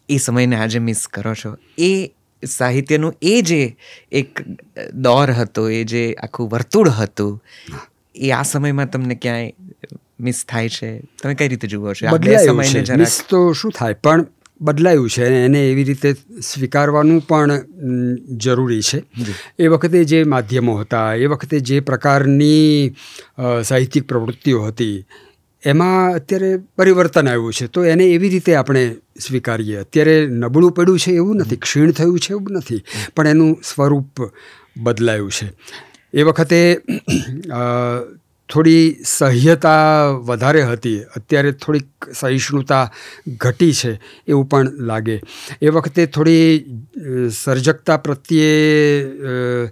એ સમયને આજે મિસ કરો છો? એ સાહિત્યનું એ જે એક દોર હતો, એ જે આખું વર્તુળ હતું, એ આ સમયમાં તમને ક્યાંય મિસ થાય છે? તમે કઈ રીતે જુઓ છો? બદલાયું છે, મિસ તો શું થાય, પણ બદલાયું છે, એને એવી રીતે સ્વીકારવાનું પણ જરૂરી છે. એ વખતે જે માધ્યમો હતા, એ વખતે જે પ્રકારની સાહિત્યિક પ્રવૃત્તિઓ હતી, એમાં અત્યારે પરિવર્તન આવ્યું છે, તો એને એવી રીતે આપણે સ્વીકારીએ. અત્યારે નબળું પડ્યું છે એવું નથી, ક્ષીણ થયું છે એવું નથી, પણ એનું સ્વરૂપ બદલાયું છે. એ વખતે થોડી સહ્યતા વધારે હતી, અત્યારે થોડીક સહિષ્ણુતા ઘટી છે એવું પણ લાગે. એ વખતે થોડી સર્જકતા પ્રત્યે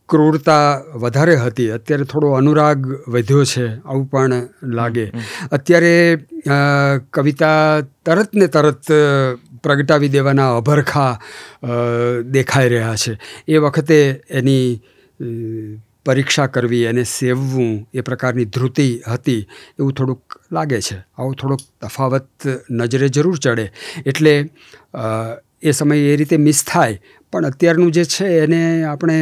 ક્રૂરતા વધારે હતી, અત્યારે થોડો અનુરાગ વધ્યો છે આવું પણ લાગે. અત્યારે કવિતા તરત ને તરત પ્રગટાવી દેવાના અભરખા દેખાઈ રહ્યા છે. એ વખતે એની પરીક્ષા કરવી, એને સેવવું, એ પ્રકારની ધૃતિ હતી એવું થોડુંક લાગે છે. આવો થોડોક તફાવત નજરે જરૂર ચડે, એટલે એ સમયે એ રીતે મિસ થાય, પણ અત્યારનું જે છે એને આપણે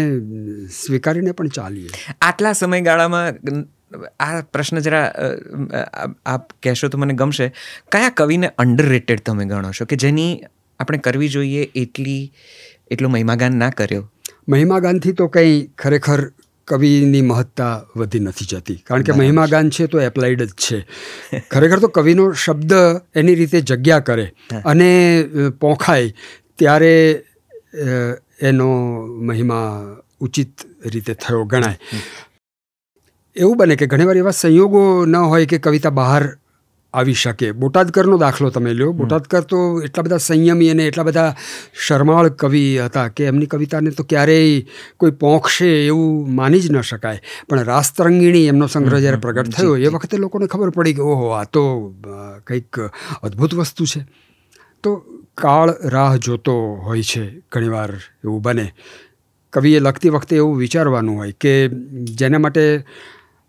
સ્વીકારીને પણ ચાલીએ. આટલા સમયગાળામાં આ પ્રશ્ન જરા આપ કહેશો તો મને ગમશે, કયા કવિને અંડરરેટેડ તમે ગણો છો, કે જેની આપણે કરવી જોઈએ એટલો મહિમાગાન ના કર્યો? મહિમાગાનથી તો કંઈ ખરેખર કવિની મહત્તા વધી નથી જતી, કારણ કે મહિમાગાન છે તો એપ્લાઇડ જ છે. ખરેખર તો કવિનો શબ્દ એની રીતે જગ્યા કરે અને પોંખાય ત્યારે એનો મહિમા ઉચિત રીતે થયો ગણાય. એવું બને કે ઘણીવાર એવા સંયોગો ન હોય કે કવિતા બહાર આવી શકે. બોટાદકરનો દાખલો તમે લ્યો. બોટાદકર તો એટલા બધા સંયમી અને એટલા બધા શરમાળ કવિ હતા કે એમની કવિતાને તો ક્યારેય કોઈ પોંખશે એવું માની જ ન શકાય. પણ રાસતરંગીણી એમનો સંગ્રહ જ્યારે પ્રગટ થયો એ વખતે લોકોને ખબર પડી કે ઓહો, આ તો કંઈક અદ્ભુત વસ્તુ છે. તો કાળ રાહ જોતો હોય છે, ઘણીવાર એવું બને. કવિએ લખતી વખતે એવું વિચારવાનું હોય કે જેના માટે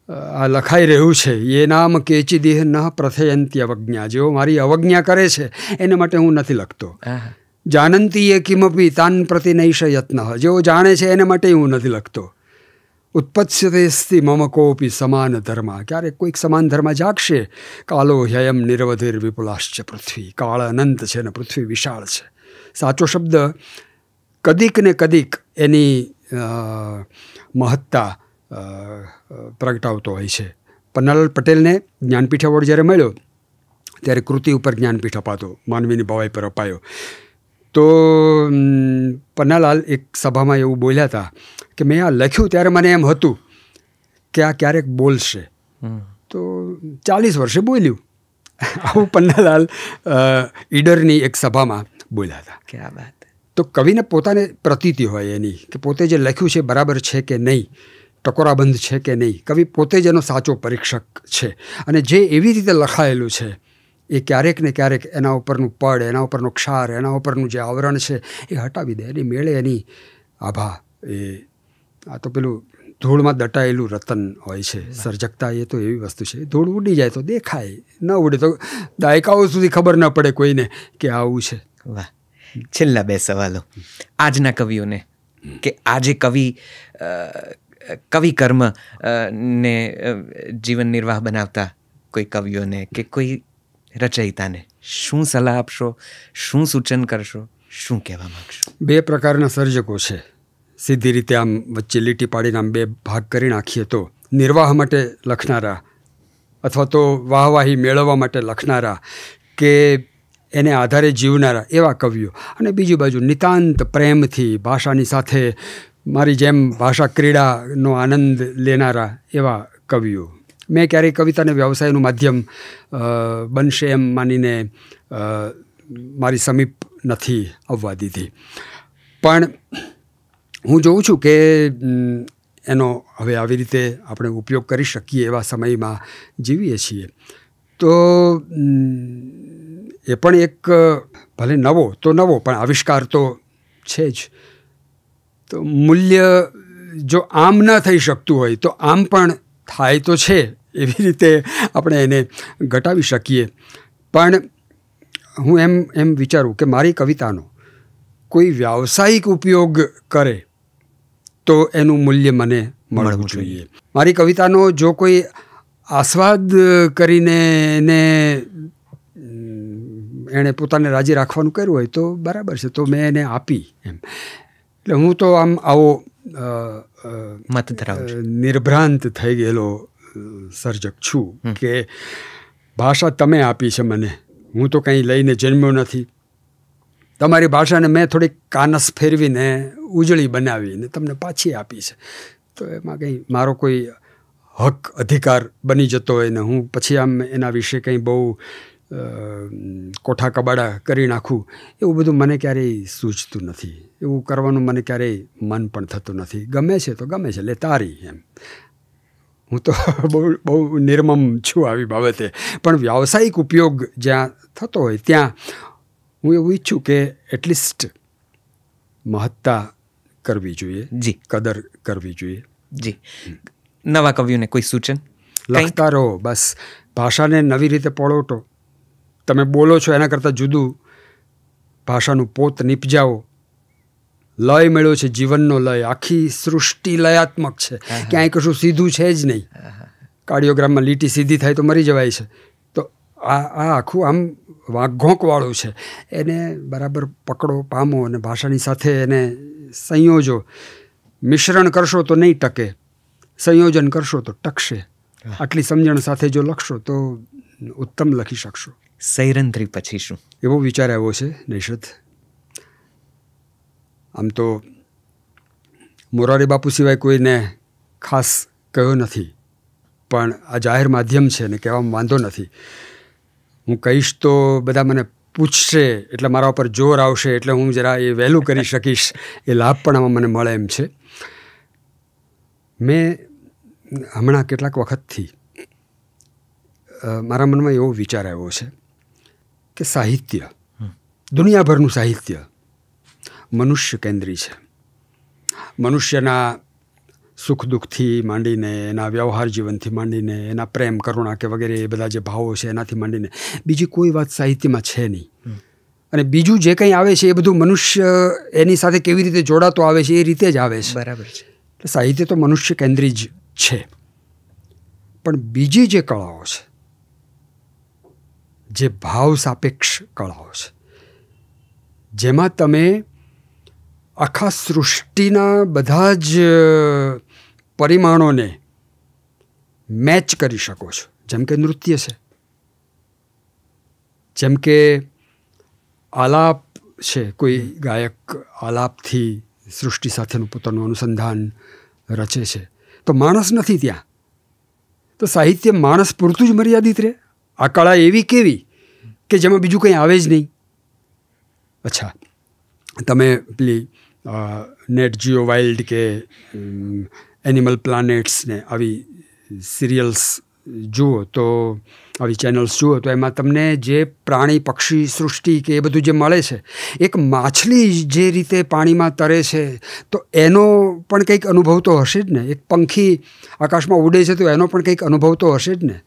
આ લખાઈ રહ્યું છે, એ નામ કેચી દેહ ન પ્રથયંતી અવજ્ઞા, જેઓ મારી અવજ્ઞા કરે છે એના માટે હું નથી લખતો. જાનંતી એ કિમપી તાન પ્રતિ નૈષ યત્ન, જેઓ જાણે છે એના માટે હું નથી લખતો. ઉત્પત્સ્યતેસ્તિ મમ કોપી સમાન ધર્મ, ક્યારેક કોઈક સમાન ધર્મ જાગશે. કાલો હ્યયમ નિરવધિર વિપુલાશ્ચ પૃથ્વી, કાળ અનંત છે ને પૃથ્વી વિશાળ છે. સાચો શબ્દ કદીક ને કદીક એની મહત્તા પ્રગટાવતો હોય છે. પન્નાલાલ પટેલને જ્ઞાનપીઠ એવોર્ડ જ્યારે મળ્યો ત્યારે કૃતિ ઉપર જ્ઞાનપીઠ અપાતો, માનવીની ભવાઈ પર અપાયો. તો પન્નાલાલ એક સભામાં એવું બોલ્યા હતા કે મેં આ લખ્યું ત્યારે મને એમ હતું કે આ ક્યારેક બોલશે, તો 40 વર્ષે બોલ્યું. આવું પન્નાલાલ ઈડરની એક સભામાં બોલ્યા હતા. ક્યાં વાત. તો કવિને પોતાને પ્રતીતિ હોય એની કે પોતે જે લખ્યું છે બરાબર છે કે નહીં, ટકોરાબંધ છે કે નહીં. કવિ પોતે જ એનો સાચો પરીક્ષક છે અને જે એવી રીતે લખાયેલું છે એ ક્યારેક ને ક્યારેક એના ઉપરનું પડ, એના ઉપરનો ક્ષાર, એના ઉપરનું જે આવરણ છે એ હટાવી દે. એની મેળે એની આભા એ આ તો પેલું ધૂળમાં દટાયેલું રતન હોય છે. સર્જકતા એ તો એવી વસ્તુ છે, ધૂળ ઉડી જાય તો દેખાય, ન ઉડે તો દાયકાઓ સુધી ખબર ન પડે કોઈને કે આવું છે. વાહ. છેલ્લા 2 સવાલો આજના કવિઓને, કે આજે કવિ કર્મ ને જીવન નિર્વાહ બનાવતા કોઈ કવિઓને કે કોઈ રચયિતાને શું સલાહ આપશો, શું સૂચન કરશો, શું કહેવા માંગશો? 2 પ્રકારના સર્જકો છે. સીધી રીતે આમ વચ્ચે લીટી પાડીને આમ 2 ભાગ કરી નાખીએ તો નિર્વાહ માટે લખનારા અથવા તો વાહવાહી મેળવવા માટે લખનારા કે એને આધારે જીવનારા એવા કવિઓ, અને બીજી બાજુ નિતાંત પ્રેમથી ભાષાની સાથે મારી જેમ ભાષા ક્રીડાનો આનંદ લેનારા એવા કવિઓ. મેં ક્યારેય કવિતાને વ્યવસાયનું માધ્યમ બનશે એમ માનીને મારી સમીપ નથી આવવા દીધી. પણ હું જોઉં છું કે એનો હવે આવી રીતે આપણે ઉપયોગ કરી શકીએ એવા સમયમાં જીવીએ છીએ. તો એ પણ એક ભલે નવો તો નવો પણ આવિષ્કાર તો છે જ. તો મૂલ્ય જો આમ ન થઈ શકતું હોય તો આમ પણ થાય તો છે, એવી રીતે આપણે એને ઘટાવી શકીએ. પણ હું એમ વિચારું કે મારી કવિતાનો કોઈ વ્યાવસાયિક ઉપયોગ કરે તો એનું મૂલ્ય મને મળવું જોઈએ. મારી કવિતાનો જો કોઈ આસ્વાદ કરીને એણે પોતાને રાજી રાખવાનું કર્યું હોય તો બરાબર છે, તો મેં એને આપી એમ. એટલે હું તો આમ આવો મત ધરાવું, નિર્ભ્રાંત થઈ ગયેલો સર્જક છું કે ભાષા તમે આપી છે મને, હું તો કંઈ લઈને જન્મ્યો નથી. તમારી ભાષાને મેં થોડીક કાનસ ફેરવીને ઉજળી બનાવીને તમને પાછી આપી છે. તો એમાં કંઈ મારો કોઈ હક અધિકાર બની જતો હોય ને હું પછી આમ એના વિશે કંઈ બહુ કોઠા કબાડા કરી નાખું, એવું બધું મને ક્યારેય સૂઝતું નથી. એવું કરવાનું મને ક્યારેય મન પણ થતું નથી. ગમે છે તો ગમે છે, લે તારી એમ. હું તો બહુ નિર્મમ છું આવી બાબતે. પણ વ્યાવસાયિક ઉપયોગ જ્યાં થતો હોય ત્યાં હું એવું ઈચ્છું કે એટલીસ્ટ મહત્તા કરવી જોઈએ, જી, કદર કરવી જોઈએ. જી. નવા કવિઓને કોઈ સૂચન? લખતા રહો, બસ ભાષાને નવી રીતે પળોટો. તમે બોલો છો એના કરતાં જુદું ભાષાનું પોત નીપજાવો. લય મળ્યો છે, જીવનનો લય. આખી સૃષ્ટિ લયાત્મક છે, ક્યાંય કશું સીધું છે જ નહીં. કાર્ડિયોગ્રામમાં લીટી સીધી થાય તો મરી જવાય છે. તો આ આખું આમ વાઘોંકવાળું છે, એને બરાબર પકડો, પામો અને ભાષાની સાથે એને સંયોજો. મિશ્રણ કરશો તો નહીં ટકે, સંયોજન કરશો તો ટકશે. આટલી સમજણ સાથે જો લખશો તો ઉત્તમ લખી શકશો. સૈરંધ્રી પછી શું? એવો વિચાર આવ્યો છે નૈષદ. આમ તો મોરારી બાપુ સિવાય કોઈને ખાસ કહ્યો નથી, પણ આ જાહેર માધ્યમ છે ને કહેવામાં વાંધો નથી. હું કહીશ તો બધા મને પૂછશે એટલે મારા ઉપર જોર આવશે, એટલે હું જરા એ વહેલું કરી શકીશ. એ લાભ પણ આમાં મને મળે એમ છે. મેં હમણાં કેટલાક વખતથી મારા મનમાં એવો વિચાર આવ્યો છે કે સાહિત્ય, દુનિયાભરનું સાહિત્ય મનુષ્ય કેન્દ્રી છે. મનુષ્યના સુખ દુઃખથી માંડીને, એના વ્યવહાર જીવનથી માંડીને, એના પ્રેમ કરુણા કે વગેરે એ બધા જે ભાવો છે એનાથી માંડીને બીજી કોઈ વાત સાહિત્યમાં છે નહીં. અને બીજું જે કંઈ આવે છે એ બધું મનુષ્ય એની સાથે કેવી રીતે જોડાતો આવે છે એ રીતે જ આવે છે. બરાબર છે. એટલે સાહિત્ય તો મનુષ્ય કેન્દ્રી જ છે. પણ બીજી જે કળાઓ છે, જે ભાવ સાપેક્ષ કળાઓ છે, જેમાં તમે આખા સૃષ્ટિના બધા જ પરિમાણોને મેચ કરી શકો છો. જેમ કે નૃત્ય છે, જેમ કે આલાપ છે, કોઈ ગાયક આલાપથી સૃષ્ટિ સાથેનું પોતાનું અનુસંધાન રચે છે, તો માણસ નથી ત્યાં, તો સાહિત્ય માણસ પૂરતું જ મર્યાદિત રહે. આ કળા એવી કેવી કે જેમાં બીજું કંઈ આવે જ નહીં. અચ્છા, તમે પેલી નેટ જીઓ વાઇલ્ડ કે એનિમલ પ્લાનેટ્સ ને આવી સિરિયલ્સ જુઓ, તો આવી ચેનલ્સ જુઓ, તો એમાં તમને જે પ્રાણી પક્ષી સૃષ્ટિ કે એ બધું જે મળે છે, એક માછલી જે રીતે પાણીમાં તરે છે તો એનો પણ કંઈક અનુભવ તો હશે જ ને. એક પંખી આકાશમાં ઉડે છે તો એનો પણ કંઈક અનુભવ તો હશે જ ને.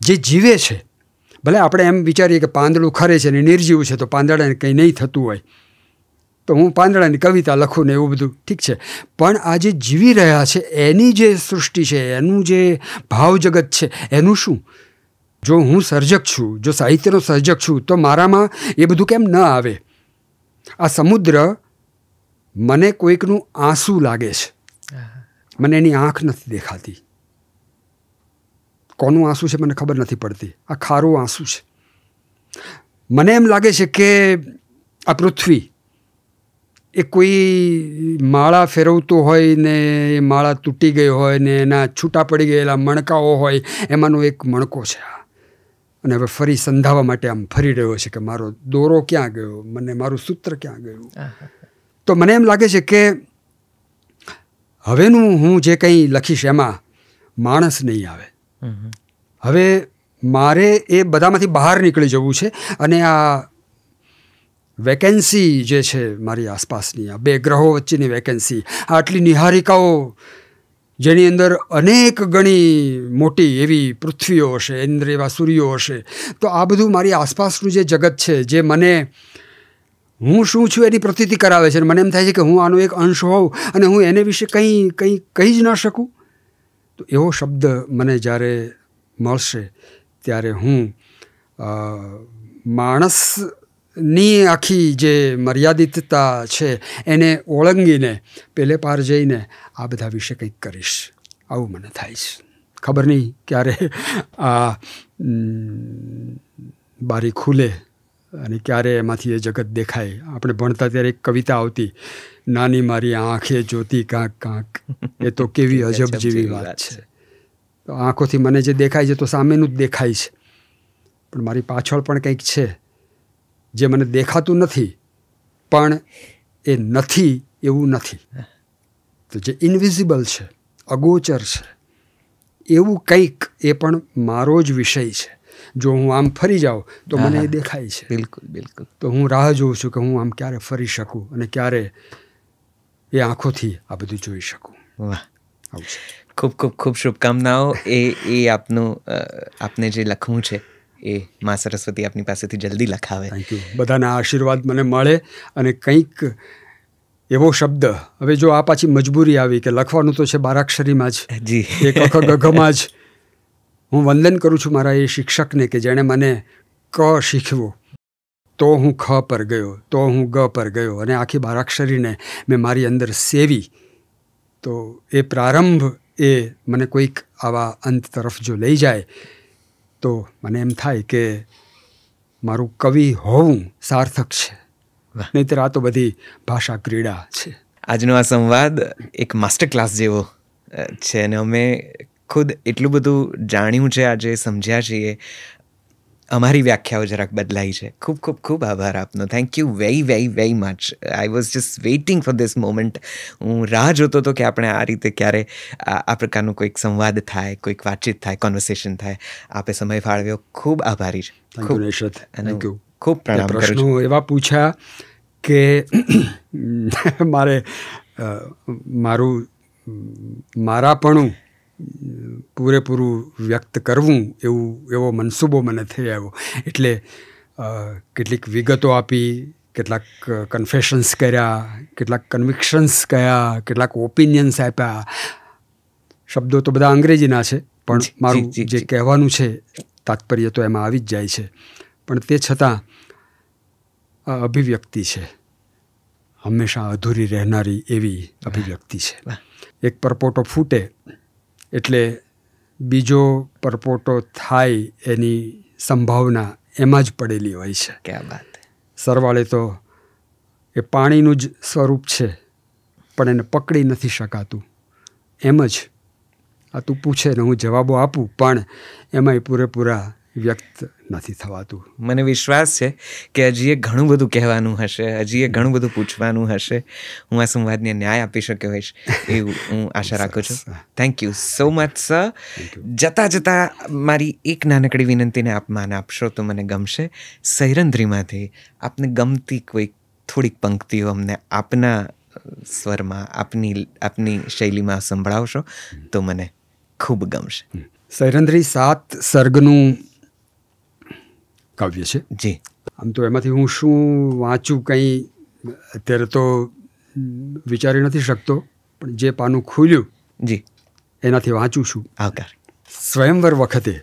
જે જીવે છે, ભલે આપણે એમ વિચારીએ કે પાંદડું ખરે છે ને નિર્જીવ છે તો પાંદડાને કંઈ નહીં થતું હોય, તો હું પાંદડાની કવિતા લખું ને એવું બધું ઠીક છે, પણ આ જે જીવી રહ્યા છે એની જે સૃષ્ટિ છે, એનું જે ભાવ જગત છે, એનું શું? જો હું સર્જક છું, જો સાહિત્યનો સર્જક છું, તો મારામાં એ બધું કેમ ન આવે? આ સમુદ્ર મને કોઈકનું આંસુ લાગે છે, મને એની આંખ નથી દેખાતી. કોનું આંસુ છે મને ખબર નથી પડતી. આ ખારું આંસુ છે. મને એમ લાગે છે કે આ પૃથ્વી એ કોઈ માળા ફેરવતું હોય ને એ માળા તૂટી ગઈ હોય ને એના છૂટા પડી ગયેલા મણકાઓ હોય, એમાંનો એક મણકો છે અને હવે ફરી સંધાવા માટે આમ ફરી રહ્યો છે કે મારો દોરો ક્યાં ગયો, મને મારું સૂત્ર ક્યાં ગયું. તો મને એમ લાગે છે કે હવેનું હું જે કંઈ લખીશ એમાં માણસ નહીં આવે. હવે મારે એ બધામાંથી બહાર નીકળી જવું છે અને આ વેકેન્સી જે છે મારી આસપાસની, આ બે ગ્રહો વચ્ચેની વેકેન્સી, આટલી નિહારિકાઓ જેની અંદર અનેક ગણી મોટી એવી પૃથ્વીઓ હશે, ઇન્દ્ર એવા સૂર્યો હશે, તો આ બધું મારી આસપાસનું જે જગત છે, જે મને હું શું છું એની પ્રતીતિ કરાવે છે. મને એમ થાય છે કે હું આનો એક અંશ હોઉં અને હું એને વિશે કંઈ કહી જ ન શકું. તો એવો શબ્દ મને જ્યારે મળશે ત્યારે હું માણસની આખી જે મર્યાદિતતા છે એને ઓળંગીને પેલે પાર જઈને આ બધા વિશે કંઈક કરીશ, આવું મને થાય છે. ખબર નહીં ક્યારે આ બારી ખુલે અને ક્યારે એમાંથી એ જગત દેખાય. આપણે ભણતા ત્યારે એક કવિતા આવતી, નાની મારી આંખે જોતી કાંક કાંક, એ તો કેવી અજબ જેવી વાત છે. તો આંખોથી મને જે દેખાય છે તો સામેનું જ દેખાય છે, પણ મારી પાછળ પણ કંઈક છે જે મને દેખાતું નથી, પણ એ નથી એવું નથી. તો જે ઇનવિઝિબલ છે, અગોચર છે, એવું કંઈક એ પણ મારો જ વિષય છે. જો હું આમ ફરી જાઉં તો મને એ દેખાય છે. બિલકુલ બિલકુલ. તો હું રાહ જોઉં છું કે હું આમ ક્યારે ફરી શકું અને ક્યારે એ આંખોથી આ બધું જોઈ શકું. વાહ, આવું છે. ખૂબ ખૂબ ખૂબ શુભકામનાઓ. એ આપનું આપને જે લખવું છે એ મા સરસ્વતી આપની પાસેથી જલ્દી લખાવે. Thank you. બધાના આશીર્વાદ મને મળે અને કંઈક એવો શબ્દ, હવે જો આ પાછી મજબૂરી આવી કે લખવાનું તો છે બારાક્ષરીમાં જ, જી, એક ગઘમાં જ. હું વંદન કરું છું મારા એ શિક્ષકને કે જેણે મને ક શીખવો, તો હું ખ પર ગયો, તો હું ગ પર ગયો અને આખી બારાક્ષરીને મેં મારી અંદર સેવી. તો એ પ્રારંભ એ મને કોઈક આવા અંત તરફ જો લઈ જાય તો મને એમ થાય કે મારું કવિ હોવું સાર્થક છે. નહીંતર આ તો બધી ભાષા ક્રીડા છે. આજનો આ સંવાદ એક માસ્ટર ક્લાસ જેવો છે અને અમે ખુદ એટલું બધું જાણ્યું છે, આજે સમજ્યા છીએ. અમારી વ્યાખ્યાઓ જરાક બદલાઈ છે. ખૂબ ખૂબ ખૂબ આભાર આપનો. Thank you very very very much. I was just waiting for this moment. હું રાહ જોતો હતો કે આપણે આ રીતે ક્યારે આ પ્રકારનો કોઈક સંવાદ થાય, કોઈક વાતચીત થાય, કોન્વર્સેશન થાય. આપે સમય ફાળવ્યો, ખૂબ આભારી છે. Thank you. ખૂબ પ્રણામ કરું છું. પ્રશ્નો એવા પૂછ્યા કે મારે મારાપણું પૂરેપૂરું વ્યક્ત કરવું એવો મનસૂબો મને થઈ આવ્યો. એટલે કેટલીક વિગતો આપી, કેટલાક કન્ફેશન્સ કર્યા, કેટલાક કન્વિક્શન્સ કયા, કેટલાક ઓપિનિયન્સ આપ્યા. શબ્દો તો બધા અંગ્રેજીના છે, પણ મારું જે કહેવાનું છે તાત્પર્ય તો એમાં આવી જ જાય છે. પણ તે છતાં અભિવ્યક્તિ છે, હંમેશા અધૂરી રહેનારી એવી અભિવ્યક્તિ છે. એક પરપોટો ફૂટે એટલે બીજો પરપોટો થાય એની સંભાવના એમાં જ પડેલી હોય છે. ક્યાં વાત. સરવાળે તો એ પાણીનું જ સ્વરૂપ છે, પણ એને પકડી નથી શકાતું. એમ જ આ તું પૂછે ને હું જવાબો આપું, પણ એમાંય પૂરેપૂરા વ્યક્ત નથી થવાતું. મને વિશ્વાસ છે કે હજી એ ઘણું બધું કહેવાનું હશે, હજી એ ઘણું બધું પૂછવાનું હશે. હું આ સંવાદને ન્યાય આપી શક્યો હોઈશ એવું હું આશા રાખું છું. Thank you so much sir. જતાં મારી એક નાનકડી વિનંતીને આપ માન આપશો તો મને ગમશે. સૈરંધ્રીમાંથી આપને ગમતી કોઈ થોડીક પંક્તિઓ અમને આપના સ્વરમાં, આપની શૈલીમાં સંભળાવશો તો મને ખૂબ ગમશે. સૈરંધ્રી 7 સર્ગનું કાવ્ય છે. જી. આમ તો એમાંથી હું શું વાંચું કંઈ અત્યારે તો વિચારી નથી શકતો, પણ જે પાનું ખુલ્યું જી એનાથી વાંચું છું. આવકાર. સ્વયંવર વખતે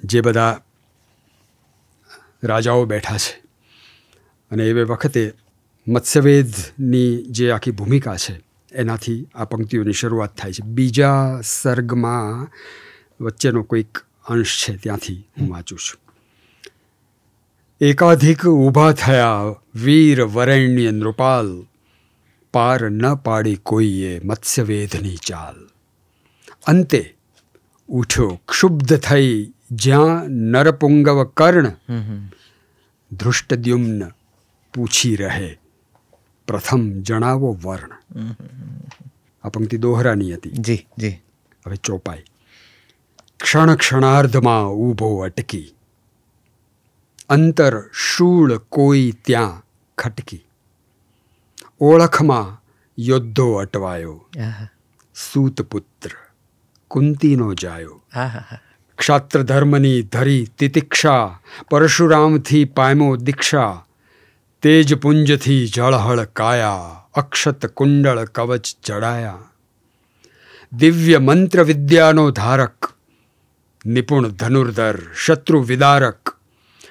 જે બધા રાજાઓ બેઠા છે અને એ વખતે મત્સ્યવેદની જે આખી ભૂમિકા છે એનાથી આ પંક્તિઓની શરૂઆત થાય છે. બીજા સર્ગમાં વચ્ચેનો કોઈક અંશ છે, ત્યાંથી હું વાંચું છું. એકાધિક ઊભા થયા વીર વરેણ્ય નૃપાલ, પાર ન પાડી કોઈએ મત્સ્યવેધની ચાલ. અંતે ઉઠ્યો ક્ષુબ્ધ થઈ જ્યાં નરપુંગવ કર્ણ, ધૃષ્ટદ્યુમ્ન પૂછી રહે પ્રથમ જણાવો વર્ણ. આ પંક્તિ દોહરાની હતી. જી જી. હવે ચોપાઈ. ક્ષણ ક્ષણાર્ધમાં ઊભો અટકી, અંતર શૂળ કોઈ ત્યાં ખટકી. ઓળખમાં યોદ્ધો અટવાયો, સૂતપુત્ર કુંતીનો જાયો. ક્ષાત્ર ધર્મની ધરી તિતિક્ષા, પરશુરામથી પામ્યો દીક્ષા. તેજ પુંજથી જળહળ કાયા, અક્ષત કુંડળ કવચ જડાયા. દિવ્ય મંત્ર વિદ્યાનો ધારક, નિપુણ ધનુર્ધર શત્રુ વિદારક.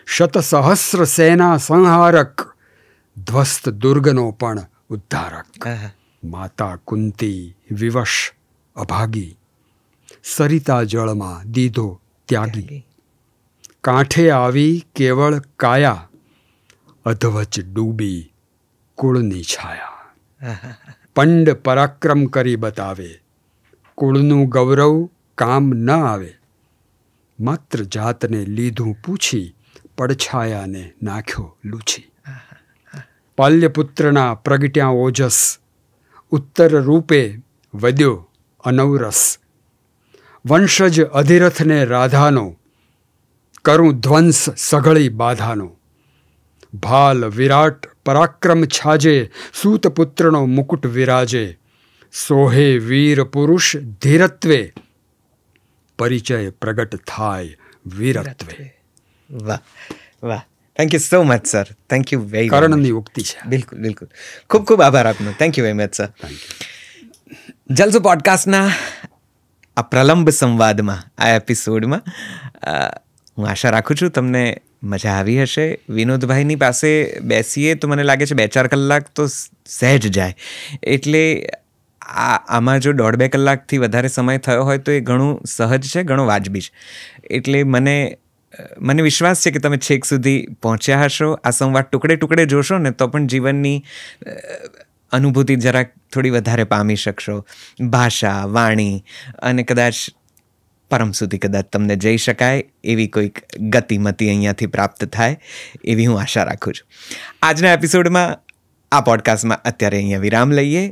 શત સહસ્ર સેના સંહારક, ધ્વસ્ત દુર્ગનો પણ ઉદ્ધારક. માતા કુંતી વિવશ અભાગી, સરિતા જળમાં દીધો ત્યાગી. કાંઠે આવી કેવળ કાયા, અધવચ ડૂબી કુળની છાયા. પંડ પરાક્રમ કરી બતાવે, કુળનું ગૌરવ કામ ન આવે. માત્ર જાતને લીધું પૂછી, પડછાયાને નાખ્યો લૂછી. પાલ્યપુત્રના પ્રગટ્યા ઓજસ, ઉત્તર રૂપે વધ્યો અનવરસ. વંશજ અધિરથને રાધાનો, કરું ધ્વંસ સઘળી બાધાનો. ભાલ વિરાટ પરાક્રમ છાજે, સૂતપુત્રનો મુકુટ વિરાજે. સોહે વીર પુરુષ ધીરત્વે, પરિચય પ્રગટ થાય વીરત્વે. વાહ વાહ. Thank you so much sir. Thank you very much. કર્ણની ઉક્તિ છે. બિલકુલ બિલકુલ. ખૂબ ખૂબ આભાર આપનો. Thank you very much sir. Jalso પોડકાસ્ટના આ પ્રલંબ સંવાદમાં, આ એપિસોડમાં હું આશા રાખું છું તમને મજા આવી હશે. વિનોદભાઈની પાસે બેસીએ તો મને લાગે છે 2-4 કલાક તો સહેજ જાય. એટલે આમાં જો 1.5-2 કલાકથી વધારે સમય થયો હોય તો એ ઘણું સહજ છે, ઘણું વાજબી છે. એટલે મને વિશ્વાસ છે કે તમે છેક સુધી પહોંચ્યા હશો. આ સંવાદ ટુકડે ટુકડે જોશો ને તો પણ જીવનની અનુભૂતિ જરાક થોડી વધારે પામી શકશો. ભાષા, વાણી અને કદાચ પરમ સુધી કદાચ તમને જઈ શકાય એવી કોઈક ગતિમતી અહીંયાથી પ્રાપ્ત થાય એવી હું આશા રાખું છું. આજના એપિસોડમાં, આ પોડકાસ્ટમાં અત્યારે અહીંયા વિરામ લઈએ.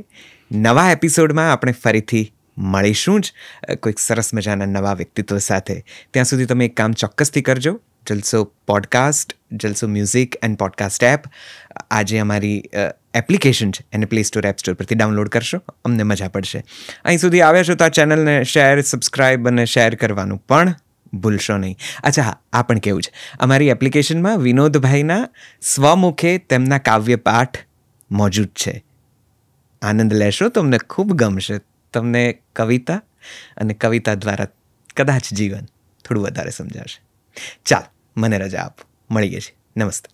નવા એપિસોડમાં આપણે ફરીથી મળીશું જ કોઈક સરસ મજાના નવા વ્યક્તિત્વ સાથે. ત્યાં સુધી તમે એક કામ ચોક્કસથી કરજો. Jalso podcast, Jalso music and podcast app, આજે અમારી એપ્લિકેશન છે એને પ્લે સ્ટોર, એપ સ્ટોર પરથી ડાઉનલોડ કરશો. અમને મજા પડશે. અહીં સુધી આવ્યા છો તો આ ચેનલને શેર, સબસ્ક્રાઈબ અને શેર કરવાનું પણ ભૂલશો નહીં. અચ્છા હા, આ પણ કેવું છે, અમારી એપ્લિકેશનમાં વિનોદભાઈના સ્વમુખે તેમના કાવ્ય પાઠ મોજૂદ છે. આનંદ લેશો, તમને ખૂબ ગમશે. તમને કવિતા અને કવિતા દ્વારા કદાચ જીવન થોડું વધારે સમજાશે. ચાલ, મને રજા આપો. મળીએ છીએ. નમસ્તે.